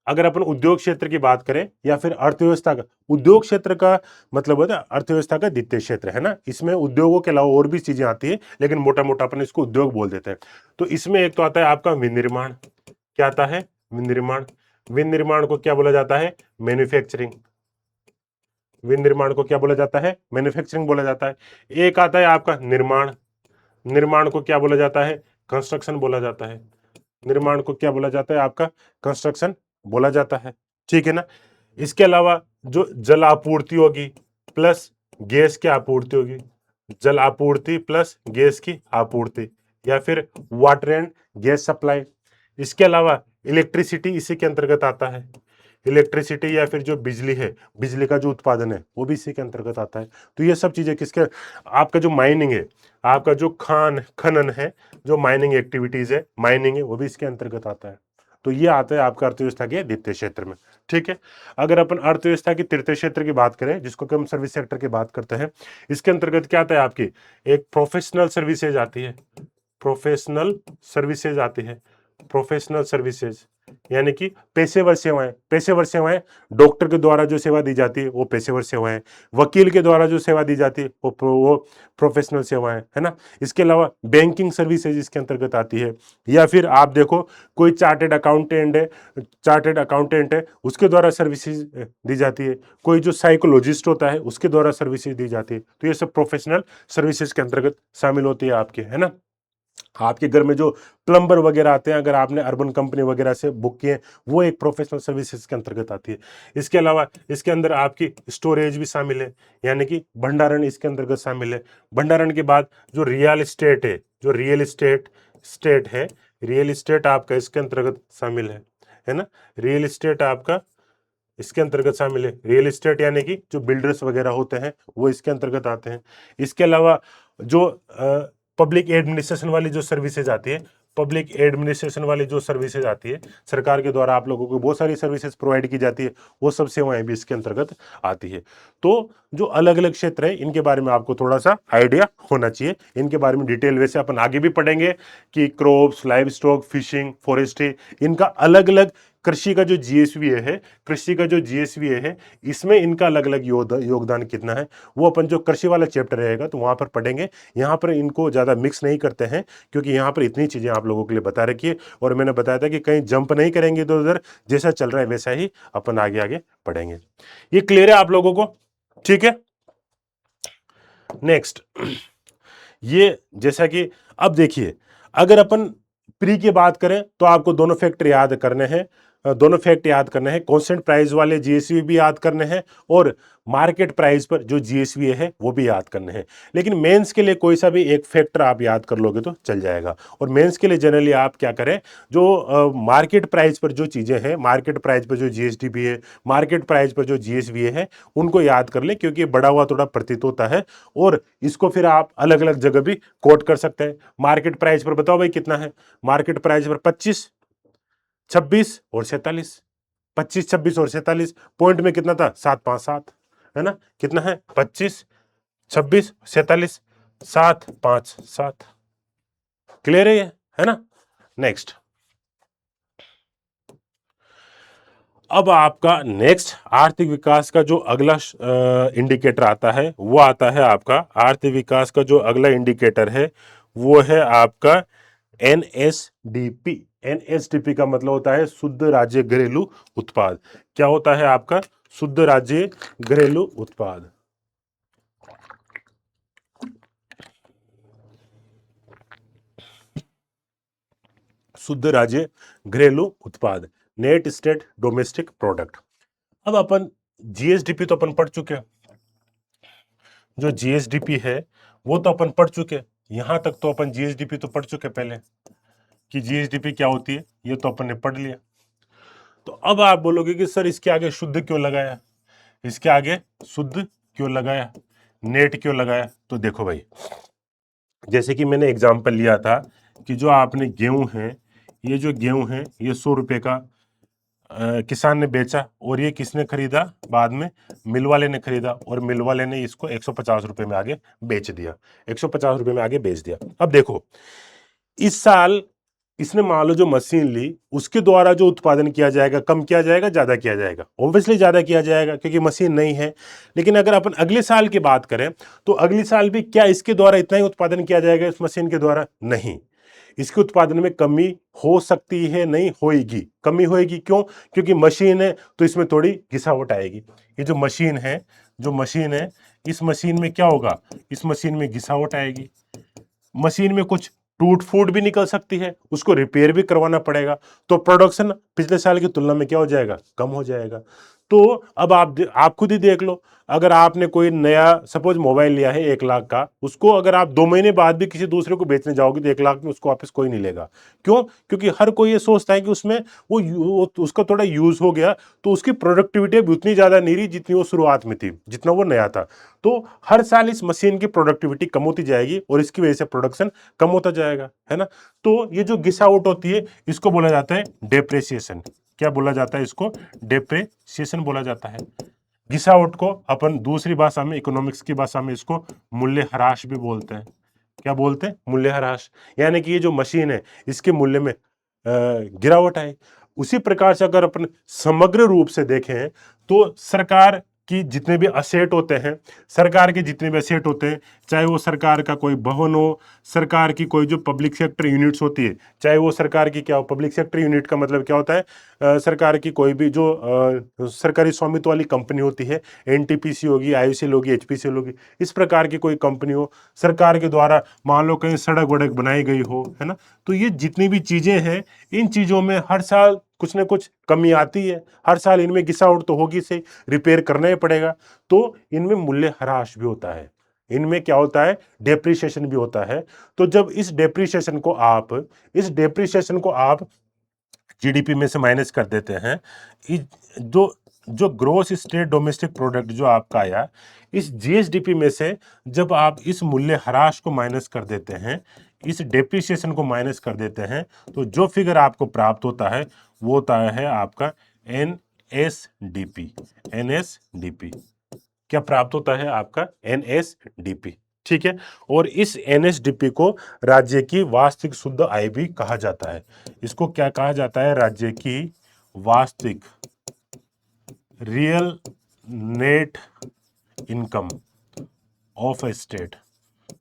अगर अपन उद्योग क्षेत्र की बात करें या फिर अर्थव्यवस्था का, उद्योग क्षेत्र का मतलब होता है अर्थव्यवस्था का द्वितीय क्षेत्र है ना, इसमें उद्योगों के अलावा और भी चीजें आती है, लेकिन मोटा मोटा अपन इसको उद्योग बोल देते हैं। तो इसमें एक तो आता है आपका विनिर्माण। क्या आता है, विनिर्माण। विनिर्माण को क्या बोला जाता है, मैन्युफैक्चरिंग। विनिर्माण को क्या बोला जाता है, मैन्युफैक्चरिंग बोला जाता है। एक आता है आपका निर्माण। निर्माण को क्या बोला जाता है, कंस्ट्रक्शन बोला जाता है। निर्माण को क्या बोला जाता है, आपका कंस्ट्रक्शन बोला जाता है। ठीक है ना। इसके अलावा जो जल आपूर्ति होगी प्लस गैस की आपूर्ति होगी, जल आपूर्ति प्लस गैस की आपूर्ति, या फिर वाटर एंड गैस सप्लाई। इसके अलावा इलेक्ट्रिसिटी इसी के अंतर्गत आता है। इलेक्ट्रिसिटी या फिर जो बिजली है, बिजली का जो उत्पादन है वो भी इसी के अंतर्गत आता है। तो ये सब चीजें किसके, आपका जो माइनिंग है, आपका जो खनन है, जो माइनिंग एक्टिविटीज है, माइनिंग है, वो भी इसके अंतर्गत आता है। तो ये आता है आपका अर्थव्यवस्था के द्वितीय क्षेत्र में। ठीक है, अगर अपन अर्थव्यवस्था की तृतीय क्षेत्र की बात करें, जिसको कि हम सर्विस सेक्टर की बात करते हैं, इसके अंतर्गत क्या आता है आपकी, एक प्रोफेशनल सर्विसेज आती है, प्रोफेशनल सर्विसेज आती है, प्रोफेशनल सर्विसेज यानी कि पेशेवर सेवाएं, पेशेवर सेवाएं, डॉक्टर के द्वारा जो सेवा दी जाती है वो पेशेवर सेवाएं, वकील के द्वारा जो सेवा दी जाती है वो प्रोफेशनल सेवाएं, है ना। इसके अलावा बैंकिंग सर्विसेज इसके अंतर्गत आती है, या फिर आप देखो कोई चार्टेड अकाउंटेंट है, चार्टेड अकाउंटेंट है, उसके द्वारा सर्विसेज दी जाती है, कोई जो साइकोलॉजिस्ट होता है उसके द्वारा सर्विसेज दी जाती है। तो ये सब प्रोफेशनल सर्विसेज के अंतर्गत शामिल होती है आपके, है ना। आपके घर में जो प्लम्बर वगैरह आते हैं, अगर आपने अर्बन कंपनी वगैरह से बुक किए, वो एक प्रोफेशनल सर्विसेज के अंतर्गत आती है। इसके अलावा इसके अंदर आपकी स्टोरेज भी शामिल है, यानी कि भंडारण इसके अंतर्गत शामिल है। भंडारण के बाद जो रियल एस्टेट है, जो रियल एस्टेट है, रियल एस्टेट आपका इसके अंतर्गत शामिल है ना। रियल एस्टेट आपका इसके अंतर्गत शामिल है। रियल एस्टेट यानी कि जो बिल्डर्स वगैरह होते हैं वो इसके अंतर्गत आते हैं। इसके अलावा जो पब्लिक एडमिनिस्ट्रेशन वाली जो सर्विसेज आती है, पब्लिक एडमिनिस्ट्रेशन वाली जो सर्विसेज आती है, सरकार के द्वारा आप लोगों को बहुत सारी सर्विसेज प्रोवाइड की जाती है, वो सब सेवाएं भी इसके अंतर्गत आती है। तो जो अलग अलग क्षेत्र है इनके बारे में आपको थोड़ा सा आइडिया होना चाहिए। इनके बारे में डिटेल वैसे अपन आगे भी पढ़ेंगे कि crops, live stock, fishing, forestry, इनका अलग अलग, कृषि का जो जीएसवीए है, कृषि का जो जीएसवीए है, इसमें इनका अलग अलग योगदान कितना है, वो अपन जो कृषि वाला चैप्टर रहेगा तो वहां पर पढ़ेंगे। यहाँ पर इनको ज़्यादा मिक्स नहीं करते हैं, क्योंकि यहाँ पर इतनी चीज़ें आप लोगों के लिए बता रखी है, और मैंने बताया था कि कहीं जंप नहीं करेंगे इधर उधर, जैसा चल रहा है वैसा ही अपन आगे आगे पढ़ेंगे। ये क्लियर है आप लोगों को? ठीक है, नेक्स्ट, ये जैसा कि अब देखिए, अगर अपन प्री की बात करें तो आपको दोनों फैक्टर याद करने हैं, दोनों फैक्ट याद करने हैं, कांस्टेंट प्राइस वाले जीएसवी भी याद करने हैं, और मार्केट प्राइस पर जो जीएसवी है वो भी याद करने हैं। लेकिन मेंस के लिए कोई सा भी एक फैक्टर आप याद कर लोगे तो चल जाएगा। और मेंस के लिए जनरली आप क्या करें, जो मार्केट प्राइस पर जो चीजें हैं, मार्केट प्राइस पर जो जीएसडीपी है, मार्केट प्राइस पर जो जीएसवी है, उनको याद कर ले, क्योंकि बड़ा हुआ थोड़ा प्रतीत होता है, और इसको फिर आप अलग अलग जगह भी कोट कर सकते हैं। मार्केट प्राइस पर बताओ भाई कितना है, मार्केट प्राइस पर 25, 26 और 47, 25, 26 और 47, पॉइंट में कितना था, 757, है ना। कितना है, 25, 26, 47, 757। क्लियर है ये, है ना। नेक्स्ट, अब आपका नेक्स्ट आर्थिक विकास का जो अगला इंडिकेटर आता है वो आता है आपका, आर्थिक विकास का जो अगला इंडिकेटर है वो है आपका एनएसडीपी। एनएसडीपी का मतलब होता है शुद्ध राज्य घरेलू उत्पाद। क्या होता है आपका, शुद्ध राज्य घरेलू उत्पाद। शुद्ध राज्य घरेलू उत्पाद, नेट स्टेट डोमेस्टिक प्रोडक्ट। अब अपन जीएसडीपी तो अपन पढ़ चुके हैं, जो जीएसडीपी है वो तो अपन पढ़ चुके हैं, यहां तक तो अपन जीएसडीपी तो पढ़ चुके पहले कि जीएसडीपी क्या होती है, ये तो अपन ने पढ़ लिया। तो अब आप बोलोगे कि सर इसके आगे शुद्ध क्यों लगाया, इसके आगे शुद्ध क्यों लगाया, नेट क्यों लगाया। तो देखो भाई, जैसे कि मैंने एग्जांपल लिया था कि जो आपने गेहूं है, ये जो गेहूं है ये 100 रुपए का किसान ने बेचा, और ये किसने खरीदा, बाद में मिल वाले ने खरीदा, और मिल वाले ने इसको 150 रुपए में आगे बेच दिया, 150 रुपए में आगे बेच दिया। अब देखो, इस साल इसने मान लो जो मशीन ली, उसके द्वारा जो उत्पादन किया जाएगा कम किया जाएगा, ज्यादा किया जाएगा, ऑब्वियसली ज्यादा किया जाएगा क्योंकि मशीन नहीं है। लेकिन अगर अपन अगले साल की बात करें तो अगले साल भी क्या इसके द्वारा इतना ही उत्पादन किया जाएगा इस मशीन के द्वारा, नहीं, इसके उत्पादन में कमी हो सकती है, नहीं होगी, कमी होगी। क्यों, क्योंकि मशीन है तो इसमें थोड़ी घिसावट आएगी। ये जो मशीन है, जो मशीन है, इस मशीन में क्या होगा, इस मशीन में घिसावट आएगी, मशीन में कुछ टूट फूट भी निकल सकती है, उसको रिपेयर भी करवाना पड़ेगा, तो प्रोडक्शन पिछले साल की तुलना में क्या हो जाएगा, कम हो जाएगा। तो अब आप खुद ही देख लो, अगर आपने कोई नया सपोज मोबाइल लिया है 1 लाख का, उसको अगर आप 2 महीने बाद भी किसी दूसरे को बेचने जाओगे तो 1 लाख में उसको वापस कोई नहीं लेगा। क्यों? क्योंकि हर कोई ये सोचता है कि उसमें वो उसका थोड़ा यूज हो गया, तो उसकी प्रोडक्टिविटी अब उतनी ज्यादा नहीं रही जितनी वो शुरुआत में थी, जितना वो नया था। तो हर साल इस मशीन की प्रोडक्टिविटी कम होती जाएगी और इसकी वजह से प्रोडक्शन कम होता जाएगा, है ना। तो ये जो घिस आउट होती है इसको बोला जाता है डेप्रिसिएशन। क्या बोला जाता है इसको? डेप्रिसिएशन बोला जाता है। घिस आउट को अपन दूसरी भाषा में, इकोनॉमिक्स की भाषा में इसको मूल्यह्रास भी बोलते हैं। क्या बोलते हैं? मूल्यह्रास। यानी कि ये जो मशीन है इसके मूल्य में गिरावट आई। उसी प्रकार से अगर अपन समग्र रूप से देखें तो सरकार की जितने भी असेट होते हैं, सरकार के जितने भी असेट होते हैं, चाहे वो सरकार का कोई भवन हो, सरकार की कोई जो पब्लिक सेक्टर यूनिट्स होती है, चाहे वो सरकार की क्या हो, पब्लिक सेक्टर यूनिट का मतलब क्या होता है? सरकार की कोई भी जो सरकारी स्वामित्व वाली कंपनी होती है, एनटीपीसी होगी, आईयूसीएल होगी, एचपीसीएल होगी, इस प्रकार की कोई कंपनी हो, सरकार के द्वारा मान लो कहीं सड़क वड़क बनाई गई हो, है ना। तो ये जितनी भी चीजें हैं, इन चीजों में हर साल कुछ ना कुछ कमी आती है, हर साल इनमें घिसावट तो होगी से, रिपेयर करना ही पड़ेगा। तो इनमें मूल्यह्रास भी होता है, इनमें क्या होता है? डेप्रिसिएशन भी होता है। तो जब इस डेप्रिसिएशन को आप जीडीपी में से माइनस कर देते हैं, जो जो ग्रोस स्टेट डोमेस्टिक प्रोडक्ट जो आपका आया, इस जीएसडीपी में से जब आप इस मूल्यह्रास को माइनस कर देते हैं, इस डेप्रिसिएशन को माइनस कर देते हैं, तो जो फिगर आपको प्राप्त होता है वो होता है आपका एनएसडीपी। एनएसडीपी क्या प्राप्त होता है? आपका एनएसडीपी। ठीक है। और इस एनएसडीपी को राज्य की वास्तविक शुद्ध आय भी कहा जाता है। इसको क्या कहा जाता है? राज्य की वास्तविक real net income of A state,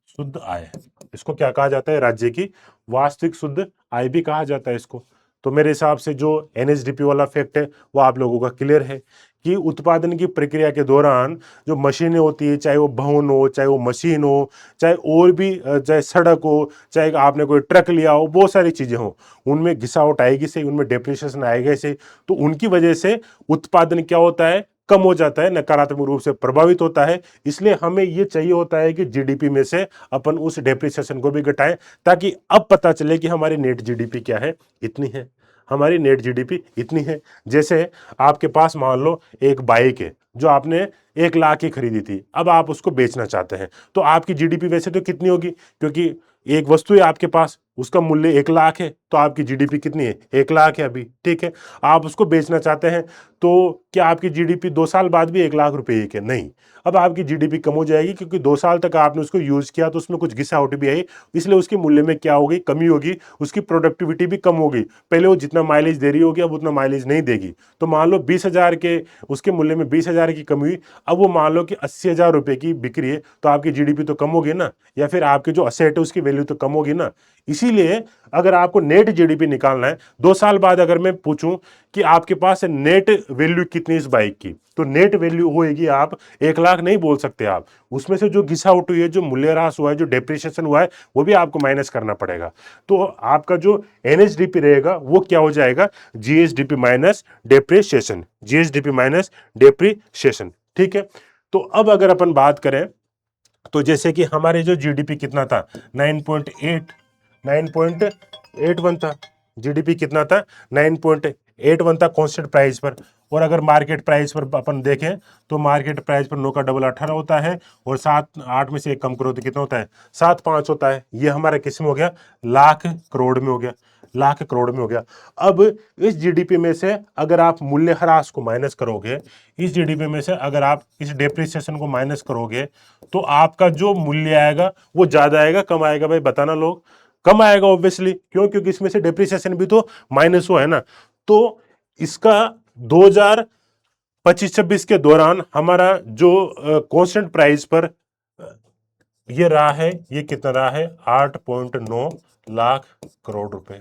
शुद्ध आय। इसको क्या कहा जाता है? राज्य की वास्तविक शुद्ध आय भी कहा जाता है इसको। तो मेरे हिसाब से जो एनएसडीपी वाला फैक्ट है वो आप लोगों का क्लियर है कि उत्पादन की प्रक्रिया के दौरान जो मशीनें होती है, चाहे वो भवन हो, चाहे वो मशीन हो, चाहे और भी चाहे सड़क हो, चाहे आपने कोई ट्रक लिया हो, बहुत सारी चीजें हो, उनमें घिसावट आएगी से, उनमें डेप्रिसिएशन आएगा से, तो उनकी वजह से उत्पादन क्या होता है? कम हो जाता है, नकारात्मक रूप से प्रभावित होता है। इसलिए हमें ये चाहिए होता है कि जीडीपी में से अपन उस डेप्रिसिएशन को भी घटाएं, ताकि अब पता चले कि हमारी नेट जीडीपी क्या है, इतनी है, हमारी नेट जीडीपी इतनी है। जैसे आपके पास मान लो एक बाइक है जो आपने 1 लाख की खरीदी थी, अब आप उसको बेचना चाहते हैं, तो आपकी जीडीपी वैसे तो कितनी होगी? क्योंकि एक वस्तु है आपके पास, उसका मूल्य 1 लाख है, तो आपकी जीडीपी कितनी है? 1 लाख है अभी। ठीक है। आप उसको बेचना चाहते हैं, तो क्या आपकी जीडीपी 2 साल बाद भी 1 लाख रुपए की है? नहीं, अब आपकी जीडीपी कम हो जाएगी, क्योंकि 2 साल तक आपने उसको यूज किया तो उसमें कुछ घिसावट भी आई, इसलिए उसके मूल्य में क्या होगी? कमी होगी, उसकी प्रोडक्टिविटी भी कम होगी। पहले वो जितना माइलेज दे रही होगी अब उतना माइलेज नहीं देगी। तो मान लो 20,000 के उसके मूल्य में 20,000 की कमी हुई, अब वो मान लो कि 80,000 रुपए की बिक्री है, तो आपकी जीडीपी तो कम होगी ना, या फिर आपके जो असेट है उसकी वैल्यू तो कम होगी ना। इसीलिए अगर आपको नेट जीडीपी निकालना है, 2 साल बाद अगर मैं पूछूं कि आपके पास नेट वैल्यू कितनी इस बाइक की, तो नेट वैल्यू होएगी, आप 1 लाख नहीं बोल सकते आप, उसमें से जो घिसावट हुई है, जो मूल्यह्रास हुआ है, जो डेप्रिसिएशन हुआ है, वो भी आपको माइनस करना पड़ेगा। तो आपका जो एनएसडीपी रहेगा वो क्या हो जाएगा? GSDP minus depreciation, GSDP minus depreciation. ठीक है। तो अब अगर अपन बात करें, तो जैसे कि हमारे जो जीडीपी कितना था? 9.81 था। जीडीपी कितना था? 9.81 था कांस्टेंट प्राइस पर। और अगर मार्केट प्राइस पर अपन देखें तो मार्केट प्राइस पर 9 का डबल 18 होता है, और 7 8 में से 1 कम करो तो कितना होता है? 7 5 होता है। ये हमारा किस में हो गया? लाख करोड़ में हो गया, लाख करोड़ में हो गया। अब इस जीडीपी में से अगर आप मूल्यह्रास को माइनस करोगे, इस जीडीपी में से अगर आप इस डेप्रिसिएशन को माइनस करोगे, तो आपका जो मूल्य आएगा वो ज्यादा आएगा, कम आएगा? भाई बताना लोग। कम आएगा ऑब्वियसली। क्यों? क्योंकि इसमें से डेप्रिसिएशन भी तो माइनस हुआ है ना। तो इसका 2025-26 के दौरान हमारा जो कांस्टेंट प्राइस पर ये रहा है, ये कितना रहा है? 8.9 लाख करोड़ रुपए,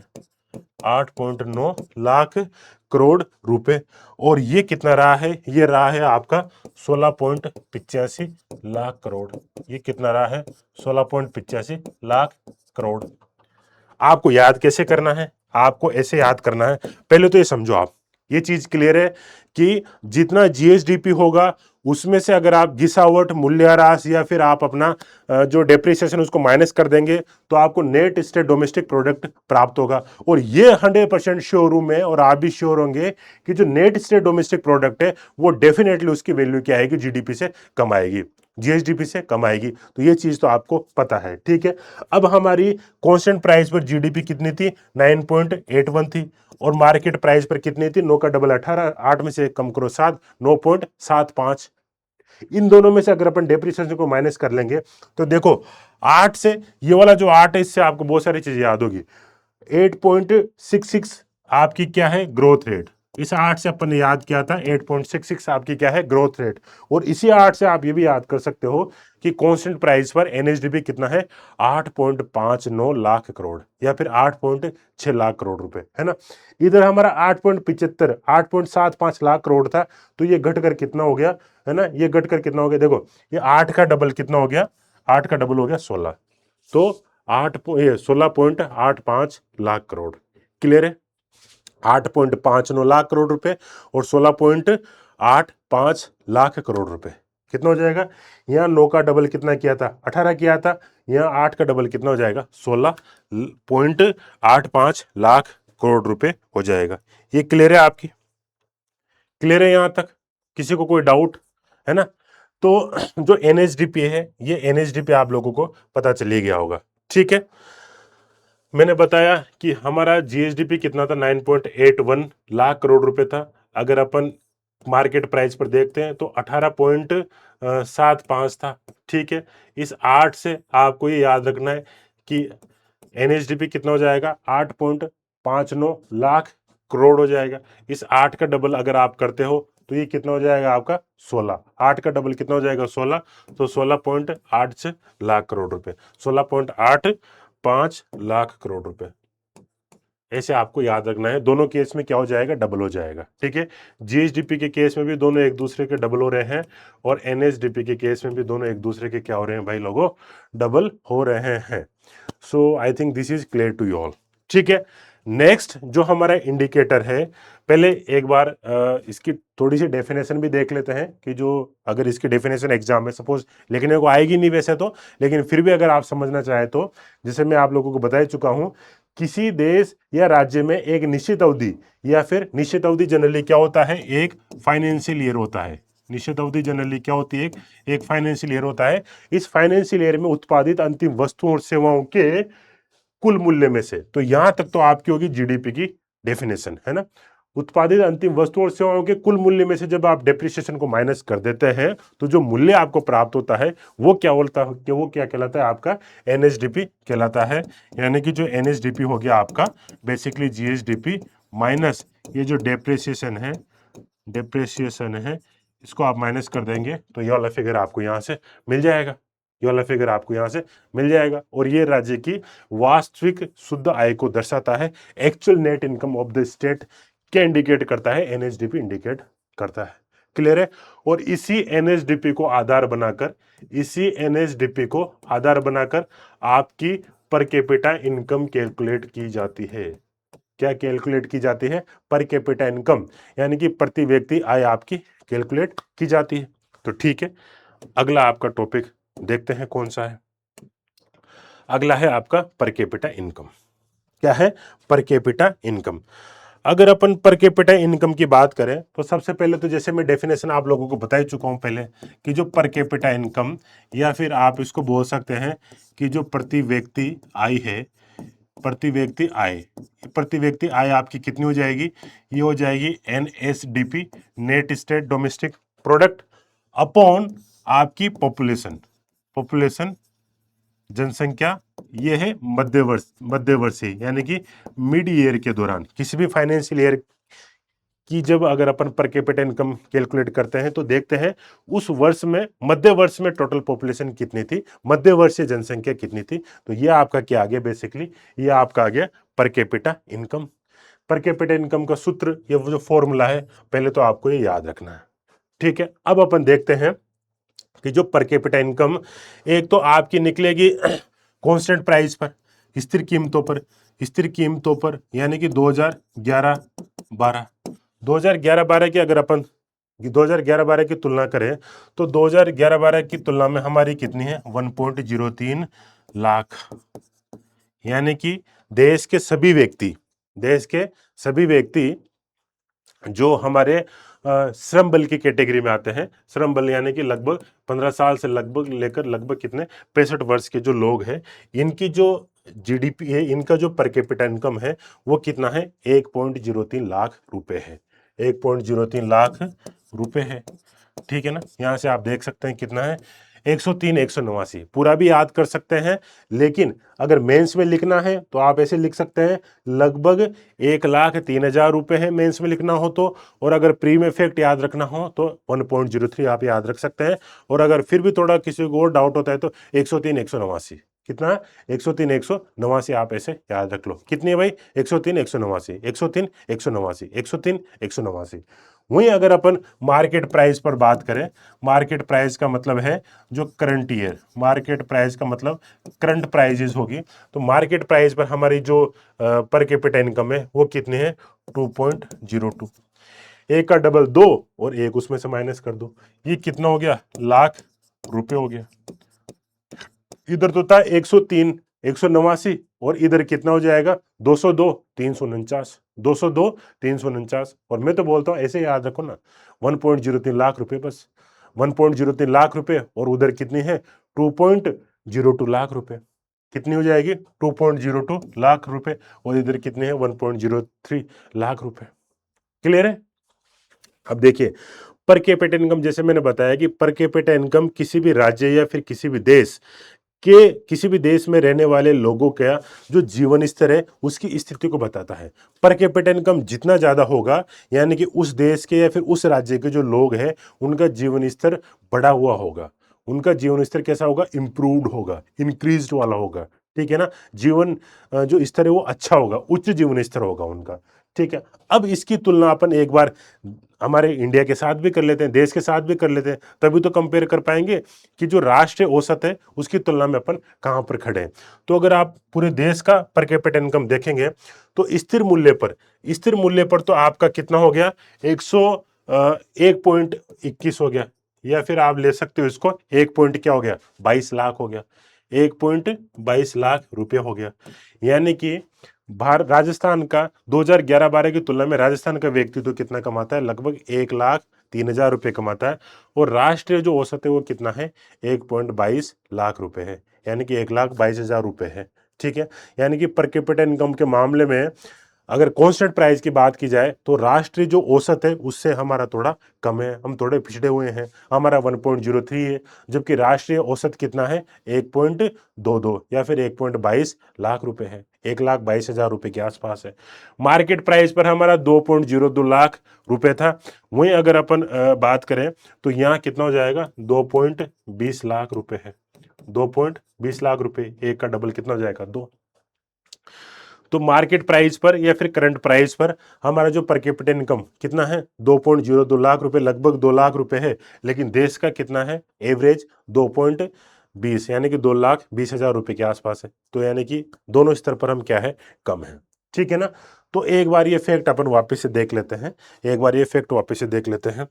8.9 लाख करोड़ रुपए। और ये कितना रहा है? ये रहा है आपका 16.85 लाख करोड़। ये कितना रहा है? 16.85 लाख करोड़। आपको याद कैसे करना है? आपको ऐसे याद करना है, पहले तो ये समझो आप ये चीज क्लियर है कि जितना जीएसडीपी होगा उसमें से अगर आप गिसावट, मूल्यह्रास या फिर आप अपना जो डेप्रिसिएशन उसको माइनस कर देंगे तो आपको नेट स्टेट डोमेस्टिक प्रोडक्ट प्राप्त होगा। और ये 100% श्योर हूं मैं, और आप भी श्योर होंगे कि जो नेट स्टेट डोमेस्टिक प्रोडक्ट है वो डेफिनेटली उसकी वैल्यू क्या आएगी, जीडीपी से कम आएगी, जीएसडीपी से कम आएगी। तो ये चीज तो आपको पता है, ठीक है। अब हमारी कांस्टेंट प्राइस पर जीडीपी कितनी थी, 9.81 थी, और मार्केट प्राइस पर कितनी थी, 9 का डबल 18, 8 में से कम करो 7, 9.75। इन दोनों में से अगर अपन डेप्रिसिएशन को माइनस कर लेंगे तो देखो 8 से, ये वाला जो 8 है इससे आपको बहुत सारी चीजें याद होगी। 8.66 आपकी क्या है, ग्रोथ रेट। इस 8 से अपन ने याद किया था 8.66 आपकी क्या है, ग्रोथ रेट। और इसी 8 से आप ये भी याद कर सकते हो कि कांस्टेंट प्राइस पर एनएसडीपी कितना है, 8.59 लाख करोड़ या फिर 8.6 लाख करोड़ रुपए, है ना। इधर हमारा 8.75, 8.75 लाख करोड़ था, तो ये घटकर कितना हो गया, है ना, ये घटकर कितना हो गया, देखो ये 8 का डबल कितना हो गया, 8 का डबल हो गया 16, तो 16.85 लाख करोड़। क्लियर है, 8.59 लाख करोड़ रुपए और 16.85 लाख करोड़ रुपए, कितना हो जाएगा। यहाँ 9 का डबल कितना किया था, 18 किया था, यहाँ 8 का डबल कितना हो जाएगा, 16.85 लाख करोड़ रुपए हो जाएगा। ये क्लियर है आपकी, क्लियर है यहां तक, किसी को कोई डाउट है ना। तो जो एनएसडीपी है, ये एनएसडीपी आप लोगों को पता चल ही गया होगा, ठीक है। मैंने बताया कि हमारा जीएसडीपी कितना था, 9.81 लाख करोड़ रुपए था। अगर अपन मार्केट प्राइस पर देखते हैं तो 18.75 था, ठीक है। इस 8 से आपको ये याद रखना है कि एनएसडीपी कितना हो जाएगा, 8.59 लाख करोड़ हो जाएगा। इस 8 का डबल अगर आप करते हो तो ये कितना हो जाएगा आपका, 16। 8 का डबल कितना हो जाएगा, 16, तो 16.8 लाख करोड़ रुपए, 16.85 लाख करोड़ रुपए। ऐसे आपको याद रखना है, दोनों केस में क्या हो जाएगा, डबल हो जाएगा, ठीक है। जीएसडीपी के केस में भी दोनों एक दूसरे के डबल हो रहे हैं, और एनएसडीपी के केस में भी दोनों एक दूसरे के क्या हो रहे हैं भाई लोगों, डबल हो रहे हैं। So I think this is clear to you all, ठीक है। नेक्स्ट जो हमारा इंडिकेटर है, पहले एक बार इसकी थोड़ी सी डेफिनेशन भी देख लेते हैं कि जो अगर इसकी डेफिनेशन एग्जाम में सपोज लिखने को आएगी नहीं वैसे तो, लेकिन फिर भी अगर आप समझना चाहे तो, जैसे मैं आप लोगों को बता चुका हूं, किसी देश या राज्य में एक निश्चित अवधि या फिर निश्चित अवधि जनरली क्या होता है, एक फाइनेंशियल ईयर होता है। निश्चित अवधि जनरली क्या होती है, एक फाइनेंशियल ईयर होता है। इस फाइनेंशियल ईयर में उत्पादित अंतिम वस्तुओं और सेवाओं के कुल मूल्य में से, तो यहां तक तो आपकी होगी जीडीपी की डेफिनेशन, है ना। उत्पादित अंतिम वस्तुओं और सेवाओं के कुल मूल्य में से जब आप डेप्रिसिएशन को माइनस कर देते हैं तो जो मूल्य आपको प्राप्त होता है वो क्या बोलता है, कि वो क्या कहलाता है, आपका एनएसडीपी कहलाता है। यानी कि जो एनएसडीपी हो गया आपका बेसिकली जीएसडीपी माइनस ये जो डेप्रिसिएशन है इसको आप माइनस कर देंगे तो ये वाला फिगर आपको यहां से मिल जाएगा, ये वाला फिगर आपको यहां से मिल जाएगा। और ये राज्य की वास्तविक शुद्ध आय को दर्शाता है, actual net income of the state क्या इंडिकेट करता है, एनएसडीपी इंडिकेट करता है। क्लियर है। और इसी एनएसडीपी को आधार बनाकर, इसी एनएसडीपी को आधार बनाकर आपकी पर कैपिटा इनकम कैलकुलेट की जाती है। क्या कैलकुलेट की जाती है, पर कैपिटा इनकम, यानी कि प्रति व्यक्ति आय आपकी कैलकुलेट की जाती है। तो ठीक है, अगला आपका टॉपिक देखते हैं कौन सा है। अगला है आपका पर कैपिटा इनकम। क्या है, पर कैपिटा इनकम। अगर अपन पर कैपिटा इनकम की बात करें तो सबसे पहले तो जैसे मैं डेफिनेशन आप लोगों को बता ही चुका हूं पहले कि जो पर कैपिटा इनकम, या फिर आप इसको बोल सकते हैं कि जो प्रति व्यक्ति आय है, प्रति व्यक्ति आय, प्रति व्यक्ति आय आपकी कितनी हो जाएगी, ये हो जाएगी NSDP, net state domestic product, upon आपकी पॉपुलेशन, पॉपुलेशन जनसंख्या, ये है मध्यवर्षी यानी कि मिड ईयर के दौरान, किसी भी फाइनेंशियल ईयर की जब अगर अपन पर कैपिटा इनकम कैलकुलेट करते हैं तो देखते हैं उस वर्ष में, मध्य वर्ष में टोटल पॉपुलेशन कितनी थी, मध्य वर्षीय जनसंख्या कितनी थी। तो ये आपका क्या आ गया, बेसिकली ये आपका आ गया per capita income. Per capita income का सूत्र, ये वो जो फॉर्मूला है, पहले तो आपको ये याद रखना है, ठीक है। अब अपन देखते हैं कि जो पर कैपिटा इनकम एक तो आपकी निकलेगी कांस्टेंट प्राइस पर, स्थिर कीमतों पर, स्थिर कीमतों पर, यानी कि 2011-12, 2011-12 की अगर अपन 2011-12 की तुलना करें तो 2011-12 की तुलना में हमारी कितनी है 1.03 लाख, यानी कि देश के सभी व्यक्ति जो हमारे श्रम बल की कैटेगरी में आते हैं, श्रम बल यानी कि लगभग 15 साल से लगभग लेकर लगभग कितने 65 वर्ष के जो लोग हैं, इनकी जो जीडीपी है, इनका जो पर कैपिटा इनकम है वो कितना है 1.03 लाख रुपए है। 1.03 लाख रुपए है, ठीक है ना। यहां से आप देख सकते हैं कितना है 103 189, पूरा भी याद कर सकते हैं, लेकिन अगर मेंस में लिखना है तो आप ऐसे लिख सकते हैं लगभग 1,03,000 रुपए है मेंस में लिखना हो तो, और अगर प्री में इफेक्ट याद रखना हो तो 1.03 आप याद रख सकते हैं, और अगर फिर भी थोड़ा किसी को और डाउट होता है तो 103 189, कितना 103 189 आप ऐसे याद रख लो। कितनी है भाई 103 189, 103 189, 103 189। वहीं अगर अपन मार्केट प्राइस पर बात करें, मार्केट प्राइस का मतलब है जो करंट ईयर, मार्केट प्राइस का मतलब करंट प्राइजेस होगी, तो मार्केट प्राइस पर हमारी जो पर कैपिटा इनकम है वो कितनी है 2.02। एक का डबल 2 और एक उसमें से माइनस कर दो, ये कितना हो गया लाख रुपए हो गया। इधर तो था 103 189 और इधर कितना हो जाएगा 202 349, 202 349, और मैं तो बोलता हूं ऐसे याद रखो ना 1.03 लाख रुपए, बस 1.03 लाख रुपए, और उधर कितनी है 2.02 लाख रुपए, कितनी हो जाएगी 2.02 लाख रुपए, और इधर कितने हैं 1.03 लाख रुपए। क्लियर है। अब देखिए पर कैपिटा इनकम, जैसे मैंने बताया कि पर कैपिटा इनकम किसी भी राज्य या फिर किसी भी देश में रहने वाले लोगों का जो जीवन स्तर है उसकी स्थिति को बताता है। पर कैपिटा इनकम जितना ज्यादा होगा, यानी कि उस देश के या फिर उस राज्य के जो लोग हैं उनका जीवन स्तर बढ़ा हुआ होगा, उनका जीवन स्तर कैसा होगा इम्प्रूव्ड होगा, इंक्रीज्ड वाला होगा, ठीक है ना। जीवन जो स्तर है वो अच्छा होगा, उच्च जीवन स्तर होगा उनका, ठीक है। अब इसकी तुलना अपन एक बार हमारे इंडिया के साथ भी कर लेते हैं, देश के साथ भी कर लेते हैं, तभी तो कंपेयर कर पाएंगे कि जो राष्ट्रीय औसत है उसकी तुलना में अपन कहां पर खड़े हैं। तो अगर आप पूरे देश का पर कैपिटा इनकम देखेंगे तो स्थिर मूल्य पर तो आपका कितना हो गया 1.21 हो गया, या फिर आप ले सकते हो इसको 1 पॉइंट क्या हो गया 22 लाख हो गया, 1.22 लाख रुपए हो गया। यानी कि भारत राजस्थान का 2011-12 की तुलना में राजस्थान का व्यक्ति तो कितना कमाता है लगभग 1,03,000 रुपए कमाता है, और राष्ट्रीय जो औसत है वो कितना है 1.22 लाख रुपए है, यानी कि 1,22,000 रुपए है, ठीक है। यानी कि पर कैपिटा इनकम के मामले में अगर कांस्टेंट प्राइस की बात की जाए तो राष्ट्रीय जो औसत है उससे हमारा थोड़ा कम है, हम थोड़े पिछड़े हुए हैं, हमारा 1.03 है, जबकि राष्ट्रीय औसत कितना है 1.22 या फिर 1.22 लाख रुपए है, 1,22,000 रुपए के आसपास है। मार्केट प्राइस पर हमारा 2.02 लाख रुपए था। वहीं अगर अपन बात करें तो यहाँ कितना हो जाएगा 2.20 लाख रुपए है, 2.20 लाख रुपए, एक का डबल कितना हो जाएगा 2। तो मार्केट प्राइस पर या फिर करंट प्राइस पर हमारा जो पर कैपिटा इनकम कितना है 2.02 लाख रुपए, लगभग 2 लाख रुपए है, लेकिन देश का कितना है एवरेज 2.20, यानी कि 2,20,000 रुपए के आसपास है। तो यानी कि दोनों स्तर पर हम क्या है कम है, ठीक है ना। तो एक बार ये फैक्ट अपन वापस से देख लेते हैं, एक बार ये फैक्ट वापस से देख लेते हैं।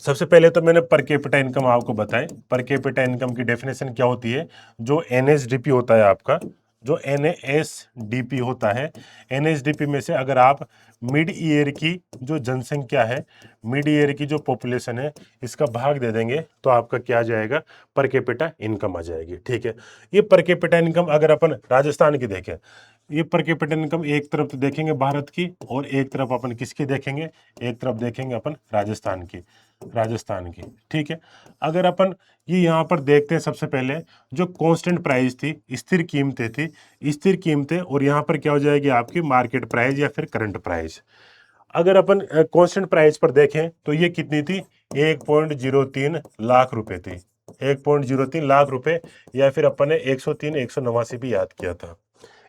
सबसे पहले तो मैंने पर कैपिटा इनकम आपको बताए, पर कैपिटा इनकम की डेफिनेशन क्या होती है, जो एनएसडीपी होता है आपका, जो एनएसडीपी होता है, एनएसडीपी में से अगर आप मिड ईयर की जो जनसंख्या है, मिड ईयर की जो पॉपुलेशन है, इसका भाग दे देंगे तो आपका क्या आ जाएगा पर कैपिटा इनकम आ जाएगी, ठीक है। ये पर कैपिटा इनकम अगर अपन राजस्थान की देखें, ये पर कैपिटा इनकम एक तरफ तो देखेंगे भारत की और एक तरफ अपन किसकी देखेंगे, एक तरफ देखेंगे अपन राजस्थान की, ठीक है। अगर अपन ये यहाँ पर देखते हैं सबसे पहले जो कांस्टेंट प्राइस थी, स्थिर कीमतें, और यहाँ पर क्या हो जाएगी आपकी मार्केट प्राइस या फिर करंट प्राइस। अगर अपन कांस्टेंट प्राइस पर देखें तो ये कितनी थी 1.03 लाख रुपए थी, 1.03 लाख रुपए, या फिर अपन ने 103 189 भी याद किया था,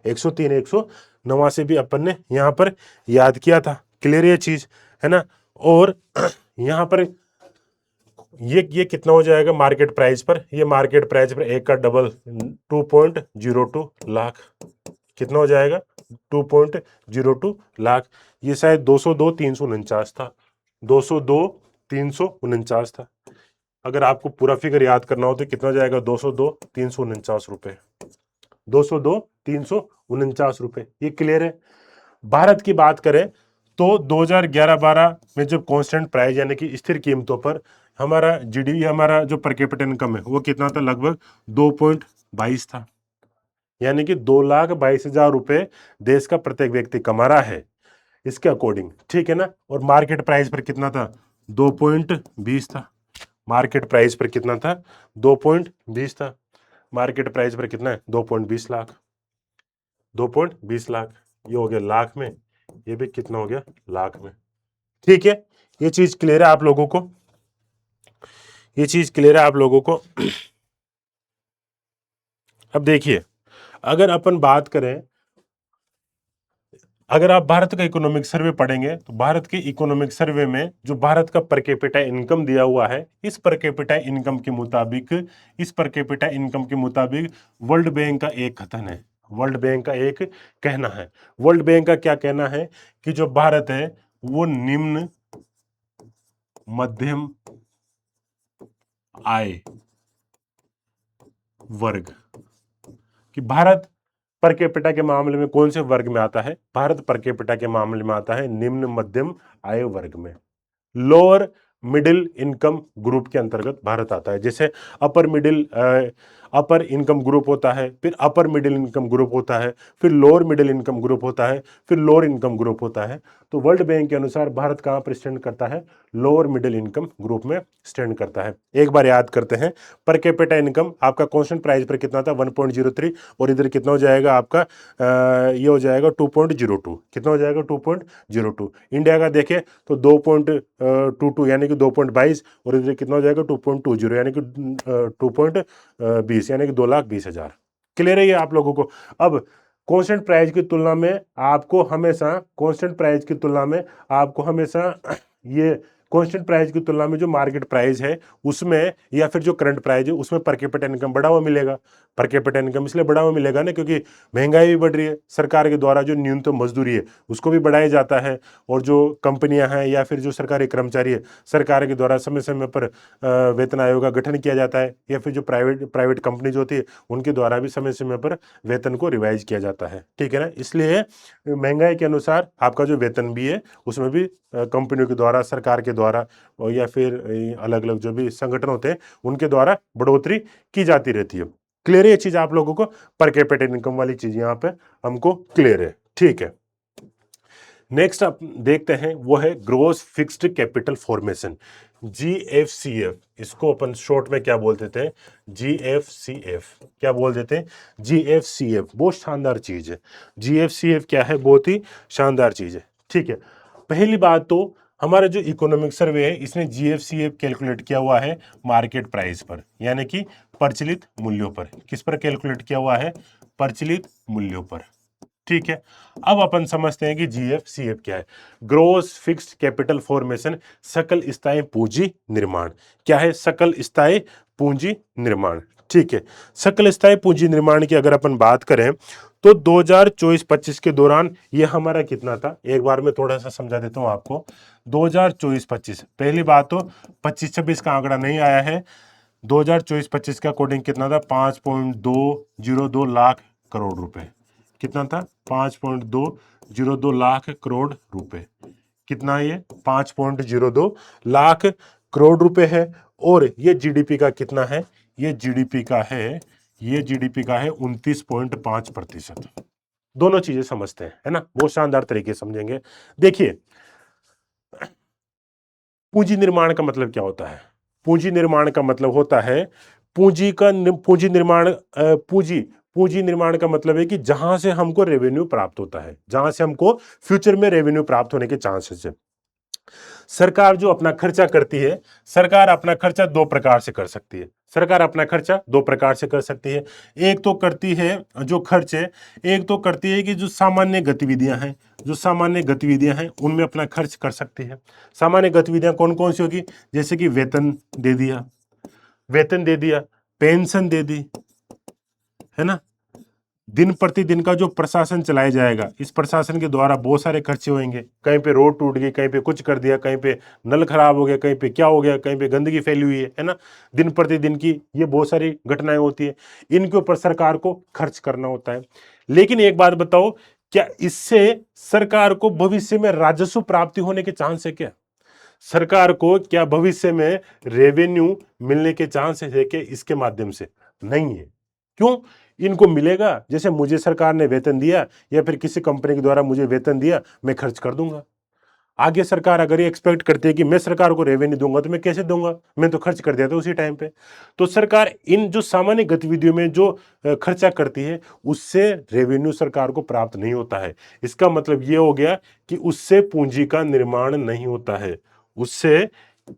103 189 भी अपन ने यहाँ पर याद किया था। क्लियर ये चीज है ना। और यहाँ पर ये कितना हो जाएगा मार्केट प्राइस पर, ये मार्केट प्राइस पर एक का डबल 2.02 लाख, कितना हो जाएगा 2.02 लाख। ये शायद 202 349 था, 202 349 था। अगर आपको पूरा फिगर याद करना हो तो कितना हो जाएगा, 202 349 रुपए, 202 349 रुपए। ये क्लियर है। भारत की बात करें तो 2011-12 में जब कांस्टेंट प्राइस यानी कि स्थिर कीमतों पर हमारा जीडीपी, हमारा जो पर कैपिटा इनकम है वो कितना था, लगभग 2.22 था। यानी कि 2,22,000 रुपए देश का प्रत्येक व्यक्ति कमा रहा है इसके अकॉर्डिंग, ठीक है ना। और मार्केट प्राइस पर कितना था, 2.20 था। मार्केट प्राइस पर कितना था, 2.20 था। मार्केट प्राइस पर कितना है, 2.20 लाख, 2.20 लाख। ये हो गया लाख में, ये भी कितना हो गया, लाख में। ठीक है, ये चीज क्लियर है आप लोगों को, ये चीज क्लियर है आप लोगों को। अब देखिए, अगर अपन बात करें, अगर आप भारत का इकोनॉमिक सर्वे पढ़ेंगे तो भारत के इकोनॉमिक सर्वे में जो भारत का पर कैपिटा इनकम दिया हुआ है, इस पर कैपिटा इनकम के मुताबिक, इस पर कैपिटा इनकम के मुताबिक वर्ल्ड बैंक का एक कथन है, वर्ल्ड बैंक का एक कहना है। वर्ल्ड बैंक का क्या कहना है कि जो भारत है वो निम्न मध्यम आय वर्ग, कि भारत पर कैपिटा के मामले में कौन से वर्ग में आता है, भारत पर कैपिटा के मामले में आता है निम्न मध्यम आय वर्ग में, लोअर मिडिल इनकम ग्रुप के अंतर्गत भारत आता है। जैसे अपर इनकम ग्रुप होता है, फिर अपर मिडिल इनकम ग्रुप होता है, फिर लोअर मिडिल इनकम ग्रुप होता है, फिर लोअर इनकम ग्रुप होता है। तो वर्ल्ड बैंक के अनुसार भारत कहां पर स्टैंड करता है, लोअर मिडिल इनकम ग्रुप में स्टैंड करता है। एक बार याद करते हैं, पर कैपिटा इनकम आपका कांस्टेंट प्राइस पर कितना था, 1.03, और इधर कितना हो जाएगा आपका, ये हो जाएगा 2.02। कितना हो जाएगा, 2.02। इंडिया का देखें तो 2.22 यानी कि 2.22, और इधर कितना हो जाएगा, 2.20 यानी कि 2.20 यानी कि 2,20,000। क्लियर है ये आप लोगों को। अब कांस्टेंट प्राइस की तुलना में आपको हमेशा, कांस्टेंट प्राइस की तुलना में आपको हमेशा ये कांस्टेंट प्राइस की तुलना में जो मार्केट प्राइस है उसमें, या फिर जो करंट प्राइस है उसमें पर कैपिटा इनकम बढ़ा हुआ मिलेगा। पर कैपिटा इनकम इसलिए बढ़ा हुआ मिलेगा ना क्योंकि महंगाई भी बढ़ रही है, सरकार के द्वारा जो न्यूनतम मजदूरी है उसको भी बढ़ाया जाता है, और जो कंपनियां हैं या फिर जो सरकारी कर्मचारी है, सरकार के द्वारा समय समय पर वेतन आयोग का गठन किया जाता है, या फिर जो प्राइवेट प्राइवेट कंपनीज होती है उनके द्वारा भी समय समय पर वेतन को रिवाइज किया जाता है, ठीक है ना। इसलिए महंगाई के अनुसार आपका जो वेतन भी है उसमें भी कंपनियों के द्वारा, सरकार के द्वारा, और या फिर अलग अलग जो भी संगठन होते हैं उनके द्वारा बढ़ोतरी की जाती रहती है। क्लियर है ये चीज आप लोगों को, पर कैपिटा इनकम वाली चीज यहाँ पे हमको क्लियर है, ठीक है। नेक्स्ट आप देखते हैं वो है gross fixed capital formation, GFCF। इसको अपन शॉर्ट में क्या बोल देते हैं, GFCF। क्या बोल देते हैं, GFCF। बहुत शानदार चीज है, GFCF क्या है, बहुत ही शानदार चीज है, ठीक है। पहली बात तो हमारा जो इकोनॉमिक सर्वे है इसने GFCF कैलकुलेट किया हुआ है मार्केट प्राइस पर, यानी कि प्रचलित मूल्यों पर। किस पर कैलकुलेट किया हुआ है, प्रचलित मूल्यों पर, ठीक है। अब अपन समझते हैं कि GFCF क्या है, ग्रोस फिक्स्ड कैपिटल फॉर्मेशन, सकल स्थायी पूंजी निर्माण। क्या है, सकल स्थायी पूंजी निर्माण, ठीक है। सकल स्थायी पूंजी निर्माण की अगर अपन बात करें तो 2024-25 के दौरान ये हमारा कितना था, एक बार मैं थोड़ा सा समझा देता हूं आपको। 2024-25, पहली बात तो 25-26 का आंकड़ा नहीं आया है, 2024-25 के अकॉर्डिंग कितना था, 5.202 लाख करोड़ रुपए। कितना था, 5.202 लाख करोड़ रुपए। कितना, ये 5.02 लाख करोड़ रुपए है। और ये जीडीपी का कितना है, ये जीडीपी का है, ये जीडीपी का है 29.5%। दोनों चीजें समझते हैं, है ना, बहुत शानदार तरीके से समझेंगे। देखिए, पूंजी निर्माण का मतलब क्या होता है, पूंजी निर्माण का मतलब होता है पूंजी निर्माण, पूंजी निर्माण का मतलब है कि जहां से हमको रेवेन्यू प्राप्त होता है, जहां से हमको फ्यूचर में रेवेन्यू प्राप्त होने के चांसेस है। सरकार जो अपना खर्चा करती है, सरकार अपना खर्चा दो प्रकार से कर सकती है, सरकार अपना खर्चा दो प्रकार से कर सकती है। एक तो करती है जो खर्च है, एक तो करती है कि जो सामान्य गतिविधियां हैं, जो सामान्य गतिविधियां हैं उनमें अपना खर्च कर सकती है। सामान्य गतिविधियां कौन कौन सी होगी, जैसे कि वेतन दे दिया, वेतन दे दिया, पेंशन दे दी, है ना, दिन प्रतिदिन का जो प्रशासन चलाया जाएगा, इस प्रशासन के द्वारा बहुत सारे खर्चे होंगे। कहीं पे रोड टूट गई, कहीं पे कुछ कर दिया, कहीं पे नल खराब हो गया, कहीं पे क्या हो गया, कहीं पे गंदगी फैली हुई है ना। दिन प्रतिदिन की ये बहुत सारी घटनाएं होती है, इनके ऊपर सरकार को खर्च करना होता है। लेकिन एक बात बताओ, क्या इससे सरकार को भविष्य में राजस्व प्राप्ति होने के चांस है क्या? सरकार को क्या भविष्य में रेवेन्यू मिलने के चांसेस है कि इसके माध्यम से? नहीं है। क्यों? इनको मिलेगा, जैसे मुझे सरकार ने वेतन दिया या फिर किसी कंपनी के द्वारा मुझे वेतन दिया, मैं खर्च कर दूंगा। आगे सरकार अगर ये एक्सपेक्ट करती है कि मैं सरकार को रेवेन्यू दूंगा, तो मैं कैसे दूंगा? मैं तो खर्च कर दिया था उसी टाइम पे। तो सरकार इन जो सामान्य गतिविधियों में जो खर्चा करती है, उससे रेवेन्यू सरकार को प्राप्त नहीं होता है। इसका मतलब ये हो गया कि उससे पूंजी का निर्माण नहीं होता है, उससे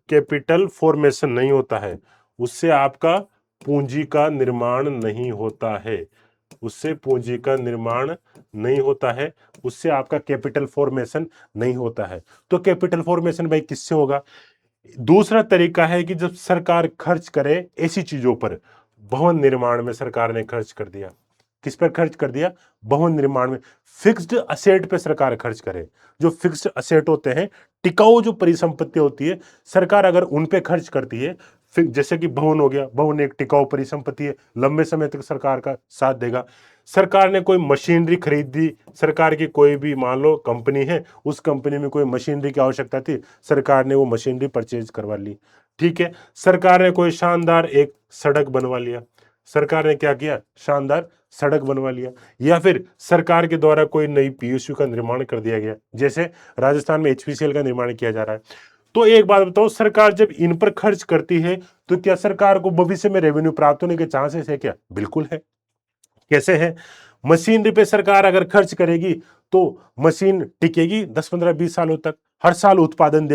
कैपिटल फॉर्मेशन नहीं होता है, उससे आपका पूंजी का निर्माण नहीं होता है, उससे पूंजी का निर्माण नहीं होता है, उससे आपका कैपिटल फॉर्मेशन नहीं होता है। तो कैपिटल फॉर्मेशन भाई किससे होगा? दूसरा तरीका है कि जब सरकार खर्च करे ऐसी चीजों पर, भवन निर्माण में सरकार ने खर्च कर दिया। किस पर खर्च कर दिया? भवन निर्माण में। फिक्स्ड असेट पे सरकार खर्च करे। जो फिक्स्ड असेट होते हैं, टिकाऊ जो परिसंपत्ति होती है, सरकार अगर उन पे खर्च करती है, फिर जैसे कि भवन हो गया, भवन एक टिकाऊ परिसंपत्ति है, लंबे समय तक सरकार का साथ देगा। सरकार ने कोई मशीनरी खरीदी, सरकार की कोई भी मान लो कंपनी है, उस कंपनी में कोई मशीनरी की आवश्यकता थी, सरकार ने वो मशीनरी परचेज करवा ली। ठीक है। सरकार ने कोई शानदार एक सड़क बनवा लिया, सरकार ने क्या किया? शानदार सड़क बनवा लिया। या फिर सरकार के द्वारा कोई नई पीएसयू का निर्माण कर दिया गया, जैसे राजस्थान में एचपीसीएल का निर्माण किया जा रहा है। तो एक बात बताओ, सरकार जब इन पर खर्च करती है, तो क्या सरकार को भविष्य में रेवेन्यू प्राप्त होने के चांसेस है क्या? बिल्कुल है। कैसे है? मशीनरी पे सरकार अगर खर्च करेगी, तो मशीन टिकेगी 10-15-20 सालों तक, हर साल उत्पादन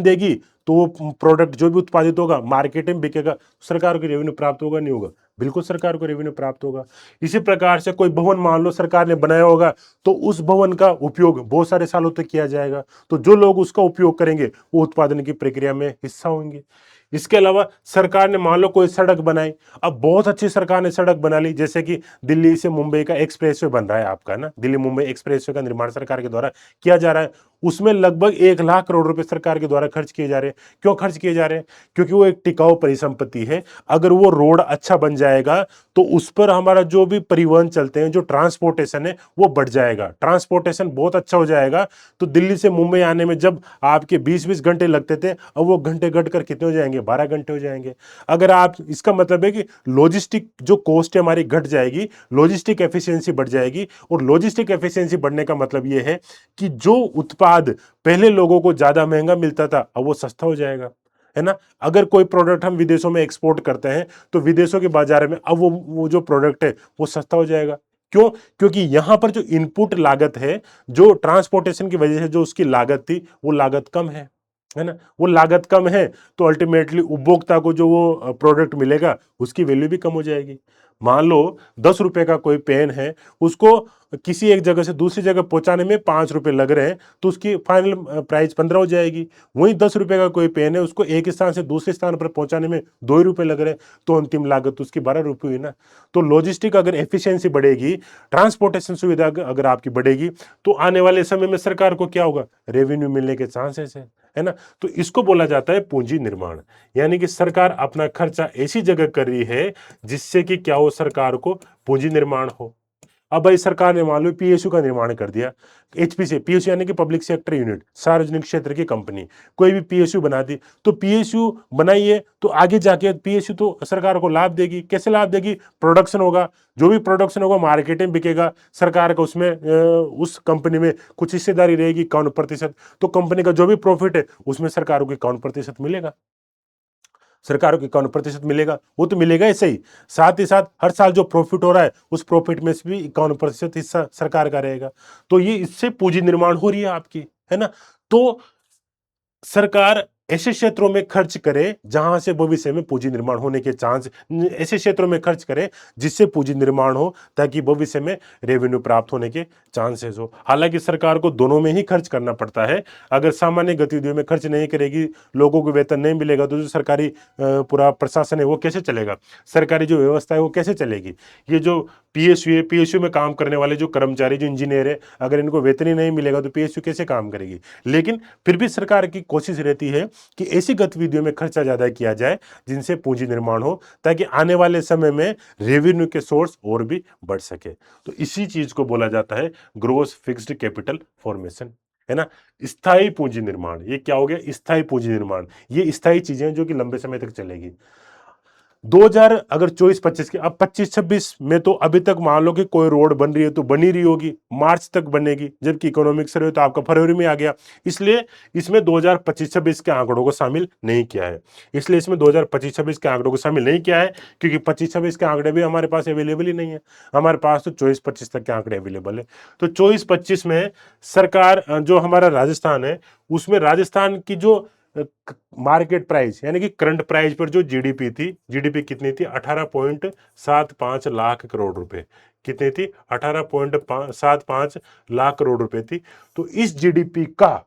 देगी, तो वो प्रोडक्ट जो भी उत्पादित होगा मार्केट में बिकेगा, सरकार को रेवेन्यू प्राप्त होगा, नहीं होगा? बिल्कुल सरकार को रेवेन्यू प्राप्त होगा। इसी प्रकार से कोई भवन मान लो सरकार ने बनाया होगा, तो उस भवन का उपयोग बहुत सारे सालों तक किया जाएगा, तो जो लोग उसका उपयोग करेंगे वो उत्पादन की प्रक्रिया में हिस्सा होंगे। इसके अलावा सरकार ने मान लो कोई सड़क बनाई, अब बहुत अच्छी सरकार ने सड़क बना ली, जैसे कि दिल्ली से मुंबई का एक्सप्रेसवे बन रहा है आपका ना, दिल्ली मुंबई एक्सप्रेसवे का निर्माण सरकार के द्वारा किया जा रहा है। उसमें लगभग 1 लाख करोड़ रुपए सरकार के द्वारा खर्च किए जा रहे हैं। क्यों खर्च किए जा रहे हैं? क्योंकि वो एक टिकाऊ परिसंपत्ति है। अगर वो रोड अच्छा बन जाएगा, तो उस पर हमारा जो भी परिवहन चलते हैं, जो ट्रांसपोर्टेशन है, वो बढ़ जाएगा। ट्रांसपोर्टेशन बहुत अच्छा हो जाएगा, तो दिल्ली से मुंबई आने में जब आपके 20-20 घंटे लगते थे, अब वो घंटे घटकर कितने हो जाएंगे? 12 घंटे हो जाएंगे। अगर आप, इसका मतलब है कि लॉजिस्टिक जो कॉस्ट है हमारी घट जाएगी, लॉजिस्टिक एफिशिएंसी बढ़ जाएगी। और लॉजिस्टिक एफिशिएंसी बढ़ने का मतलब ये है कि जो उत्पाद पहले लोगों को ज्यादा महंगा मिलता था, अब वो सस्ता हो जाएगा, है ना। अगर कोई प्रोडक्ट हम विदेशों में एक्सपोर्ट करते हैं, तो विदेशों के बाजार में अब वो जो प्रोडक्ट है वो सस्ता हो जाएगा। क्यों? क्योंकि यहां पर जो इनपुट लागत है, जो ट्रांसपोर्टेशन की वजह से जो उसकी लागत थी, वो लागत कम है ना। वो लागत कम है, तो अल्टीमेटली उपभोक्ता को जो वो प्रोडक्ट मिलेगा, उसकी वैल्यू भी कम हो जाएगी। मान लो 10 रुपए का कोई पेन है, उसको किसी एक जगह से दूसरी जगह पहुंचाने में 5 रुपए लग रहे हैं, तो उसकी फाइनल प्राइस 15 हो जाएगी। वहीं 10 रुपए का कोई पेन है, उसको एक स्थान से दूसरे स्थान पर पहुंचाने में 2 रुपए लग रहे हैं, तो अंतिम लागत उसकी 12 रुपए हुई ना। तो लॉजिस्टिक अगर एफिशिएंसी बढ़ेगी, ट्रांसपोर्टेशन सुविधा अगर आपकी बढ़ेगी, तो आने वाले समय में सरकार को क्या होगा? रेवेन्यू मिलने के चांसेस है ना। तो इसको बोला जाता है पूंजी निर्माण। यानी कि सरकार अपना खर्चा ऐसी जगह कर रही है जिससे कि क्या हो? सरकार को पूंजी निर्माण हो। अब भाई सरकार ने मान लो पीएसयू का निर्माण कर दिया, एचपीसी, पीएसयू यानी कि पब्लिक सेक्टर यूनिट, सार्वजनिक क्षेत्र की कंपनी, कोई भी पीएसयू बना दी, तो पीएसयू बनाइए, तो आगे जाके पीएसयू तो सरकार को लाभ देगी। कैसे लाभ देगी? प्रोडक्शन होगा, जो भी प्रोडक्शन होगा मार्केट में बिकेगा, सरकार का उसमें उस कंपनी में कुछ हिस्सेदारी रहेगी 51%, तो कंपनी का जो भी प्रॉफिट है उसमें सरकार को 51% मिलेगा। सरकार को 51% मिलेगा, वो तो मिलेगा ऐसे ही। साथ ही साथ हर साल जो प्रॉफिट हो रहा है, उस प्रॉफिट में से भी 51% हिस्सा सरकार का रहेगा। तो ये इससे पूंजी निर्माण हो रही है आपकी, है ना। तो सरकार ऐसे क्षेत्रों में खर्च करे जहां से भविष्य में पूंजी निर्माण होने के चांस, ऐसे क्षेत्रों में खर्च करे जिससे पूंजी निर्माण हो, ताकि भविष्य में रेवेन्यू प्राप्त होने के चांसेस हो। हालांकि सरकार को दोनों में ही खर्च करना पड़ता है। अगर सामान्य गतिविधियों में खर्च नहीं करेगी, लोगों को वेतन नहीं मिलेगा, तो जो सरकारी पूरा प्रशासन है वो कैसे चलेगा? सरकारी जो व्यवस्था है वो कैसे चलेगी? ये जो पीएसयू है, पीएसयू में काम करने वाले जो कर्मचारी, जो इंजीनियर है, अगर इनको वेतन ही नहीं मिलेगा तो पीएसयू कैसे काम करेगी। लेकिन फिर भी सरकार की कोशिश रहती है कि ऐसी गतिविधियों में खर्चा ज़्यादा किया जाए जिनसे पूंजी निर्माण हो, ताकि आने वाले समय में रेवेन्यू के सोर्स और भी बढ़ सके। तो इसी चीज़ को बोला जाता है ग्रोस फिक्स्ड कैपिटल फॉर्मेशन, है ना। स्थायी पूंजी निर्माण, ये क्या हो गया, स्थायी पूंजी निर्माण। ये स्थायी चीजें जो कि लंबे समय तक चलेगी। 2000 अगर 24-25 की, अब 25-26 में तो अभी तक मान लो कि कोई रोड बन रही है तो बनी रही होगी, मार्च तक बनेगी, जबकि इकोनॉमिक सर्वे तो आपका फरवरी में आ गया। इसलिए इसमें 2025-26 के आंकड़ों को शामिल नहीं किया है। इसलिए इसमें 2025-26 के आंकड़ों को शामिल नहीं किया है, क्योंकि 25-26 के आंकड़े भी हमारे पास अवेलेबल ही नहीं है। हमारे पास तो 24-25 तक के आंकड़े अवेलेबल है। तो 24-25 में सरकार, जो हमारा राजस्थान है, उसमें राजस्थान की जो मार्केट प्राइस यानी कि करंट प्राइस पर जो जीडीपी थी, जीडीपी कितनी थी, 18.75 लाख करोड़ रुपए। कितनी थी, 18.75 लाख करोड़ रुपए थी। तो इस जीडीपी का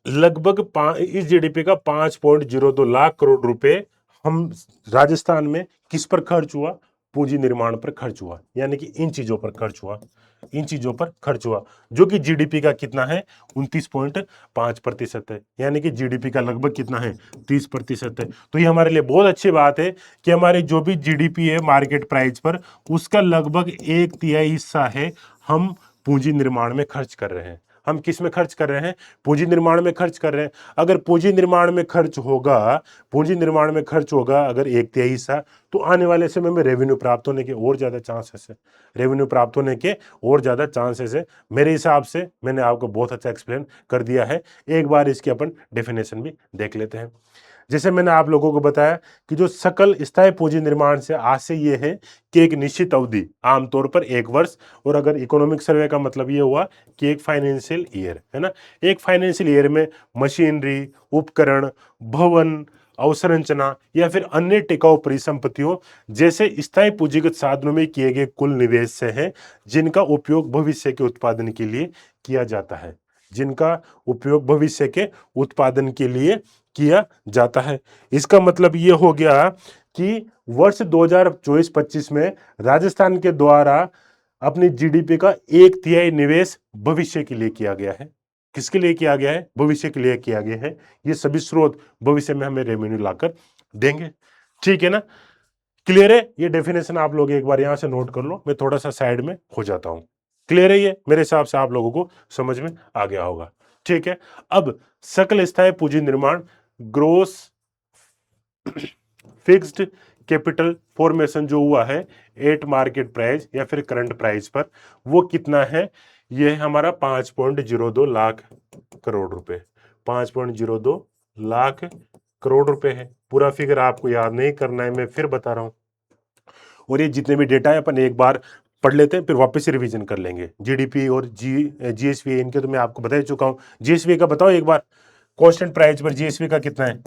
लगभग 5.02 लाख करोड़ रुपए हम राजस्थान में किस पर खर्च हुआ, पूंजी निर्माण पर खर्च हुआ, यानी कि इन चीजों पर खर्च हुआ, इन चीजों पर खर्च हुआ, जो कि जीडीपी का कितना है, 29.5% है। यानी कि जीडीपी का लगभग कितना है, 30% है। तो ये हमारे लिए बहुत अच्छी बात है कि हमारे जो भी जीडीपी है मार्केट प्राइस पर, उसका लगभग 1/3 हिस्सा है हम पूंजी निर्माण में खर्च कर रहे हैं। हम किस में खर्च कर रहे हैं, पूंजी निर्माण में खर्च कर रहे हैं। अगर पूंजी निर्माण में खर्च होगा, पूंजी निर्माण में खर्च होगा अगर 1/3 हिस्सा, तो आने वाले समय में रेवेन्यू प्राप्त होने के और ज्यादा चांसेस है, रेवेन्यू प्राप्त होने के और ज्यादा चांसेस है। मेरे हिसाब से मैंने आपको बहुत अच्छा एक्सप्लेन कर दिया है। एक बार इसकी अपन डेफिनेशन भी देख लेते हैं। जैसे मैंने आप लोगों को बताया कि जो सकल स्थायी पूंजी निर्माण से आशय ये है कि एक निश्चित अवधि, आमतौर पर 1 वर्ष, और अगर इकोनॉमिक सर्वे का मतलब ये हुआ कि एक फाइनेंशियल ईयर, है ना। एक फाइनेंशियल ईयर में मशीनरी, उपकरण, भवन, अवसंरचना या फिर अन्य टिकाऊ परिसंपत्तियों जैसे स्थायी पूंजीगत साधनों में किए गए कुल निवेश से है, जिनका उपयोग भविष्य के उत्पादन के लिए किया जाता है, जिनका उपयोग भविष्य के उत्पादन के लिए किया जाता है। इसका मतलब ये हो गया कि वर्ष 2024-25 में राजस्थान के द्वारा अपनी जीडीपी का 1/3 निवेश भविष्य के लिए किया गया है। किसके लिए किया गया है, भविष्य के लिए किया गया है। ये सभी स्रोत भविष्य में हमें रेवेन्यू लाकर देंगे। ठीक है ना, क्लियर है। ये डेफिनेशन आप लोग एक बार यहां से नोट कर लो, मैं थोड़ा सा साइड में हो जाता हूं। क्लियर है, ये मेरे हिसाब से आप लोगों को समझ में आ गया होगा। ठीक है, अब सकल स्थायी पूंजी निर्माण, ग्रोस फिक्स्ड कैपिटल फॉर्मेशन जो हुआ है एट मार्केट प्राइस या फिर करंट प्राइस पर, वो कितना है, ये है हमारा 5.02 लाख करोड़ रुपए। 5.02 लाख करोड़ रुपए है। पूरा फिगर आपको याद नहीं करना है, मैं फिर बता रहा हूं। और ये जितने भी डेटा है अपन एक बार पढ़ लेते हैं, फिर वापस से रिवीजन कर लेंगे। जीडीपी और जीएसवी इनके तो मैं आपको बता ही चुका हूं। जीएसवी का बताओ एक बार, कांस्टेंट प्राइस पर जीएसवी का कितना है,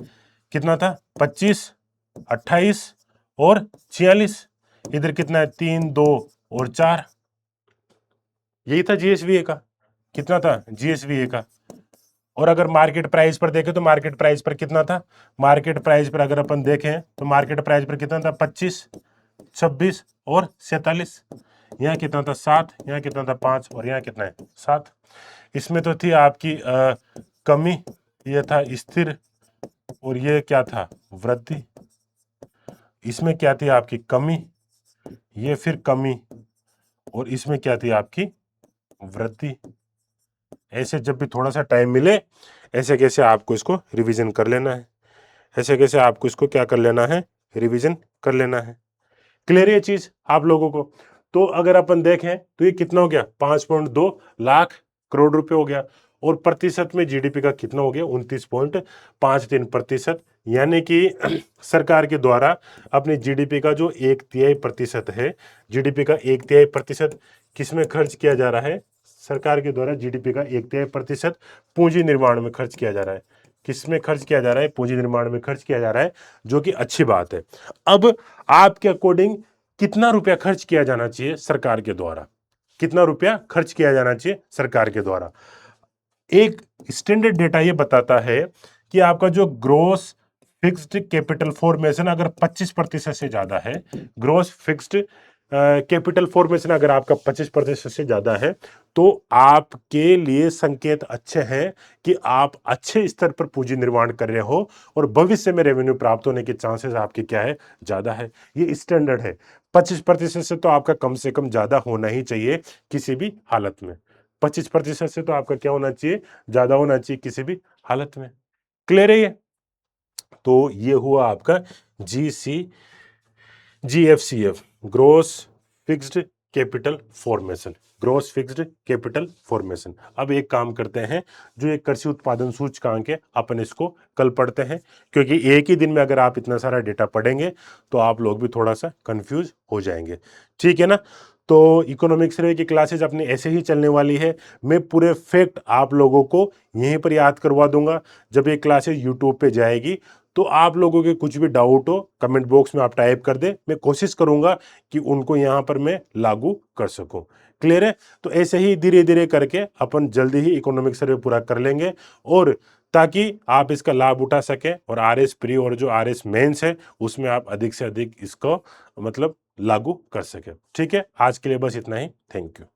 कितना था, 25, 28 और 46। इधर कितना है, 3, 2 और 4। यही था जीएसवी का, कितना था जीएसवी का। और अगर मार्केट प्राइस पर देखें तो मार्केट प्राइस पर कितना था, मार्केट प्राइस पर अगर अपन देखें तो मार्केट प्राइस पर कितना था, 25, 26 और 47। यहाँ कितना था, 7, यहाँ कितना था, 5 और यहाँ कितना है, 7। इसमें तो थी आपकी कमी, ये था स्थिर, और ये क्या था, वृद्धि। इसमें क्या थी आपकी कमी, ये फिर कमी, और इसमें क्या थी आपकी वृद्धि। ऐसे जब भी थोड़ा सा टाइम मिले, ऐसे कैसे आपको इसको रिवीजन कर लेना है, ऐसे कैसे आपको इसको क्या कर लेना है, रिवीजन कर लेना है। क्लियर ये चीज आप लोगों को। तो अगर अपन देखें तो ये कितना हो गया, 5.2 लाख करोड़ रुपए हो गया। और प्रतिशत में जीडीपी का कितना हो गया, 29.53%। यानी कि सरकार के द्वारा अपनी जीडीपी का जो 1/3% है, जीडीपी का 1/3% किसमें खर्च किया जा रहा है, सरकार के द्वारा जीडीपी का 1/3% पूंजी निर्माण में खर्च किया जा रहा है। किसमें खर्च किया जा रहा है, पूंजी निर्माण में खर्च किया जा रहा है, जो कि अच्छी बात है। अब आपके अकॉर्डिंग कितना रुपया खर्च किया जाना चाहिए सरकार के द्वारा, कितना रुपया खर्च किया जाना चाहिए सरकार के द्वारा। एक स्टैंडर्ड डेटा ये बताता है कि आपका जो ग्रोस फिक्स्ड कैपिटल फॉर्मेशन अगर 25% से ज्यादा है, ग्रोस फिक्स्ड कैपिटल फॉर्मेशन अगर आपका 25% से ज़्यादा है तो आपके लिए संकेत अच्छे हैं कि आप अच्छे स्तर पर पूंजी निर्माण कर रहे हो और भविष्य में रेवेन्यू प्राप्त होने के चांसेस आपके क्या है, ज़्यादा है। ये स्टैंडर्ड है। 25% से तो आपका कम से कम ज़्यादा होना ही चाहिए किसी भी हालत में। 25% से तो आपका क्या होना चाहिए, ज़्यादा होना चाहिए किसी भी हालत में। क्लियर है ये? तो ये हुआ आपका GFCF, gross fixed capital formation. Gross fixed capital formation. अब एक काम करते हैं, जो एक कृषि उत्पादन सूचकांक है अपन इसको कल पढ़ते हैं, क्योंकि एक ही दिन में अगर आप इतना सारा डेटा पढ़ेंगे तो आप लोग भी थोड़ा सा कंफ्यूज हो जाएंगे। ठीक है ना? तो इकोनॉमिक सर्वे की क्लासेज अपनी ऐसे ही चलने वाली है। मैं पूरे फैक्ट आप लोगों को यहीं पर याद करवा दूंगा। जब ये क्लासेज यूट्यूब पे जाएगी तो आप लोगों के कुछ भी डाउट हो कमेंट बॉक्स में आप टाइप कर दे, मैं कोशिश करूंगा कि उनको यहां पर मैं लागू कर सकूं। क्लियर है? तो ऐसे ही धीरे धीरे करके अपन जल्दी ही इकोनॉमिक सर्वे पूरा कर लेंगे, और ताकि आप इसका लाभ उठा सके और आरएस प्री और जो आरएस मेंस है उसमें आप अधिक से अधिक इसको मतलब लागू कर सके। ठीक है, आज के लिए बस इतना ही। Thank you.